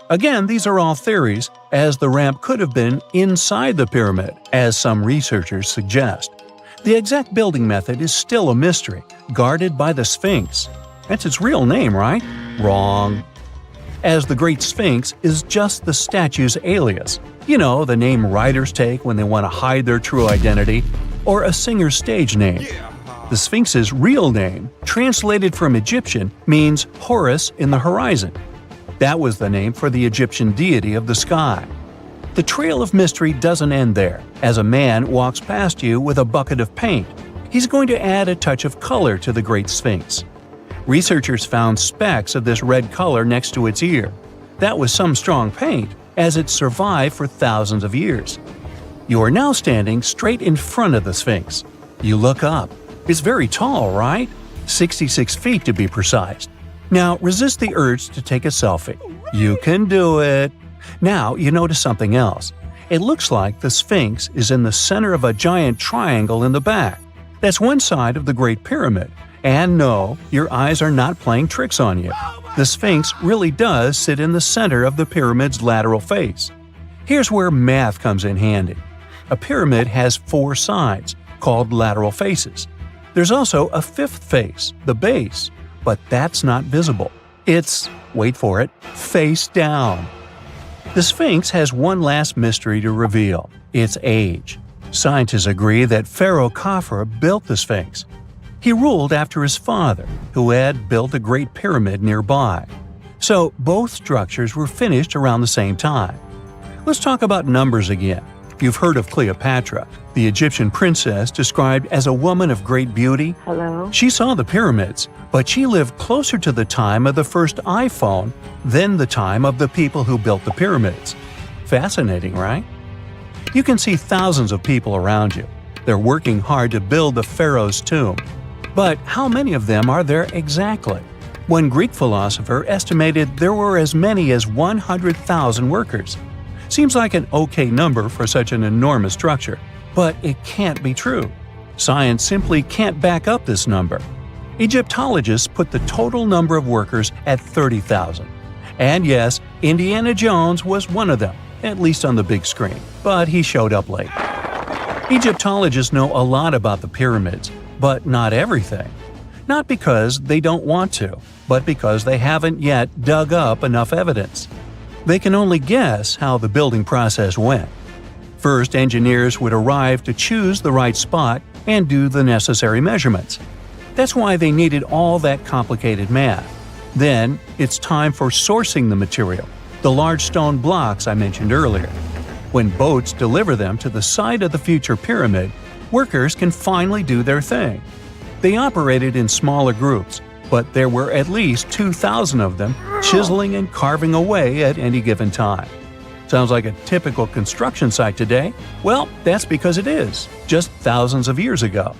Again, these are all theories, as the ramp could have been inside the pyramid, as some researchers suggest. The exact building method is still a mystery, guarded by the Sphinx. That's its real name, right? Wrong. As the Great Sphinx is just the statue's alias. You know, the name writers take when they want to hide their true identity, or a singer's stage name. The Sphinx's real name, translated from Egyptian, means Horus in the horizon. That was the name for the Egyptian deity of the sky. The trail of mystery doesn't end there. As a man walks past you with a bucket of paint, he's going to add a touch of color to the Great Sphinx. Researchers found specks of this red color next to its ear. That was some strong paint, as it survived for thousands of years. You are now standing straight in front of the Sphinx. You look up. It's very tall, right? 66 feet to be precise. Now resist the urge to take a selfie. You can do it. Now you notice something else. It looks like the Sphinx is in the center of a giant triangle in the back. That's one side of the Great Pyramid. And no, your eyes are not playing tricks on you. The Sphinx really does sit in the center of the pyramid's lateral face. Here's where math comes in handy. A pyramid has 4 sides, called lateral faces. There's also a 5th face, the base, but that's not visible. It's, wait for it, face down. The Sphinx has one last mystery to reveal: its age. Scientists agree that Pharaoh Khafre built the Sphinx. He ruled after his father, who had built a great pyramid nearby. So both structures were finished around the same time. Let's talk about numbers again. You've heard of Cleopatra, the Egyptian princess described as a woman of great beauty. Hello? She saw the pyramids, but she lived closer to the time of the first iPhone than the time of the people who built the pyramids. Fascinating, right? You can see thousands of people around you. They're working hard to build the pharaoh's tomb. But how many of them are there exactly? One Greek philosopher estimated there were as many as 100,000 workers. Seems like an okay number for such an enormous structure, but it can't be true. Science simply can't back up this number. Egyptologists put the total number of workers at 30,000. And yes, Indiana Jones was one of them, at least on the big screen, but he showed up late. Egyptologists know a lot about the pyramids, but not everything. Not because they don't want to, but because they haven't yet dug up enough evidence. They can only guess how the building process went. First, engineers would arrive to choose the right spot and do the necessary measurements. That's why they needed all that complicated math. Then, it's time for sourcing the material, the large stone blocks I mentioned earlier. When boats deliver them to the site of the future pyramid, workers can finally do their thing. They operated in smaller groups, but there were at least 2,000 of them chiseling and carving away at any given time. Sounds like a typical construction site today? Well, that's because it is, just thousands of years ago.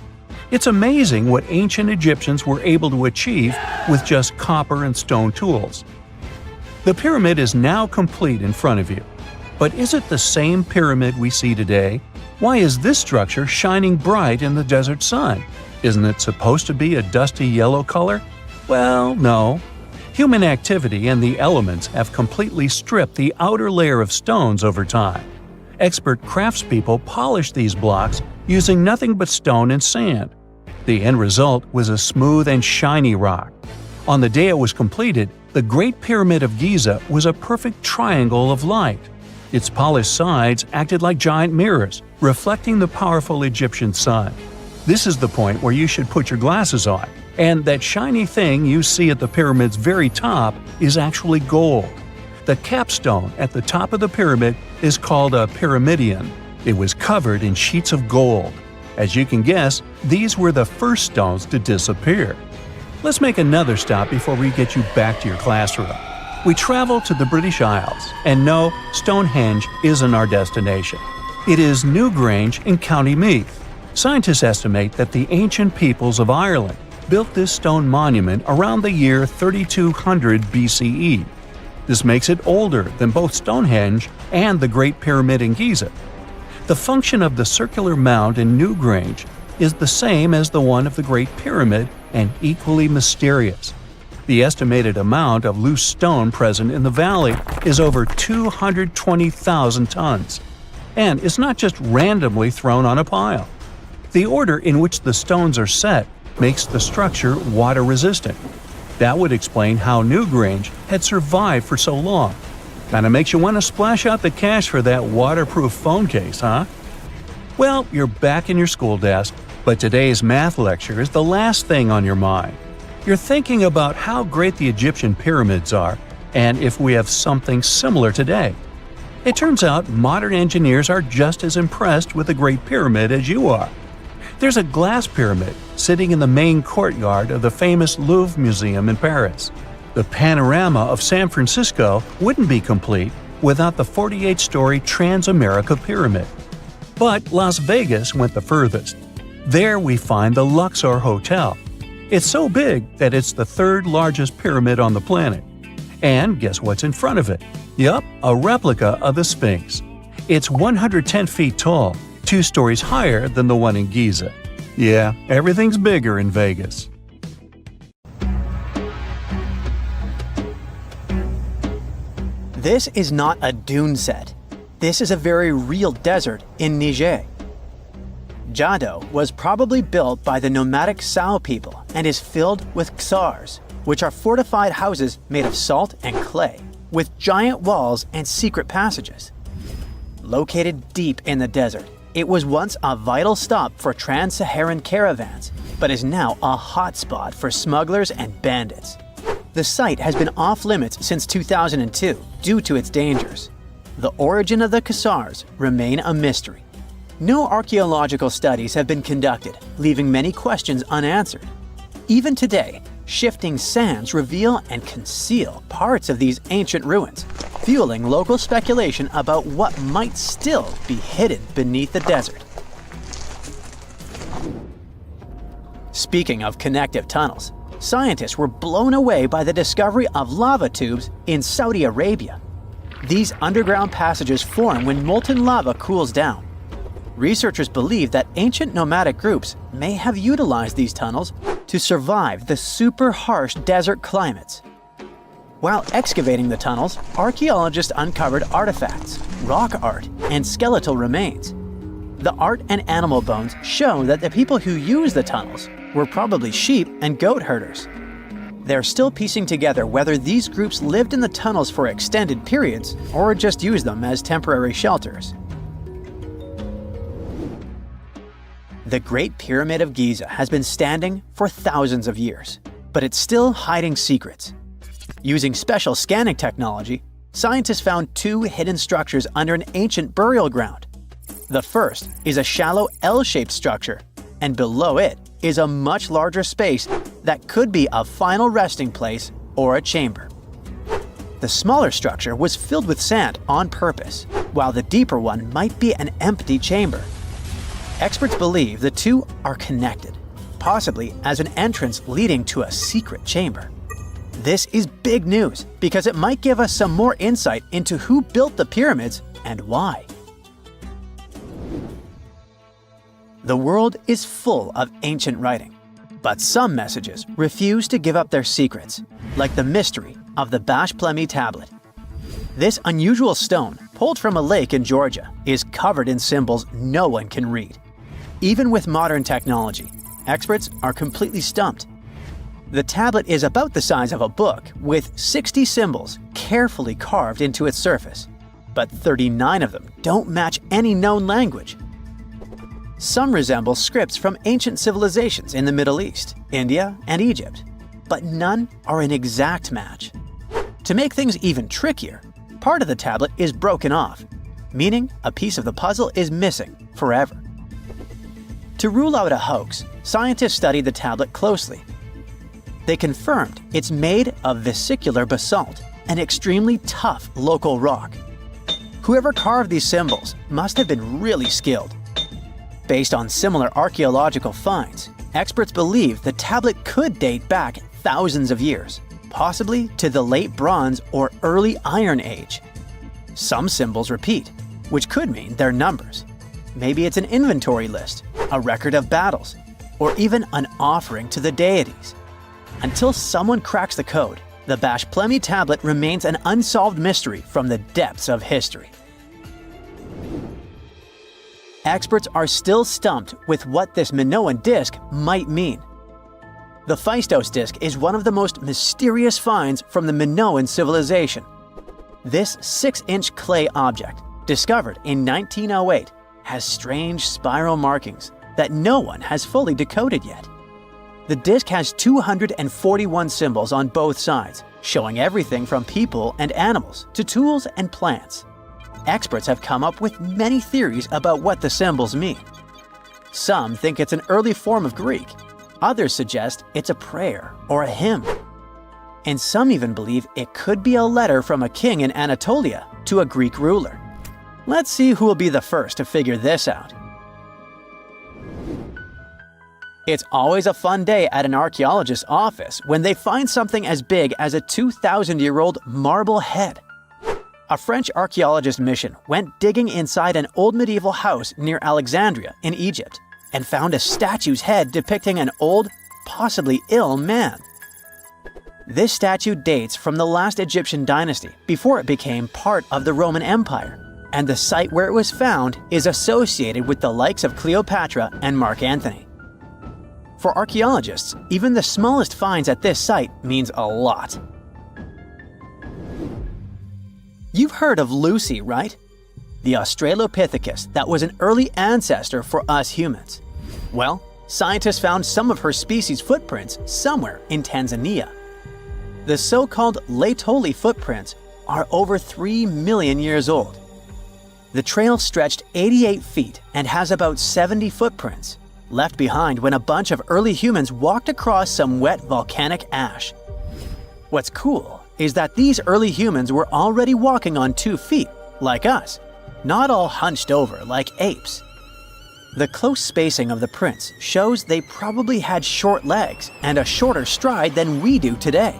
It's amazing what ancient Egyptians were able to achieve with just copper and stone tools. The pyramid is now complete in front of you. But is it the same pyramid we see today? Why is this structure shining bright in the desert sun? Isn't it supposed to be a dusty yellow color? Well, no. Human activity and the elements have completely stripped the outer layer of stones over time. Expert craftspeople polished these blocks using nothing but stone and sand. The end result was a smooth and shiny rock. On the day it was completed, the Great Pyramid of Giza was a perfect triangle of light. Its polished sides acted like giant mirrors, reflecting the powerful Egyptian sun. This is the point where you should put your glasses on, and that shiny thing you see at the pyramid's very top is actually gold. The capstone at the top of the pyramid is called a pyramidion. It was covered in sheets of gold. As you can guess, these were the first stones to disappear. Let's make another stop before we get you back to your classroom. We travel to the British Isles, and no, Stonehenge isn't our destination. It is Newgrange in County Meath. Scientists estimate that the ancient peoples of Ireland built this stone monument around the year 3200 BCE. This makes it older than both Stonehenge and the Great Pyramid in Giza. The function of the circular mound in Newgrange is the same as the one of the Great Pyramid and equally mysterious. The estimated amount of loose stone present in the valley is over 220,000 tons. And it's not just randomly thrown on a pile. The order in which the stones are set makes the structure water-resistant. That would explain how Newgrange had survived for so long. Kinda makes you want to splash out the cash for that waterproof phone case, huh? Well, you're back in your school desk, but today's math lecture is the last thing on your mind. You're thinking about how great the Egyptian pyramids are, and if we have something similar today. It turns out modern engineers are just as impressed with the Great Pyramid as you are. There's a glass pyramid sitting in the main courtyard of the famous Louvre Museum in Paris. The panorama of San Francisco wouldn't be complete without the 48-story Transamerica Pyramid. But Las Vegas went the furthest. There we find the Luxor Hotel. It's so big that it's the third largest pyramid on the planet. And guess what's in front of it? Yup, a replica of the Sphinx. It's 110 feet tall, 2 stories higher than the one in Giza. Yeah, everything's bigger in Vegas. This is not a dune set. This is a very real desert in Niger. Jado was probably built by the nomadic Sao people and is filled with ksars, which are fortified houses made of salt and clay, with giant walls and secret passages. Located deep in the desert, it was once a vital stop for trans-Saharan caravans, but is now a hotspot for smugglers and bandits. The site has been off-limits since 2002 due to its dangers. The origin of the ksars remain a mystery. No archaeological studies have been conducted, leaving many questions unanswered. Even today, shifting sands reveal and conceal parts of these ancient ruins, fueling local speculation about what might still be hidden beneath the desert. Speaking of connective tunnels, scientists were blown away by the discovery of lava tubes in Saudi Arabia. These underground passages form when molten lava cools down. Researchers believe that ancient nomadic groups may have utilized these tunnels to survive the super harsh desert climates. While excavating the tunnels, archaeologists uncovered artifacts, rock art, and skeletal remains. The art and animal bones show that the people who used the tunnels were probably sheep and goat herders. They're still piecing together whether these groups lived in the tunnels for extended periods or just used them as temporary shelters. The Great Pyramid of Giza has been standing for thousands of years, but it's still hiding secrets. Using special scanning technology, scientists found two hidden structures under an ancient burial ground. The first is a shallow L-shaped structure, and below it is a much larger space that could be a final resting place or a chamber. The smaller structure was filled with sand on purpose, while the deeper one might be an empty chamber. Experts believe the two are connected, possibly as an entrance leading to a secret chamber. This is big news because it might give us some more insight into who built the pyramids and why. The world is full of ancient writing, but some messages refuse to give up their secrets, like the mystery of the Bashplemi tablet. This unusual stone, pulled from a lake in Georgia, is covered in symbols no one can read. Even with modern technology, experts are completely stumped. The tablet is about the size of a book, with 60 symbols carefully carved into its surface, but 39 of them don't match any known language. Some resemble scripts from ancient civilizations in the Middle East, India, and Egypt, but none are an exact match. To make things even trickier, part of the tablet is broken off, meaning a piece of the puzzle is missing forever. To rule out a hoax, scientists studied the tablet closely. They confirmed it's made of vesicular basalt, an extremely tough local rock. Whoever carved these symbols must have been really skilled. Based on similar archaeological finds, experts believe the tablet could date back thousands of years, possibly to the late Bronze or early Iron Age. Some symbols repeat, which could mean they're numbers. Maybe it's an inventory list, a record of battles, or even an offering to the deities. Until someone cracks the code, the Bashplemi tablet remains an unsolved mystery from the depths of history. Experts are still stumped with what this Minoan disc might mean. The Phaistos disc is one of the most mysterious finds from the Minoan civilization. This 6-inch clay object, discovered in 1908, has strange spiral markings that no one has fully decoded yet. The disc has 241 symbols on both sides, showing everything from people and animals to tools and plants. Experts have come up with many theories about what the symbols mean. Some think it's an early form of Greek. Others suggest it's a prayer or a hymn. And some even believe it could be a letter from a king in Anatolia to a Greek ruler. Let's see who will be the first to figure this out. It's always a fun day at an archaeologist's office when they find something as big as a 2,000-year-old marble head. A French archaeologist mission went digging inside an old medieval house near Alexandria in Egypt and found a statue's head depicting an old, possibly ill man. This statue dates from the last Egyptian dynasty before it became part of the Roman Empire, and the site where it was found is associated with the likes of Cleopatra and Mark Antony. For archaeologists, even the smallest finds at this site means a lot. You've heard of Lucy, right? The Australopithecus that was an early ancestor for us humans. Well, scientists found some of her species' footprints somewhere in Tanzania. The so-called Laetoli footprints are over 3 million years old. The trail stretched 88 feet and has about 70 footprints, left behind when a bunch of early humans walked across some wet volcanic ash. What's cool is that these early humans were already walking on 2 feet, like us, not all hunched over like apes. The close spacing of the prints shows they probably had short legs and a shorter stride than we do today.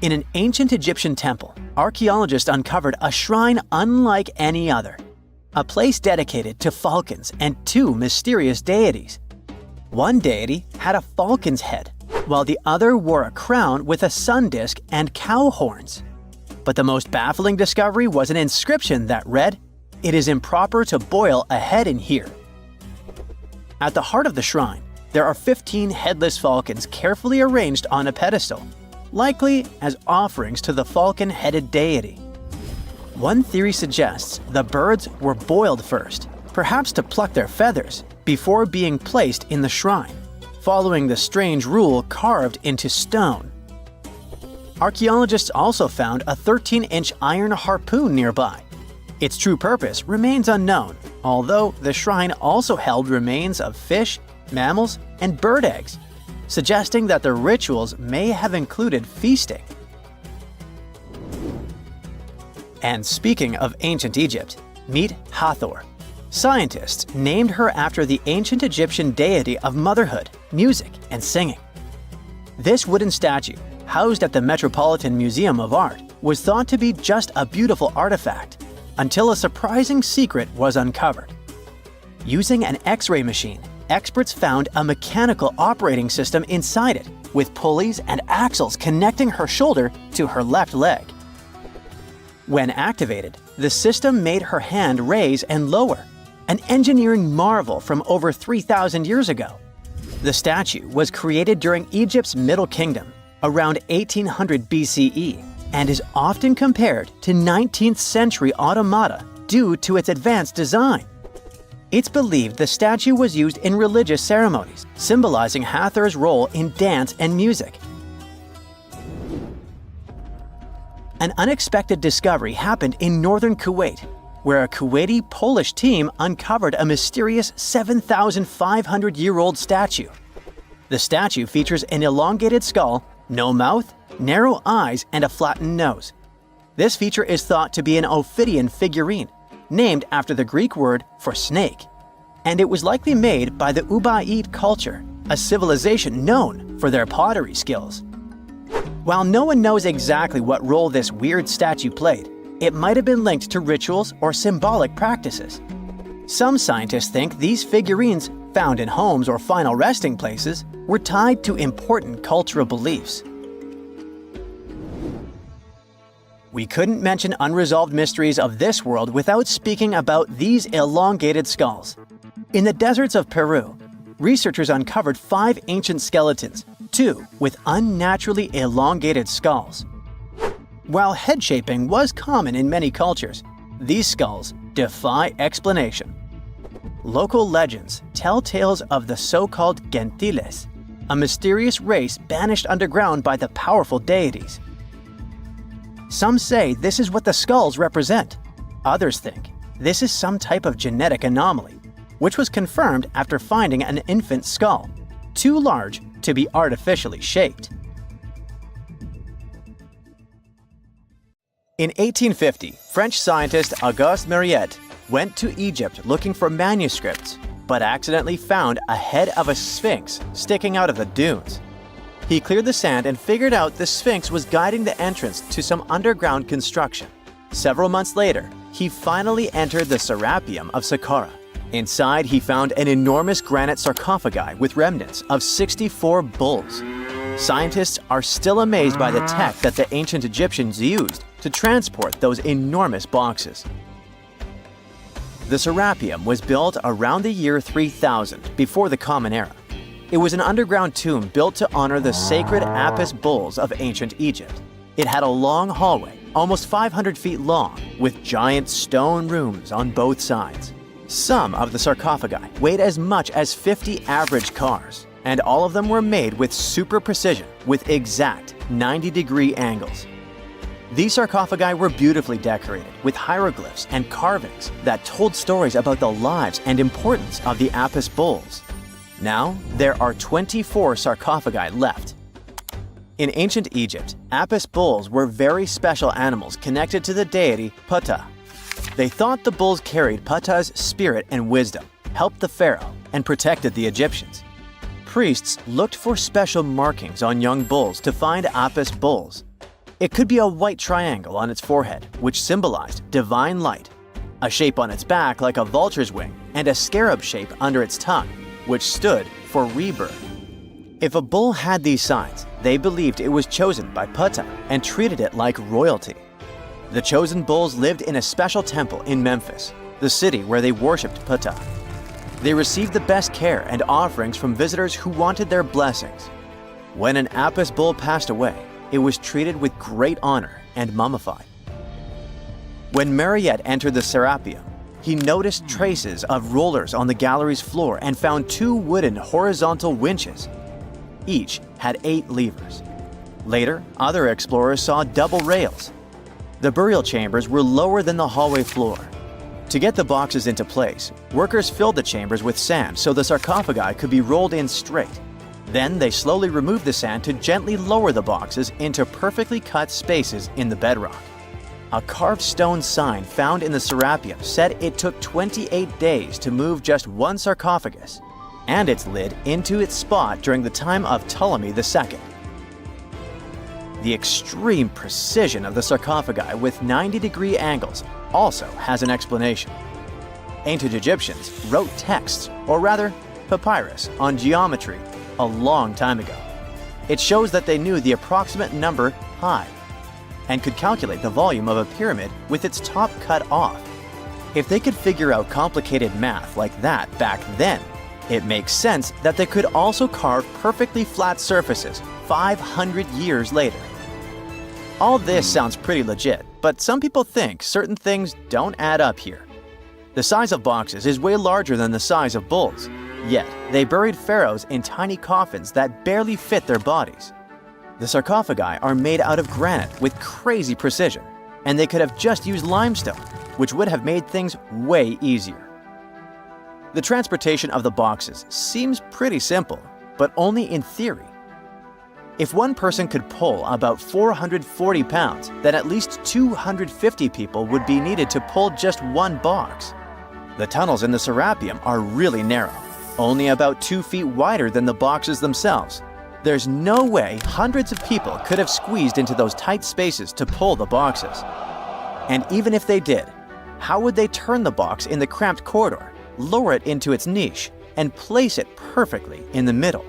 In an ancient Egyptian temple, archaeologists uncovered a shrine unlike any other, a place dedicated to falcons and 2 mysterious deities. One deity had a falcon's head, while the other wore a crown with a sun disk and cow horns. But the most baffling discovery was an inscription that read, "It is improper to boil a head in here." At the heart of the shrine, there are 15 headless falcons carefully arranged on a pedestal, likely as offerings to the falcon-headed deity. One theory suggests the birds were boiled first, perhaps to pluck their feathers, before being placed in the shrine, following the strange rule carved into stone. Archaeologists also found a 13-inch iron harpoon nearby. Its true purpose remains unknown, although the shrine also held remains of fish, mammals, and bird eggs, suggesting that the rituals may have included feasting. And speaking of ancient Egypt, meet Hathor. Scientists named her after the ancient Egyptian deity of motherhood, music, and singing. This wooden statue, housed at the Metropolitan Museum of Art, was thought to be just a beautiful artifact, until a surprising secret was uncovered. Using an X-ray machine, experts found a mechanical operating system inside it, with pulleys and axles connecting her shoulder to her left leg. When activated, the system made her hand raise and lower, an engineering marvel from over 3,000 years ago. The statue was created during Egypt's Middle Kingdom, around 1800 BCE, and is often compared to 19th century automata due to its advanced design. It's believed the statue was used in religious ceremonies, symbolizing Hathor's role in dance and music. An unexpected discovery happened in northern Kuwait, where a Kuwaiti-Polish team uncovered a mysterious 7,500-year-old statue. The statue features an elongated skull, no mouth, narrow eyes, and a flattened nose. This feature is thought to be an Ophidian figurine, named after the Greek word for snake, and it was likely made by the Ubaid culture, a civilization known for their pottery skills. While no one knows exactly what role this weird statue played, it might have been linked to rituals or symbolic practices. Some scientists think these figurines, found in homes or final resting places, were tied to important cultural beliefs. We couldn't mention unresolved mysteries of this world without speaking about these elongated skulls. In the deserts of Peru, researchers uncovered 5 ancient skeletons, 2 with unnaturally elongated skulls. While head shaping was common in many cultures, these skulls defy explanation. Local legends tell tales of the so-called Gentiles, a mysterious race banished underground by the powerful deities. Some say this is what the skulls represent. Others think this is some type of genetic anomaly, which was confirmed after finding an infant skull, too large to be artificially shaped. In 1850, French scientist Auguste Mariette went to Egypt looking for manuscripts, but accidentally found a head of a sphinx sticking out of the dunes. He cleared the sand and figured out the sphinx was guiding the entrance to some underground construction. Several months later, he finally entered the Serapeum of Saqqara. Inside, he found an enormous granite sarcophagi with remnants of 64 bulls. Scientists are still amazed by the tech that the ancient Egyptians used to transport those enormous boxes. The Serapeum was built around the year 3000 before the Common Era. It was an underground tomb built to honor the sacred Apis bulls of ancient Egypt. It had a long hallway, almost 500 feet long, with giant stone rooms on both sides. Some of the sarcophagi weighed as much as 50 average cars, and all of them were made with super precision, with exact 90-degree angles. These sarcophagi were beautifully decorated with hieroglyphs and carvings that told stories about the lives and importance of the Apis bulls. Now, there are 24 sarcophagi left. In ancient Egypt, Apis bulls were very special animals connected to the deity Ptah. They thought the bulls carried Ptah's spirit and wisdom, helped the pharaoh, and protected the Egyptians. Priests looked for special markings on young bulls to find Apis bulls. It could be a white triangle on its forehead, which symbolized divine light, a shape on its back like a vulture's wing, and a scarab shape under its tongue, which stood for rebirth. If a bull had these signs, they believed it was chosen by Ptah and treated it like royalty. The chosen bulls lived in a special temple in Memphis, the city where they worshipped Ptah. They received the best care and offerings from visitors who wanted their blessings. When an Apis bull passed away, it was treated with great honor and mummified. When Mariette entered the Serapeum, he noticed traces of rollers on the gallery's floor and found 2 wooden horizontal winches. Each had 8 levers. Later, other explorers saw double rails. The burial chambers were lower than the hallway floor. To get the boxes into place, workers filled the chambers with sand so the sarcophagi could be rolled in straight. Then they slowly removed the sand to gently lower the boxes into perfectly cut spaces in the bedrock. A carved stone sign found in the Serapeum said it took 28 days to move just one sarcophagus and its lid into its spot during the time of Ptolemy II. The extreme precision of the sarcophagi with 90-degree angles also has an explanation. Ancient Egyptians wrote texts, or rather, papyrus, on geometry a long time ago. It shows that they knew the approximate number pi and could calculate the volume of a pyramid with its top cut off. If they could figure out complicated math like that back then, it makes sense that they could also carve perfectly flat surfaces 500 years later. All this sounds pretty legit, but some people think certain things don't add up here. The size of boxes is way larger than the size of bulls, yet they buried pharaohs in tiny coffins that barely fit their bodies. The sarcophagi are made out of granite with crazy precision, and they could have just used limestone, which would have made things way easier. The transportation of the boxes seems pretty simple, but only in theory. If one person could pull about 440 pounds, then at least 250 people would be needed to pull just one box. The tunnels in the Serapeum are really narrow, only about 2 feet wider than the boxes themselves. There's no way hundreds of people could have squeezed into those tight spaces to pull the boxes. And even if they did, how would they turn the box in the cramped corridor, lower it into its niche, and place it perfectly in the middle?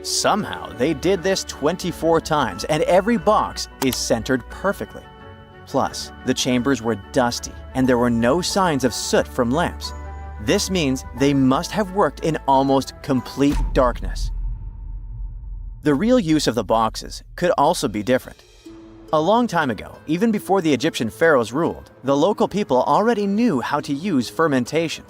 Somehow, they did this 24 times, and every box is centered perfectly. Plus, the chambers were dusty, and there were no signs of soot from lamps. This means they must have worked in almost complete darkness. The real use of the boxes could also be different. A long time ago, even before the Egyptian pharaohs ruled, the local people already knew how to use fermentation.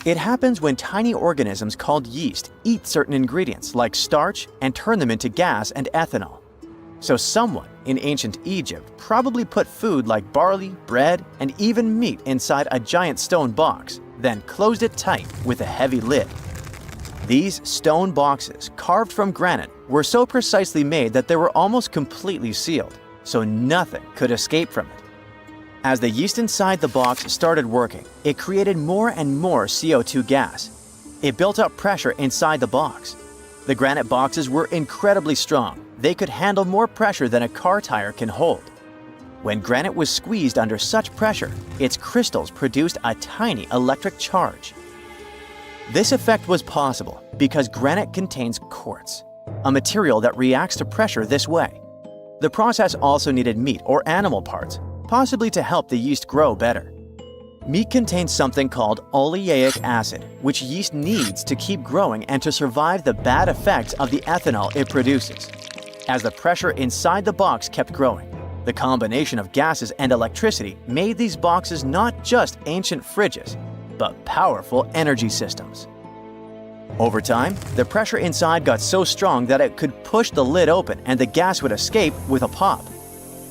It happens when tiny organisms called yeast eat certain ingredients like starch and turn them into gas and ethanol. So someone in ancient Egypt probably put food like barley, bread, and even meat inside a giant stone box, then closed it tight with a heavy lid. These stone boxes, carved from granite, were so precisely made that they were almost completely sealed, so nothing could escape from it. As the yeast inside the box started working, it created more and more CO2 gas. It built up pressure inside the box. The granite boxes were incredibly strong. They could handle more pressure than a car tire can hold. When granite was squeezed under such pressure, its crystals produced a tiny electric charge. This effect was possible because granite contains quartz, a material that reacts to pressure this way. The process also needed meat or animal parts, possibly to help the yeast grow better. Meat contains something called oleic acid, which yeast needs to keep growing and to survive the bad effects of the ethanol it produces. As the pressure inside the box kept growing, the combination of gases and electricity made these boxes not just ancient fridges, but powerful energy systems. Over time, the pressure inside got so strong that it could push the lid open and the gas would escape with a pop.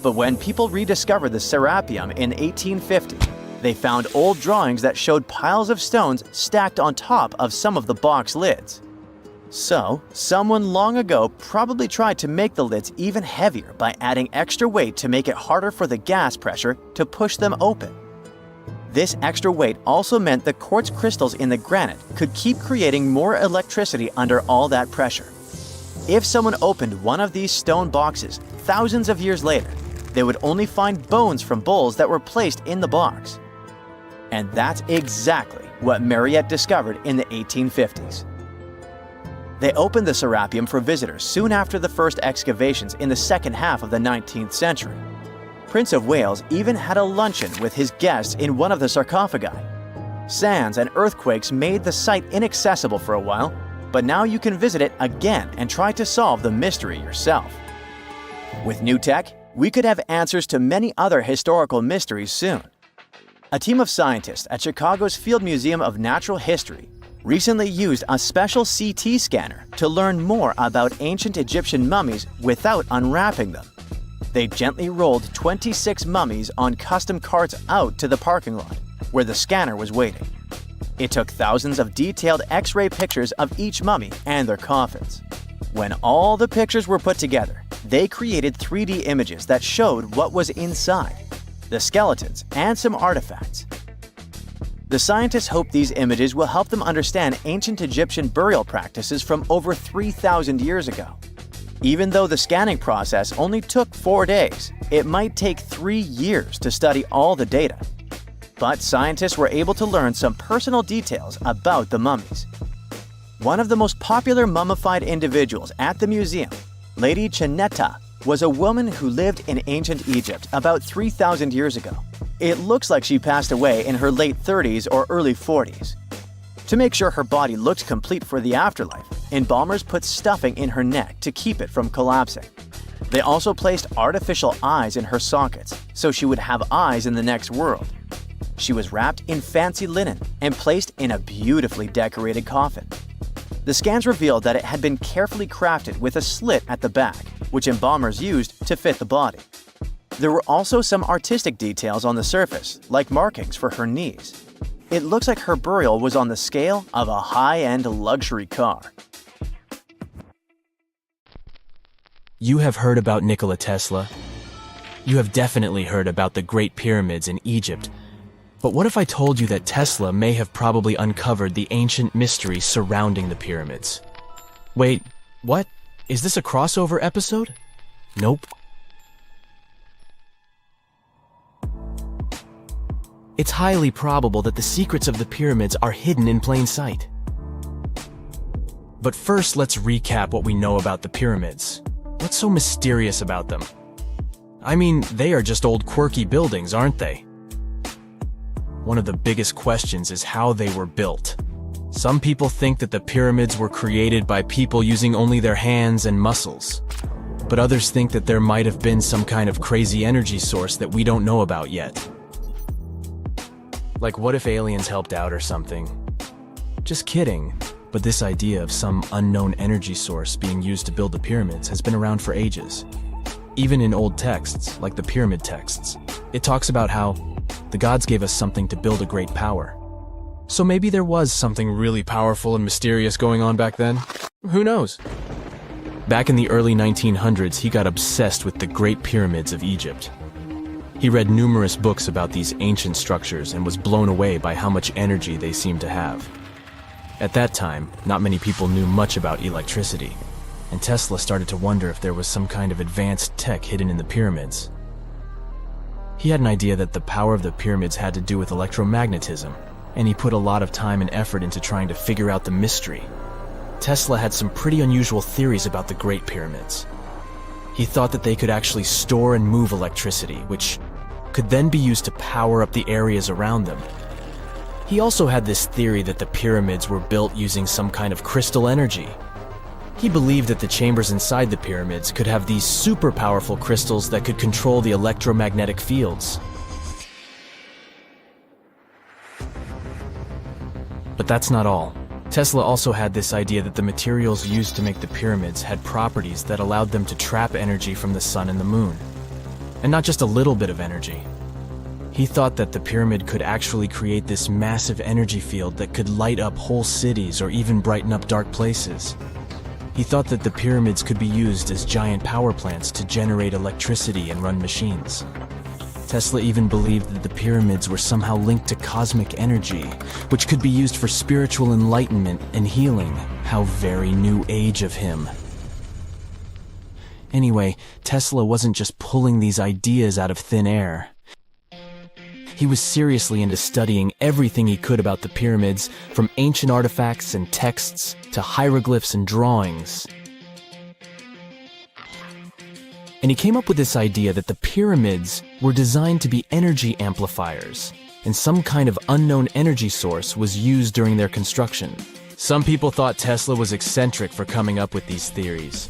But when people rediscovered the Serapeum in 1850, they found old drawings that showed piles of stones stacked on top of some of the box lids. So, someone long ago probably tried to make the lids even heavier by adding extra weight to make it harder for the gas pressure to push them open. This extra weight also meant the quartz crystals in the granite could keep creating more electricity under all that pressure. If someone opened one of these stone boxes thousands of years later, they would only find bones from bulls that were placed in the box. And that's exactly what Mariette discovered in the 1850s. They opened the Serapeum for visitors soon after the first excavations in the second half of the 19th century. Prince of Wales even had a luncheon with his guests in one of the sarcophagi. Sands and earthquakes made the site inaccessible for a while, but now you can visit it again and try to solve the mystery yourself. With new tech, we could have answers to many other historical mysteries soon. A team of scientists at Chicago's Field Museum of Natural History recently used a special CT scanner to learn more about ancient Egyptian mummies without unwrapping them. They gently rolled 26 mummies on custom carts out to the parking lot, where the scanner was waiting. It took thousands of detailed X-ray pictures of each mummy and their coffins. When all the pictures were put together, they created 3D images that showed what was inside, the skeletons, and some artifacts. The scientists hope these images will help them understand ancient Egyptian burial practices from over 3,000 years ago. Even though the scanning process only took 4 days, it might take 3 years to study all the data. But scientists were able to learn some personal details about the mummies. One of the most popular mummified individuals at the museum, Lady Chineta, was a woman who lived in ancient Egypt about 3,000 years ago. It looks like she passed away in her late 30s or early 40s. To make sure her body looked complete for the afterlife, embalmers put stuffing in her neck to keep it from collapsing. They also placed artificial eyes in her sockets, so she would have eyes in the next world. She was wrapped in fancy linen and placed in a beautifully decorated coffin. The scans revealed that it had been carefully crafted with a slit at the back, which embalmers used to fit the body. There were also some artistic details on the surface, like markings for her knees. It looks like her burial was on the scale of a high-end luxury car. You have heard about Nikola Tesla. You have definitely heard about the Great Pyramids in Egypt. But what if I told you that Tesla may have probably uncovered the ancient mystery surrounding the pyramids? Wait, what? Is this a crossover episode? Nope. It's highly probable that the secrets of the pyramids are hidden in plain sight. But first, let's recap what we know about the pyramids. What's so mysterious about them? I mean, they are just old quirky buildings, aren't they? One of the biggest questions is how they were built. Some people think that the pyramids were created by people using only their hands and muscles. But others think that there might have been some kind of crazy energy source that we don't know about yet. Like, what if aliens helped out or something? Just kidding. But this idea of some unknown energy source being used to build the pyramids has been around for ages. Even in old texts, like the pyramid texts, it talks about how the gods gave us something to build a great power. So maybe there was something really powerful and mysterious going on back then? Who knows? Back in the early 1900s, he got obsessed with the Great Pyramids of Egypt. He read numerous books about these ancient structures and was blown away by how much energy they seemed to have. At that time, not many people knew much about electricity, and Tesla started to wonder if there was some kind of advanced tech hidden in the pyramids. He had an idea that the power of the pyramids had to do with electromagnetism, and he put a lot of time and effort into trying to figure out the mystery. Tesla had some pretty unusual theories about the Great Pyramids. He thought that they could actually store and move electricity, which could then be used to power up the areas around them. He also had this theory that the pyramids were built using some kind of crystal energy. He believed that the chambers inside the pyramids could have these super powerful crystals that could control the electromagnetic fields. But that's not all. Tesla also had this idea that the materials used to make the pyramids had properties that allowed them to trap energy from the sun and the moon. And not just a little bit of energy. He thought that the pyramid could actually create this massive energy field that could light up whole cities or even brighten up dark places. He thought that the pyramids could be used as giant power plants to generate electricity and run machines. Tesla even believed that the pyramids were somehow linked to cosmic energy, which could be used for spiritual enlightenment and healing. How very new age of him. Anyway, Tesla wasn't just pulling these ideas out of thin air. He was seriously into studying everything he could about the pyramids, from ancient artifacts and texts to hieroglyphs and drawings. And he came up with this idea that the pyramids were designed to be energy amplifiers. and some kind of unknown energy source was used during their construction. Some people thought Tesla was eccentric for coming up with these theories,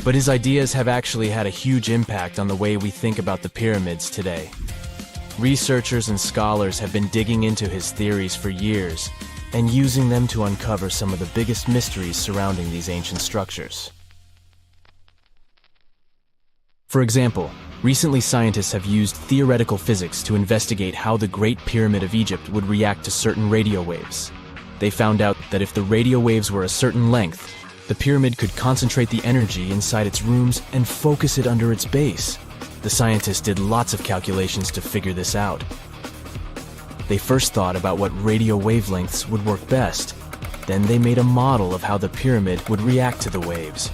but his ideas have actually had a huge impact on the way we think about the pyramids today. Researchers and scholars have been digging into his theories for years and using them to uncover some of the biggest mysteries surrounding these ancient structures. For example, recently scientists have used theoretical physics to investigate how the Great Pyramid of Egypt would react to certain radio waves. They found out that if the radio waves were a certain length, the pyramid could concentrate the energy inside its rooms and focus it under its base. The scientists did lots of calculations to figure this out. They first thought about what radio wavelengths would work best. Then they made a model of how the pyramid would react to the waves.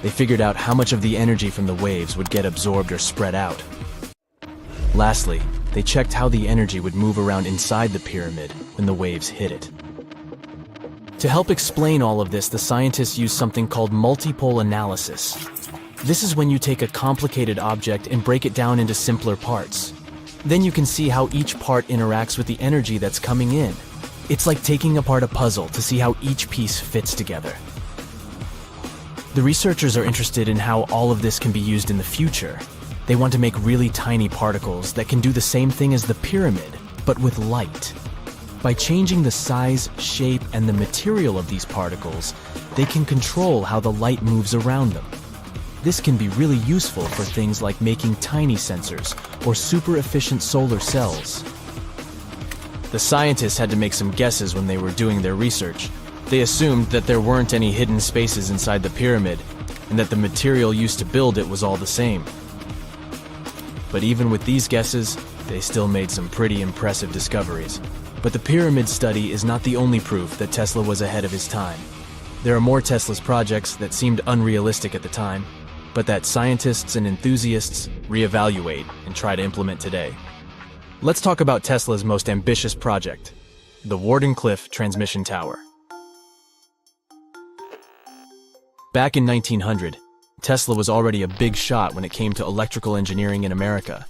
They figured out how much of the energy from the waves would get absorbed or spread out. Lastly, they checked how the energy would move around inside the pyramid when the waves hit it. To help explain all of this, the scientists used something called multipole analysis. This is when you take a complicated object and break it down into simpler parts. Then you can see how each part interacts with the energy that's coming in. It's like taking apart a puzzle to see how each piece fits together. The researchers are interested in how all of this can be used in the future. They want to make really tiny particles that can do the same thing as the pyramid, but with light. By changing the size, shape, and the material of these particles, they can control how the light moves around them. This can be really useful for things like making tiny sensors or super efficient solar cells. The scientists had to make some guesses when they were doing their research. They assumed that there weren't any hidden spaces inside the pyramid, and that the material used to build it was all the same. But even with these guesses, they still made some pretty impressive discoveries. But the pyramid study is not the only proof that Tesla was ahead of his time. There are more Tesla's projects that seemed unrealistic at the time, but that scientists and enthusiasts reevaluate and try to implement today. Let's talk about Tesla's most ambitious project, the Wardenclyffe Transmission Tower. Back in 1900, Tesla was already a big shot when it came to electrical engineering in America.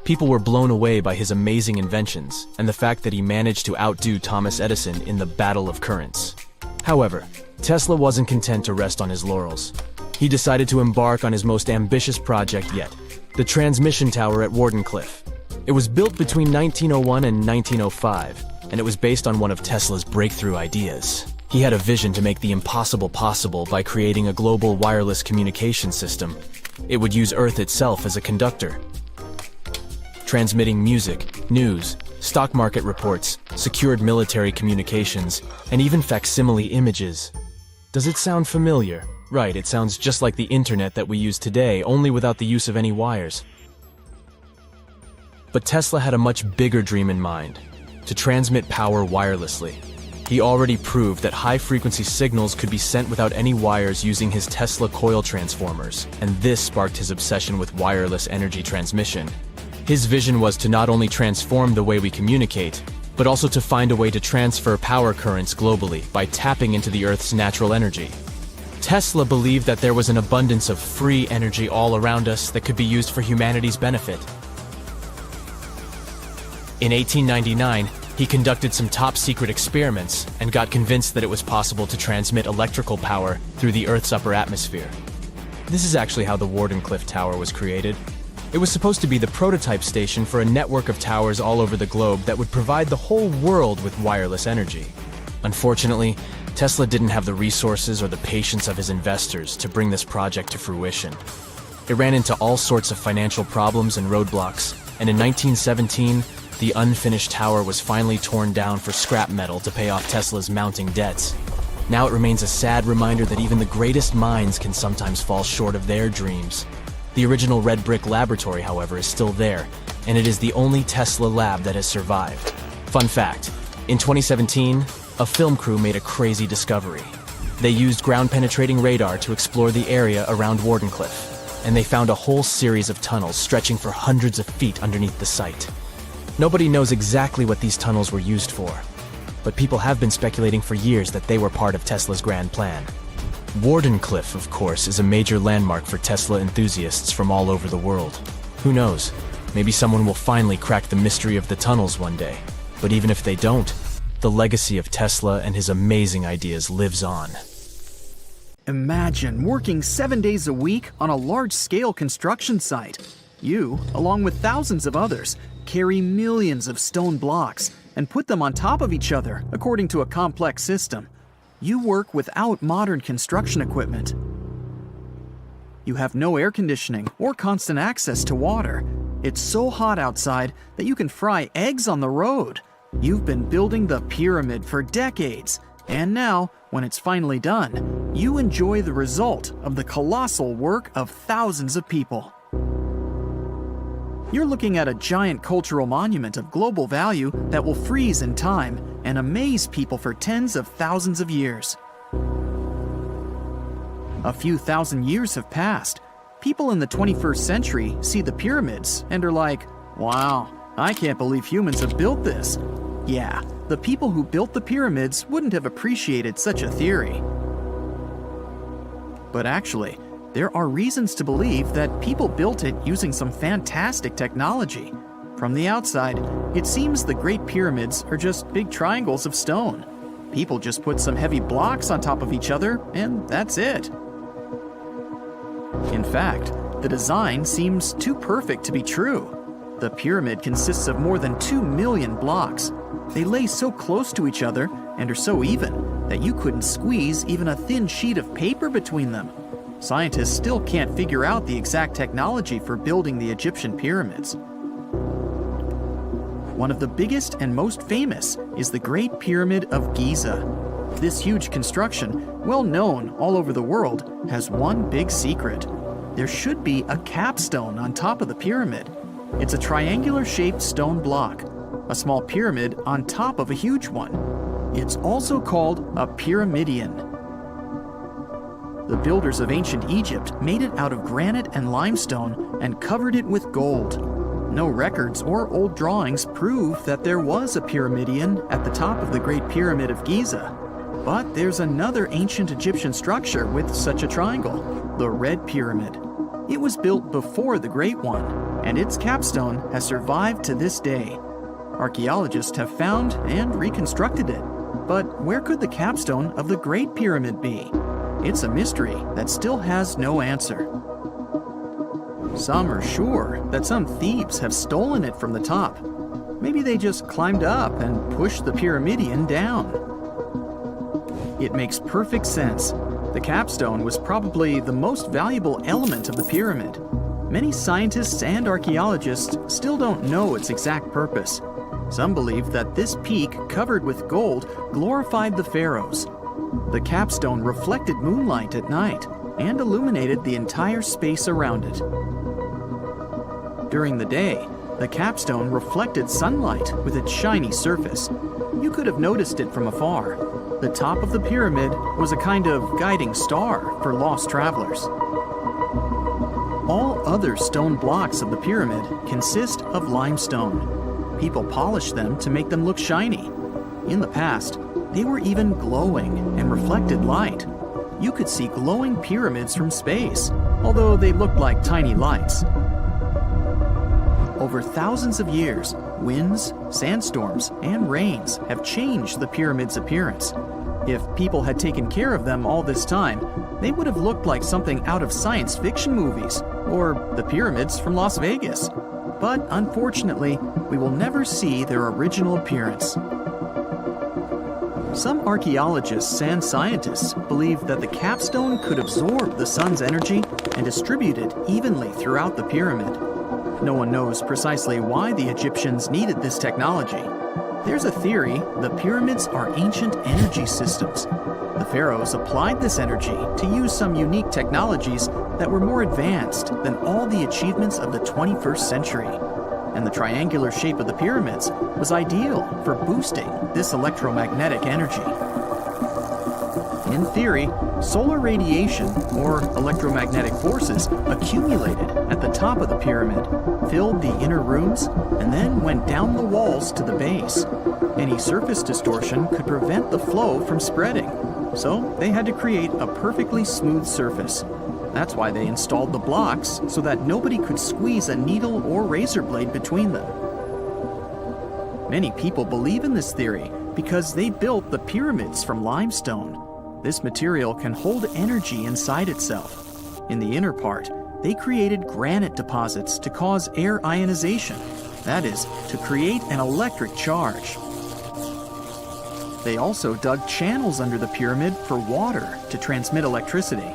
People were blown away by his amazing inventions and the fact that he managed to outdo Thomas Edison in the battle of currents. However, Tesla wasn't content to rest on his laurels. He decided to embark on his most ambitious project yet, the transmission tower at Wardenclyffe. It was built between 1901 and 1905, and it was based on one of Tesla's breakthrough ideas. He had a vision to make the impossible possible by creating a global wireless communication system. It would use Earth itself as a conductor, transmitting music, news, stock market reports, secured military communications, and even facsimile images. Does it sound familiar? Right, it sounds just like the internet that we use today, only without the use of any wires. But Tesla had a much bigger dream in mind, to transmit power wirelessly. He already proved that high-frequency signals could be sent without any wires using his Tesla coil transformers, and this sparked his obsession with wireless energy transmission. His vision was to not only transform the way we communicate, but also to find a way to transfer power currents globally by tapping into the Earth's natural energy. Tesla believed that there was an abundance of free energy all around us that could be used for humanity's benefit. In 1899, he conducted some top-secret experiments and got convinced that it was possible to transmit electrical power through the Earth's upper atmosphere. This is actually how the Wardenclyffe Tower was created. It was supposed to be the prototype station for a network of towers all over the globe that would provide the whole world with wireless energy. Unfortunately, Tesla didn't have the resources or the patience of his investors to bring this project to fruition. It ran into all sorts of financial problems and roadblocks, and in 1917, the unfinished tower was finally torn down for scrap metal to pay off Tesla's mounting debts. Now it remains a sad reminder that even the greatest minds can sometimes fall short of their dreams. The original red brick laboratory, however, is still there, and it is the only Tesla lab that has survived. Fun fact, in 2017, a film crew made a crazy discovery. They used ground-penetrating radar to explore the area around Wardenclyffe, and they found a whole series of tunnels stretching for hundreds of feet underneath the site. Nobody knows exactly what these tunnels were used for, but people have been speculating for years that they were part of Tesla's grand plan. Wardenclyffe, of course, is a major landmark for Tesla enthusiasts from all over the world. Who knows? Maybe someone will finally crack the mystery of the tunnels one day. But even if they don't, the legacy of Tesla and his amazing ideas lives on. Imagine working 7 days a week on a large-scale construction site. You, along with thousands of others, carry millions of stone blocks and put them on top of each other according to a complex system. You work without modern construction equipment. You have no air conditioning or constant access to water. It's so hot outside that you can fry eggs on the road. You've been building the pyramid for decades, and now, when it's finally done, you enjoy the result of the colossal work of thousands of people. You're looking at a giant cultural monument of global value that will freeze in time and amaze people for tens of thousands of years. A few thousand years have passed. People in the 21st century see the pyramids and are like, "Wow, I can't believe humans have built this." Yeah, the people who built the pyramids wouldn't have appreciated such a theory. But actually, there are reasons to believe that people built it using some fantastic technology. From the outside, it seems the Great Pyramids are just big triangles of stone. People just put some heavy blocks on top of each other, and that's it. In fact, the design seems too perfect to be true. The pyramid consists of more than 2 million blocks. They lay so close to each other and are so even that you couldn't squeeze even a thin sheet of paper between them. Scientists still can't figure out the exact technology for building the Egyptian pyramids. One of the biggest and most famous is the Great Pyramid of Giza. This huge construction, well known all over the world, has one big secret. There should be a capstone on top of the pyramid. It's a triangular-shaped stone block, a small pyramid on top of a huge one. It's also called a pyramidion. The builders of ancient Egypt made it out of granite and limestone and covered it with gold. No records or old drawings prove that there was a pyramidion at the top of the Great Pyramid of Giza. But there's another ancient Egyptian structure with such a triangle, the Red Pyramid. It was built before the Great One, and its capstone has survived to this day. Archaeologists have found and reconstructed it. But where could the capstone of the Great Pyramid be? It's a mystery that still has no answer. Some are sure that some thieves have stolen it from the top. Maybe they just climbed up and pushed the pyramidion down. It makes perfect sense. The capstone was probably the most valuable element of the pyramid. Many scientists and archaeologists still don't know its exact purpose. Some believe that this peak covered with gold glorified the pharaohs. The capstone reflected moonlight at night and illuminated the entire space around it. During the day, the capstone reflected sunlight with its shiny surface. You could have noticed it from afar. The top of the pyramid was a kind of guiding star for lost travelers. All other stone blocks of the pyramid consist of limestone. People polished them to make them look shiny. In the past, they were even glowing and reflected light. You could see glowing pyramids from space, although they looked like tiny lights. Over thousands of years, winds, sandstorms, and rains have changed the pyramid's appearance. If people had taken care of them all this time, they would have looked like something out of science fiction movies, or the pyramids from Las Vegas. But unfortunately, we will never see their original appearance. Some archaeologists and scientists believe that the capstone could absorb the sun's energy and distribute it evenly throughout the pyramid. No one knows precisely why the Egyptians needed this technology. There's a theory the pyramids are ancient energy systems. The pharaohs applied this energy to use some unique technologies that were more advanced than all the achievements of the 21st century. And the triangular shape of the pyramids was ideal for boosting this electromagnetic energy. In theory, solar radiation, or electromagnetic forces, accumulated at the top of the pyramid, filled the inner rooms, and then went down the walls to the base. Any surface distortion could prevent the flow from spreading, so they had to create a perfectly smooth surface. That's why they installed the blocks so that nobody could squeeze a needle or razor blade between them. Many people believe in this theory because they built the pyramids from limestone. This material can hold energy inside itself. In the inner part, they created granite deposits to cause air ionization, that is, to create an electric charge. They also dug channels under the pyramid for water to transmit electricity.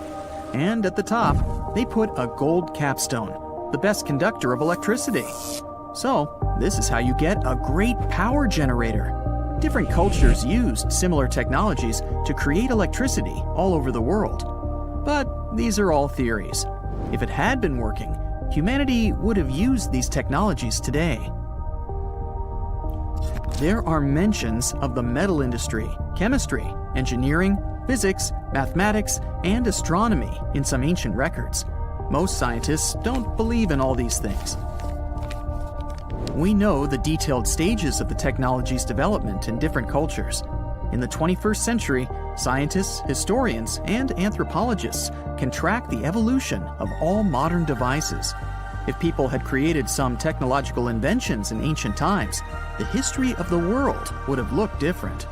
And at the top, they put a gold capstone, the best conductor of electricity. So, this is how you get a great power generator. Different cultures used similar technologies to create electricity all over the world. But these are all theories. If it had been working, humanity would have used these technologies today. There are mentions of the metal industry, chemistry, engineering, physics, mathematics, and astronomy in some ancient records. Most scientists don't believe in all these things. We know the detailed stages of the technology's development in different cultures. In the 21st century, scientists, historians, and anthropologists can track the evolution of all modern devices. If people had created some technological inventions in ancient times, the history of the world would have looked different.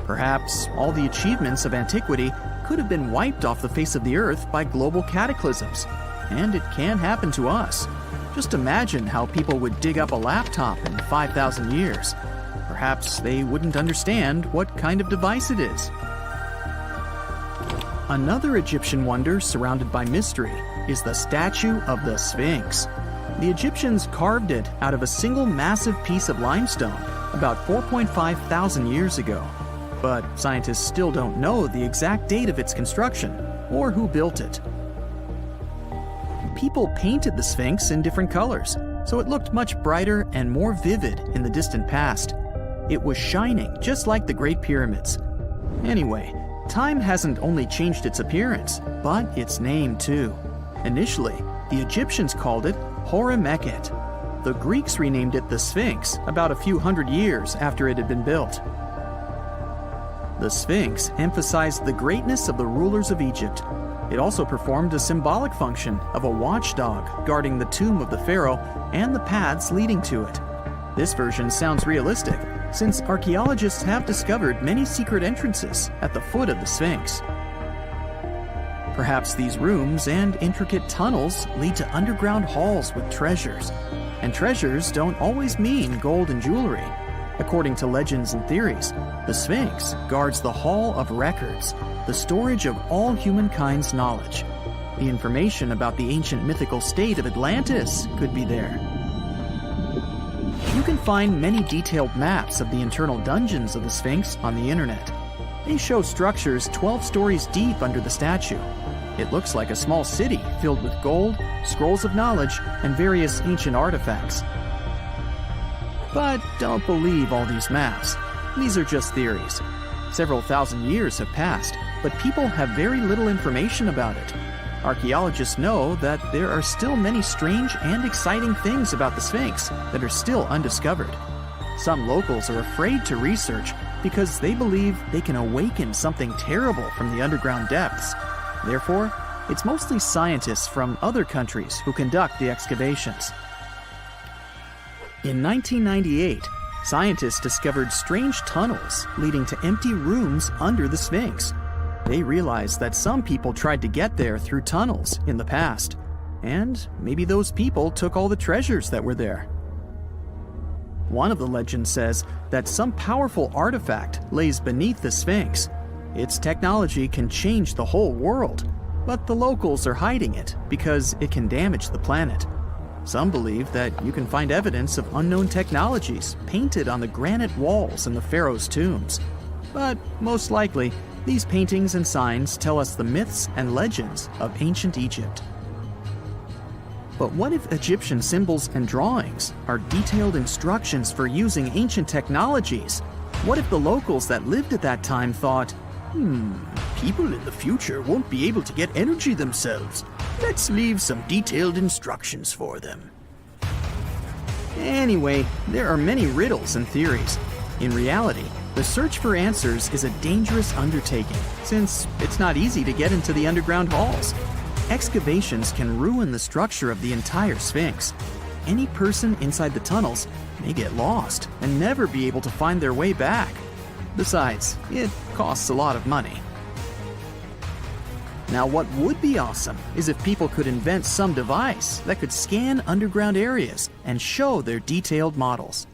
Perhaps all the achievements of antiquity could have been wiped off the face of the earth by global cataclysms. And it can happen to us. Just imagine how people would dig up a laptop in 5,000 years. Perhaps they wouldn't understand what kind of device it is. Another Egyptian wonder surrounded by mystery is the statue of the Sphinx. The Egyptians carved it out of a single massive piece of limestone about 4.5 thousand years ago. But scientists still don't know the exact date of its construction or who built it. People painted the Sphinx in different colors, so it looked much brighter and more vivid in the distant past. It was shining just like the Great Pyramids. Anyway, time hasn't only changed its appearance, but its name too. Initially, the Egyptians called it Hora-Mekhet. The Greeks renamed it the Sphinx about a few hundred years after it had been built. The Sphinx emphasized the greatness of the rulers of Egypt. It also performed a symbolic function of a watchdog guarding the tomb of the pharaoh and the paths leading to it. This version sounds realistic, since archaeologists have discovered many secret entrances at the foot of the Sphinx. Perhaps these rooms and intricate tunnels lead to underground halls with treasures. And treasures don't always mean gold and jewelry. According to legends and theories, the Sphinx guards the Hall of Records, the storage of all humankind's knowledge. The information about the ancient mythical state of Atlantis could be there. You can find many detailed maps of the internal dungeons of the Sphinx on the internet. They show structures 12 stories deep under the statue. It looks like a small city filled with gold, scrolls of knowledge, and various ancient artifacts. But don't believe all these maps. These are just theories. Several thousand years have passed, but people have very little information about it. Archaeologists know that there are still many strange and exciting things about the Sphinx that are still undiscovered. Some locals are afraid to research because they believe they can awaken something terrible from the underground depths. Therefore, it's mostly scientists from other countries who conduct the excavations. In 1998, scientists discovered strange tunnels leading to empty rooms under the Sphinx. They realized that some people tried to get there through tunnels in the past, and maybe those people took all the treasures that were there. One of the legends says that some powerful artifact lays beneath the Sphinx. Its technology can change the whole world, but the locals are hiding it because it can damage the planet. Some believe that you can find evidence of unknown technologies painted on the granite walls in the pharaoh's tombs. But most likely, these paintings and signs tell us the myths and legends of ancient Egypt. But what if Egyptian symbols and drawings are detailed instructions for using ancient technologies? What if the locals that lived at that time thought, people in the future won't be able to get energy themselves. Let's leave some detailed instructions for them. Anyway, there are many riddles and theories. In reality, the search for answers is a dangerous undertaking, since it's not easy to get into the underground halls. Excavations can ruin the structure of the entire Sphinx. any person inside the tunnels may get lost and never be able to find their way back. Besides, it costs a lot of money. Now, what would be awesome is if people could invent some device that could scan underground areas and show their detailed models.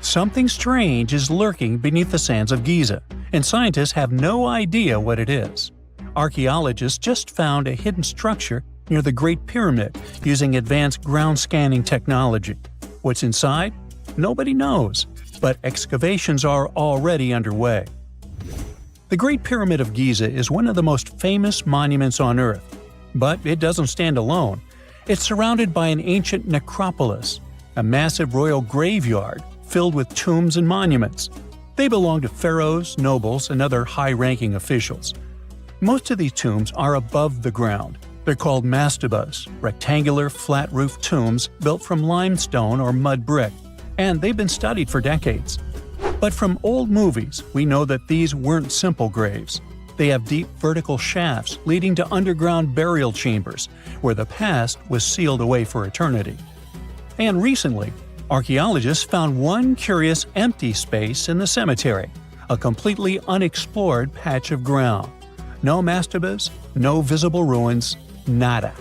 Something strange is lurking beneath the sands of Giza, and scientists have no idea what it is. Archaeologists just found a hidden structure near the Great Pyramid using advanced ground scanning technology. What's inside? Nobody knows, but excavations are already underway. The Great Pyramid of Giza is one of the most famous monuments on Earth, but it doesn't stand alone. It's surrounded by an ancient necropolis, a massive royal graveyard filled with tombs and monuments. They belong to pharaohs, nobles, and other high-ranking officials. Most of these tombs are above the ground. They're called mastabas, rectangular, flat-roofed tombs built from limestone or mud brick, and they've been studied for decades. But from old movies, we know that these weren't simple graves. They have deep vertical shafts leading to underground burial chambers, where the past was sealed away for eternity. And recently, archaeologists found one curious empty space in the cemetery, a completely unexplored patch of ground. No mastabas, no visible ruins, nada.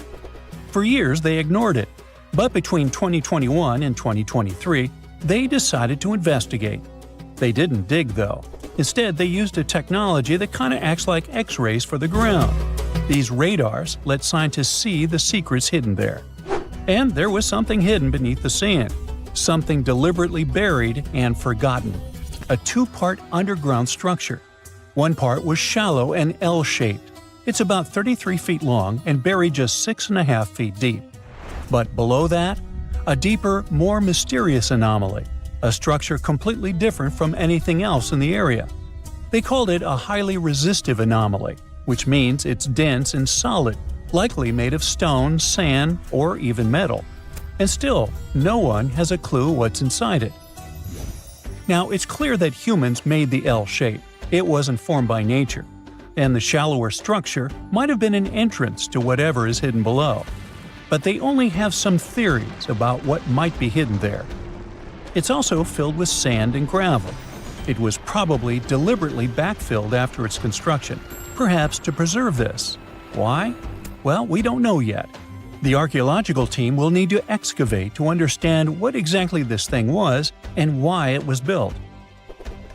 For years they ignored it, but between 2021 and 2023, they decided to investigate. They didn't dig though. Instead, they used a technology that kind of acts like X-rays for the ground. These radars let scientists see the secrets hidden there. And there was something hidden beneath the sand, something deliberately buried and forgotten. A two-part underground structure. One part was shallow and L-shaped. It's about 33 feet long and buried just 6.5 feet deep. But below that, a deeper, more mysterious anomaly, a structure completely different from anything else in the area. They called it a highly resistive anomaly, which means it's dense and solid, likely made of stone, sand, or even metal. And still, no one has a clue what's inside it. Now, it's clear that humans made the L shape. It wasn't formed by nature. And the shallower structure might have been an entrance to whatever is hidden below. But they only have some theories about what might be hidden there. It's also filled with sand and gravel. It was probably deliberately backfilled after its construction, perhaps to preserve this. Why? Well, we don't know yet. The archaeological team will need to excavate to understand what exactly this thing was and why it was built.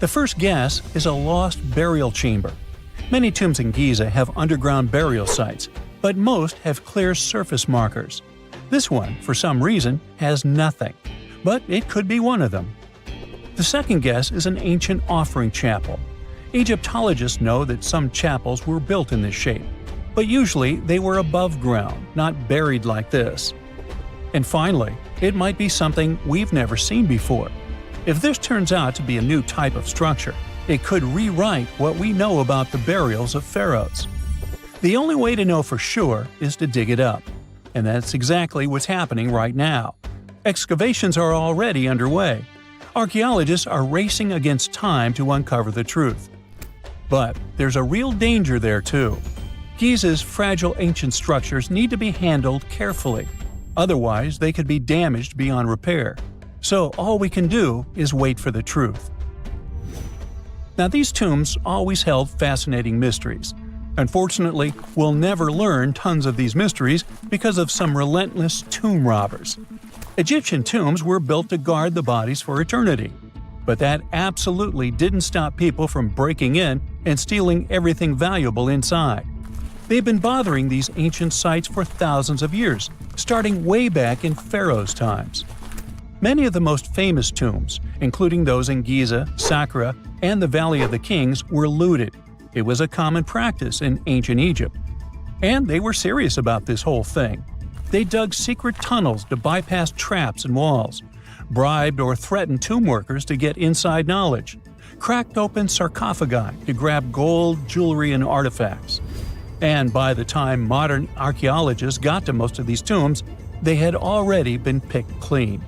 The first guess is a lost burial chamber. Many tombs in Giza have underground burial sites, but most have clear surface markers. This one, for some reason, has nothing, but it could be one of them. The second guess is an ancient offering chapel. Egyptologists know that some chapels were built in this shape, but usually they were above ground, not buried like this. And finally, it might be something we've never seen before. If this turns out to be a new type of structure, it could rewrite what we know about the burials of pharaohs. The only way to know for sure is to dig it up, and that's exactly what's happening right now. Excavations are already underway. Archaeologists are racing against time to uncover the truth. But there's a real danger there too. Giza's fragile ancient structures need to be handled carefully. Otherwise, they could be damaged beyond repair. So all we can do is wait for the truth. Now, these tombs always held fascinating mysteries. Unfortunately, we'll never learn tons of these mysteries because of some relentless tomb robbers. Egyptian tombs were built to guard the bodies for eternity. But that absolutely didn't stop people from breaking in and stealing everything valuable inside. They've been bothering these ancient sites for thousands of years, starting way back in Pharaoh's times. Many of the most famous tombs, including those in Giza, Saqqara, and the Valley of the Kings, were looted. It was a common practice in ancient Egypt. And they were serious about this whole thing. They dug secret tunnels to bypass traps and walls, bribed or threatened tomb workers to get inside knowledge, cracked open sarcophagi to grab gold, jewelry, and artifacts. And by the time modern archaeologists got to most of these tombs, they had already been picked clean.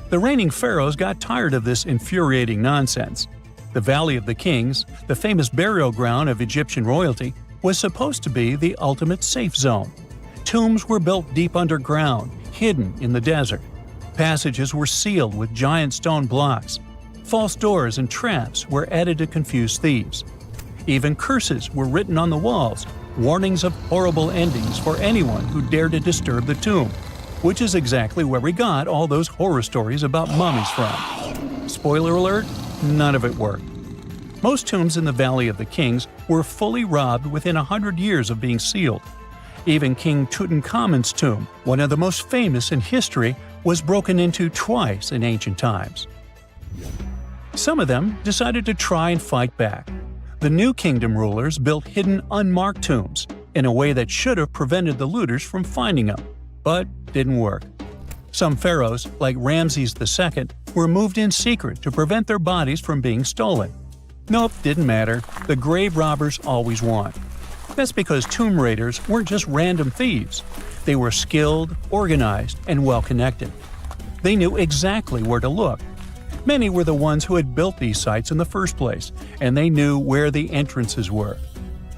The reigning pharaohs got tired of this infuriating nonsense. The Valley of the Kings, the famous burial ground of Egyptian royalty, was supposed to be the ultimate safe zone. Tombs were built deep underground, hidden in the desert. Passages were sealed with giant stone blocks. False doors and traps were added to confuse thieves. Even curses were written on the walls, warnings of horrible endings for anyone who dared to disturb the tomb, which is exactly where we got all those horror stories about mummies from. Spoiler alert, none of it worked. Most tombs in the Valley of the Kings were fully robbed within 100 years of being sealed. Even King Tutankhamun's tomb, one of the most famous in history, was broken into twice in ancient times. Some of them decided to try and fight back. The New Kingdom rulers built hidden unmarked tombs in a way that should have prevented the looters from finding them, but didn't work. Some pharaohs, like Ramses II, were moved in secret to prevent their bodies from being stolen. Nope, didn't matter. The grave robbers always won. That's because tomb raiders weren't just random thieves. They were skilled, organized, and well-connected. They knew exactly where to look. Many were the ones who had built these sites in the first place, and they knew where the entrances were.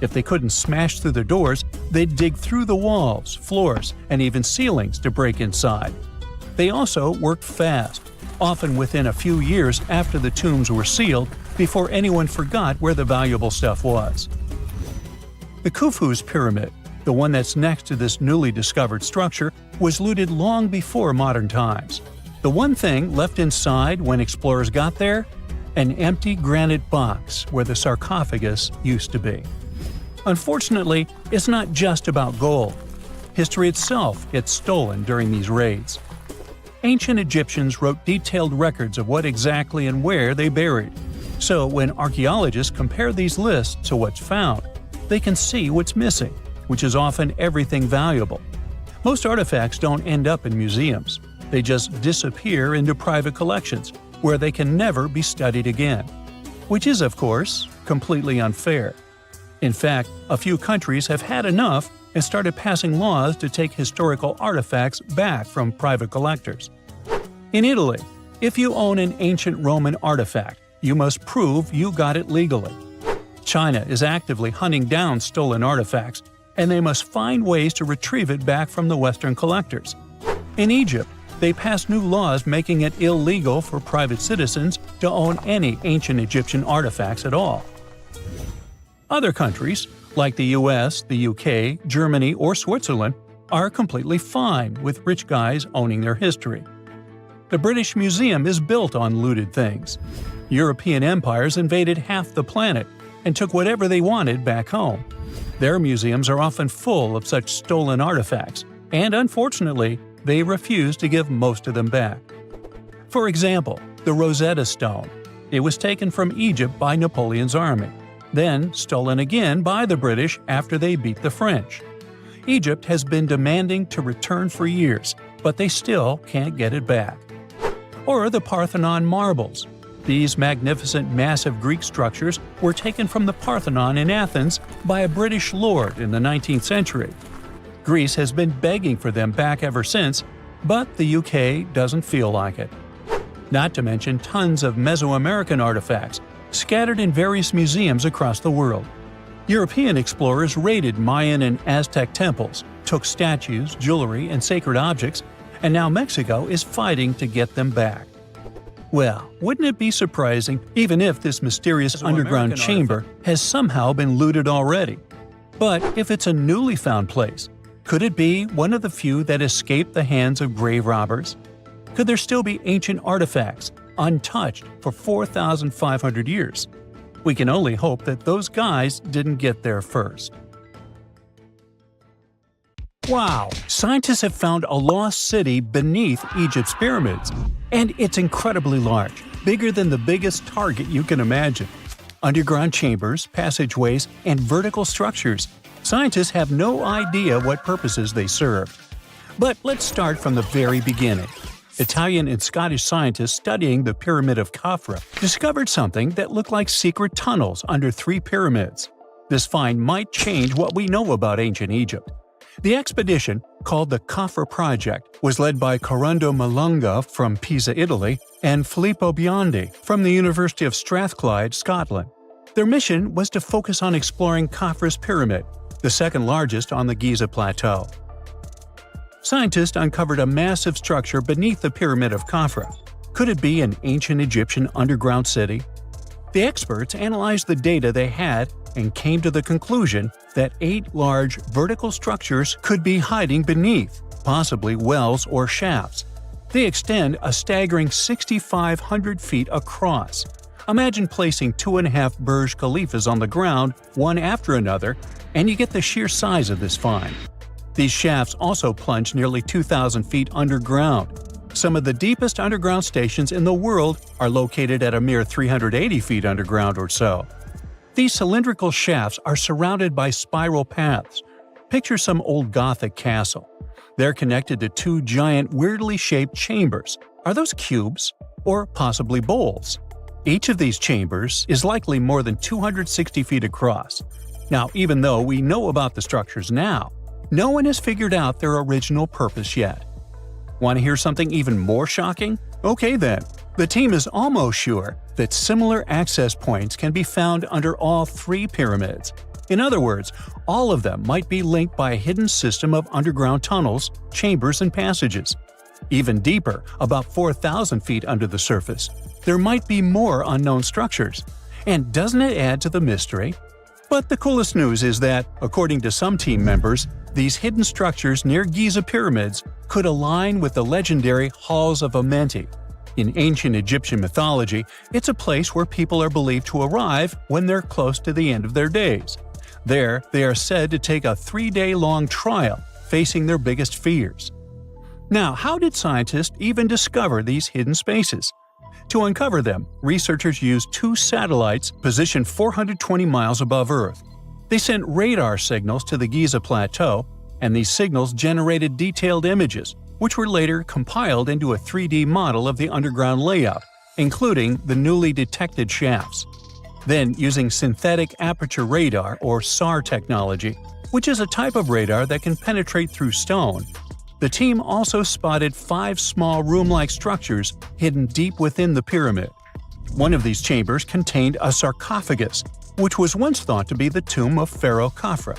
If they couldn't smash through the doors, they'd dig through the walls, floors, and even ceilings to break inside. They also worked fast, often within a few years after the tombs were sealed, before anyone forgot where the valuable stuff was. The Khufu's pyramid, the one that's next to this newly discovered structure, was looted long before modern times. The one thing left inside when explorers got there? An empty granite box where the sarcophagus used to be. Unfortunately, it's not just about gold. History itself gets stolen during these raids. Ancient Egyptians wrote detailed records of what exactly and where they buried. So when archaeologists compare these lists to what's found, they can see what's missing, which is often everything valuable. Most artifacts don't end up in museums. They just disappear into private collections, where they can never be studied again. Which is, of course, completely unfair. In fact, a few countries have had enough and started passing laws to take historical artifacts back from private collectors. In Italy, if you own an ancient Roman artifact, you must prove you got it legally. China is actively hunting down stolen artifacts, and they must find ways to retrieve it back from the Western collectors. In Egypt, they passed new laws making it illegal for private citizens to own any ancient Egyptian artifacts at all. Other countries, like the US, the UK, Germany, or Switzerland, are completely fine with rich guys owning their history. The British Museum is built on looted things. European empires invaded half the planet and took whatever they wanted back home. Their museums are often full of such stolen artifacts, and unfortunately, they refuse to give most of them back. For example, the Rosetta Stone. It was taken from Egypt by Napoleon's army, then stolen again by the British after they beat the French. Egypt has been demanding to return for years, but they still can't get it back. Or the Parthenon marbles. These magnificent, massive Greek structures were taken from the Parthenon in Athens by a British lord in the 19th century. Greece has been begging for them back ever since, but the UK doesn't feel like it. Not to mention tons of Mesoamerican artifacts scattered in various museums across the world. European explorers raided Mayan and Aztec temples, took statues, jewelry, and sacred objects, and now Mexico is fighting to get them back. Well, wouldn't it be surprising even if this mysterious underground chamber has somehow been looted already? But if it's a newly found place, could it be one of the few that escaped the hands of grave robbers? Could there still be ancient artifacts, untouched for 4,500 years? We can only hope that those guys didn't get there first. Wow! Scientists have found a lost city beneath Egypt's pyramids. And it's incredibly large, bigger than the biggest target you can imagine. Underground chambers, passageways, and vertical structures. Scientists have no idea what purposes they serve. But let's start from the very beginning. Italian and Scottish scientists studying the Pyramid of Khafra discovered something that looked like secret tunnels under 3 pyramids. This find might change what we know about ancient Egypt. The expedition, called the Khafra Project, was led by Corrado Malunga from Pisa, Italy, and Filippo Biondi from the University of Strathclyde, Scotland. Their mission was to focus on exploring Khafra's pyramid, the second largest on the Giza Plateau. Scientists uncovered a massive structure beneath the Pyramid of Khafra. Could it be an ancient Egyptian underground city? The experts analyzed the data they had and came to the conclusion that 8 large vertical structures could be hiding beneath, possibly wells or shafts. They extend a staggering 6,500 feet across. Imagine placing 2.5 Burj Khalifas on the ground, one after another, and you get the sheer size of this find. These shafts also plunge nearly 2,000 feet underground. Some of the deepest underground stations in the world are located at a mere 380 feet underground or so. These cylindrical shafts are surrounded by spiral paths. Picture some old Gothic castle. They're connected to 2 giant, weirdly shaped chambers. Are those cubes? Or possibly bowls? Each of these chambers is likely more than 260 feet across. Now, even though we know about the structures now, no one has figured out their original purpose yet. Want to hear something even more shocking? Okay then. The team is almost sure that similar access points can be found under all 3 pyramids. In other words, all of them might be linked by a hidden system of underground tunnels, chambers, and passages. Even deeper, about 4,000 feet under the surface, there might be more unknown structures. And doesn't it add to the mystery? But the coolest news is that, according to some team members, these hidden structures near Giza pyramids could align with the legendary Halls of Amenti. In ancient Egyptian mythology, it's a place where people are believed to arrive when they're close to the end of their days. There, they are said to take a 3-day-long trial, facing their biggest fears. Now, how did scientists even discover these hidden spaces? To uncover them, researchers used 2 satellites positioned 420 miles above Earth. They sent radar signals to the Giza Plateau, and these signals generated detailed images, which were later compiled into a 3D model of the underground layout, including the newly detected shafts. Then, using synthetic aperture radar or SAR technology, which is a type of radar that can penetrate through stone, the team also spotted 5 small room-like structures hidden deep within the pyramid. One of these chambers contained a sarcophagus, which was once thought to be the tomb of Pharaoh Khafra.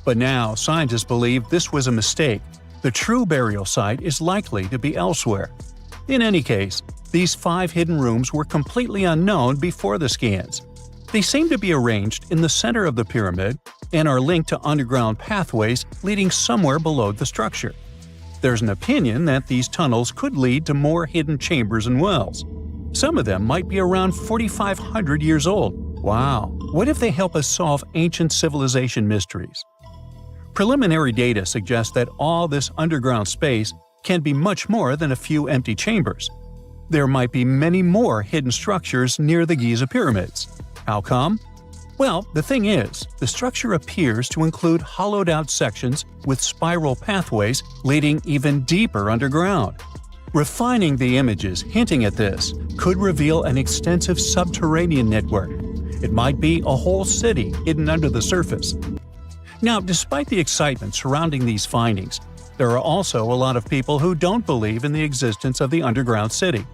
But now, scientists believe this was a mistake. The true burial site is likely to be elsewhere. In any case, these 5 hidden rooms were completely unknown before the scans. They seem to be arranged in the center of the pyramid and are linked to underground pathways leading somewhere below the structure. There's an opinion that these tunnels could lead to more hidden chambers and wells. Some of them might be around 4,500 years old. Wow! What if they help us solve ancient civilization mysteries? Preliminary data suggests that all this underground space can be much more than a few empty chambers. There might be many more hidden structures near the Giza pyramids. How come? Well, the thing is, the structure appears to include hollowed-out sections with spiral pathways leading even deeper underground. Refining the images hinting at this could reveal an extensive subterranean network. It might be a whole city hidden under the surface. Now, despite the excitement surrounding these findings, there are also a lot of people who don't believe in the existence of the underground city.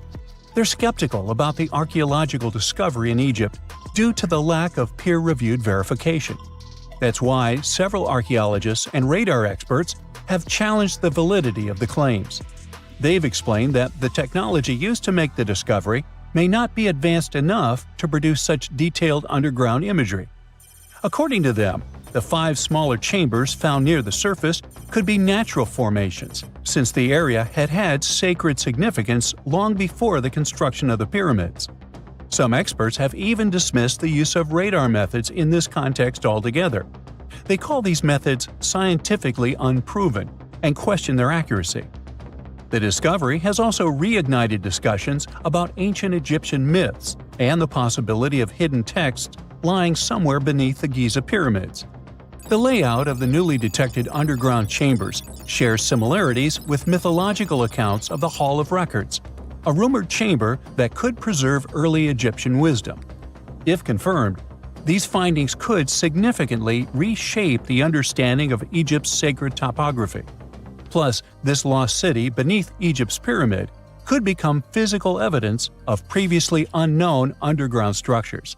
They're skeptical about the archaeological discovery in Egypt due to the lack of peer-reviewed verification. That's why several archaeologists and radar experts have challenged the validity of the claims. They've explained that the technology used to make the discovery may not be advanced enough to produce such detailed underground imagery. According to them, the 5 smaller chambers found near the surface could be natural formations, since the area had had sacred significance long before the construction of the pyramids. Some experts have even dismissed the use of radar methods in this context altogether. They call these methods scientifically unproven and question their accuracy. The discovery has also reignited discussions about ancient Egyptian myths and the possibility of hidden texts lying somewhere beneath the Giza pyramids. The layout of the newly detected underground chambers shares similarities with mythological accounts of the Hall of Records, a rumored chamber that could preserve early Egyptian wisdom. If confirmed, these findings could significantly reshape the understanding of Egypt's sacred topography. Plus, this lost city beneath Egypt's pyramid could become physical evidence of previously unknown underground structures.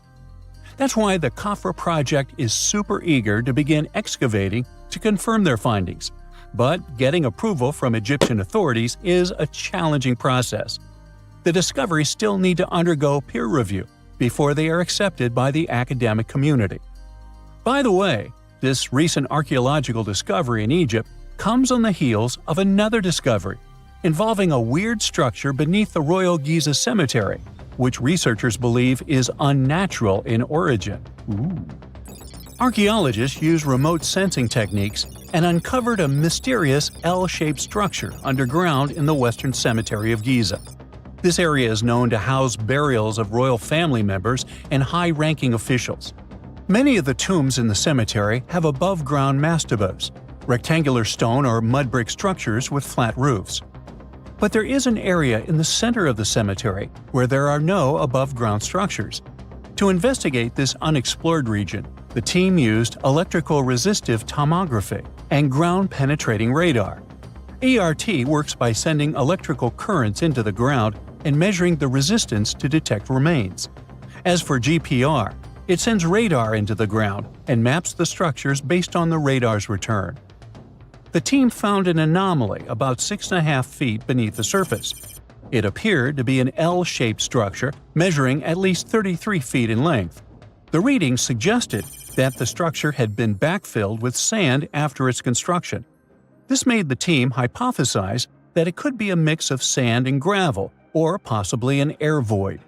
That's why the Khafra project is super eager to begin excavating to confirm their findings. But getting approval from Egyptian authorities is a challenging process. The discoveries still need to undergo peer review before they are accepted by the academic community. By the way, this recent archaeological discovery in Egypt comes on the heels of another discovery involving a weird structure beneath the Royal Giza Cemetery, which researchers believe is unnatural in origin. Archaeologists used remote sensing techniques and uncovered a mysterious L-shaped structure underground in the Western Cemetery of Giza. This area is known to house burials of royal family members and high-ranking officials. Many of the tombs in the cemetery have above-ground mastabas, rectangular stone or mud brick structures with flat roofs. But there is an area in the center of the cemetery where there are no above-ground structures. To investigate this unexplored region, the team used electrical resistive tomography and ground-penetrating radar. ERT works by sending electrical currents into the ground and measuring the resistance to detect remains. As for GPR, it sends radar into the ground and maps the structures based on the radar's return. The team found an anomaly about 6.5 feet beneath the surface. It appeared to be an L-shaped structure measuring at least 33 feet in length. The readings suggested that the structure had been backfilled with sand after its construction. This made the team hypothesize that it could be a mix of sand and gravel, or possibly an air void.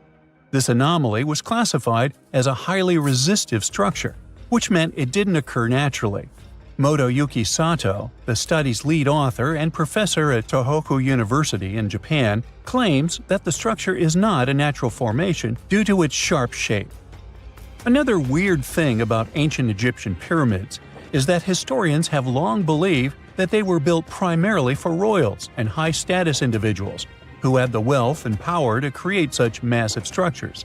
This anomaly was classified as a highly resistive structure, which meant it didn't occur naturally. Motoyuki Sato, the study's lead author and professor at Tohoku University in Japan, claims that the structure is not a natural formation due to its sharp shape. Another weird thing about ancient Egyptian pyramids is that historians have long believed that they were built primarily for royals and high-status individuals who had the wealth and power to create such massive structures.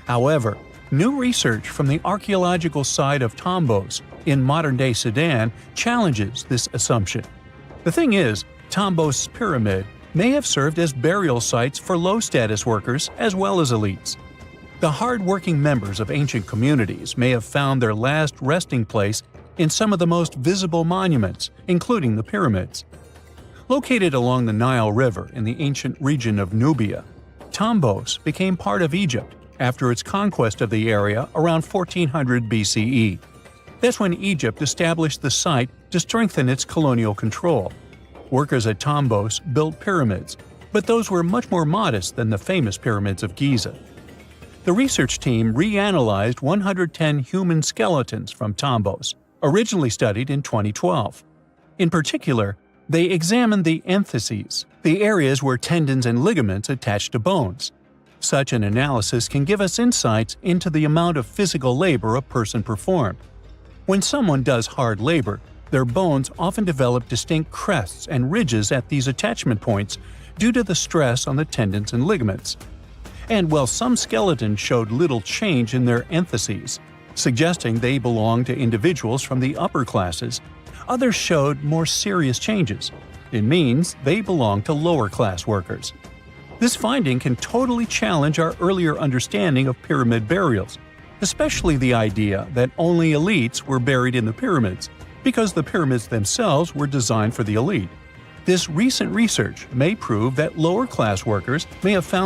However, new research from the archaeological site of Tombos in modern-day Sudan challenges this assumption. The thing is, Tombos' pyramid may have served as burial sites for low-status workers as well as elites. The hard-working members of ancient communities may have found their last resting place in some of the most visible monuments, including the pyramids. Located along the Nile River in the ancient region of Nubia, Tombos became part of Egypt after its conquest of the area around 1400 BCE. That's when Egypt established the site to strengthen its colonial control. Workers at Tombos built pyramids, but those were much more modest than the famous pyramids of Giza. The research team reanalyzed 110 human skeletons from Tombos, originally studied in 2012. In particular, they examined the entheses, the areas where tendons and ligaments attach to bones. Such an analysis can give us insights into the amount of physical labor a person performed. When someone does hard labor, their bones often develop distinct crests and ridges at these attachment points due to the stress on the tendons and ligaments. And while some skeletons showed little change in their entheses, suggesting they belonged to individuals from the upper classes, others showed more serious changes. It means they belong to lower-class workers. This finding can totally challenge our earlier understanding of pyramid burials, especially the idea that only elites were buried in the pyramids, because the pyramids themselves were designed for the elite. This recent research may prove that lower-class workers may have found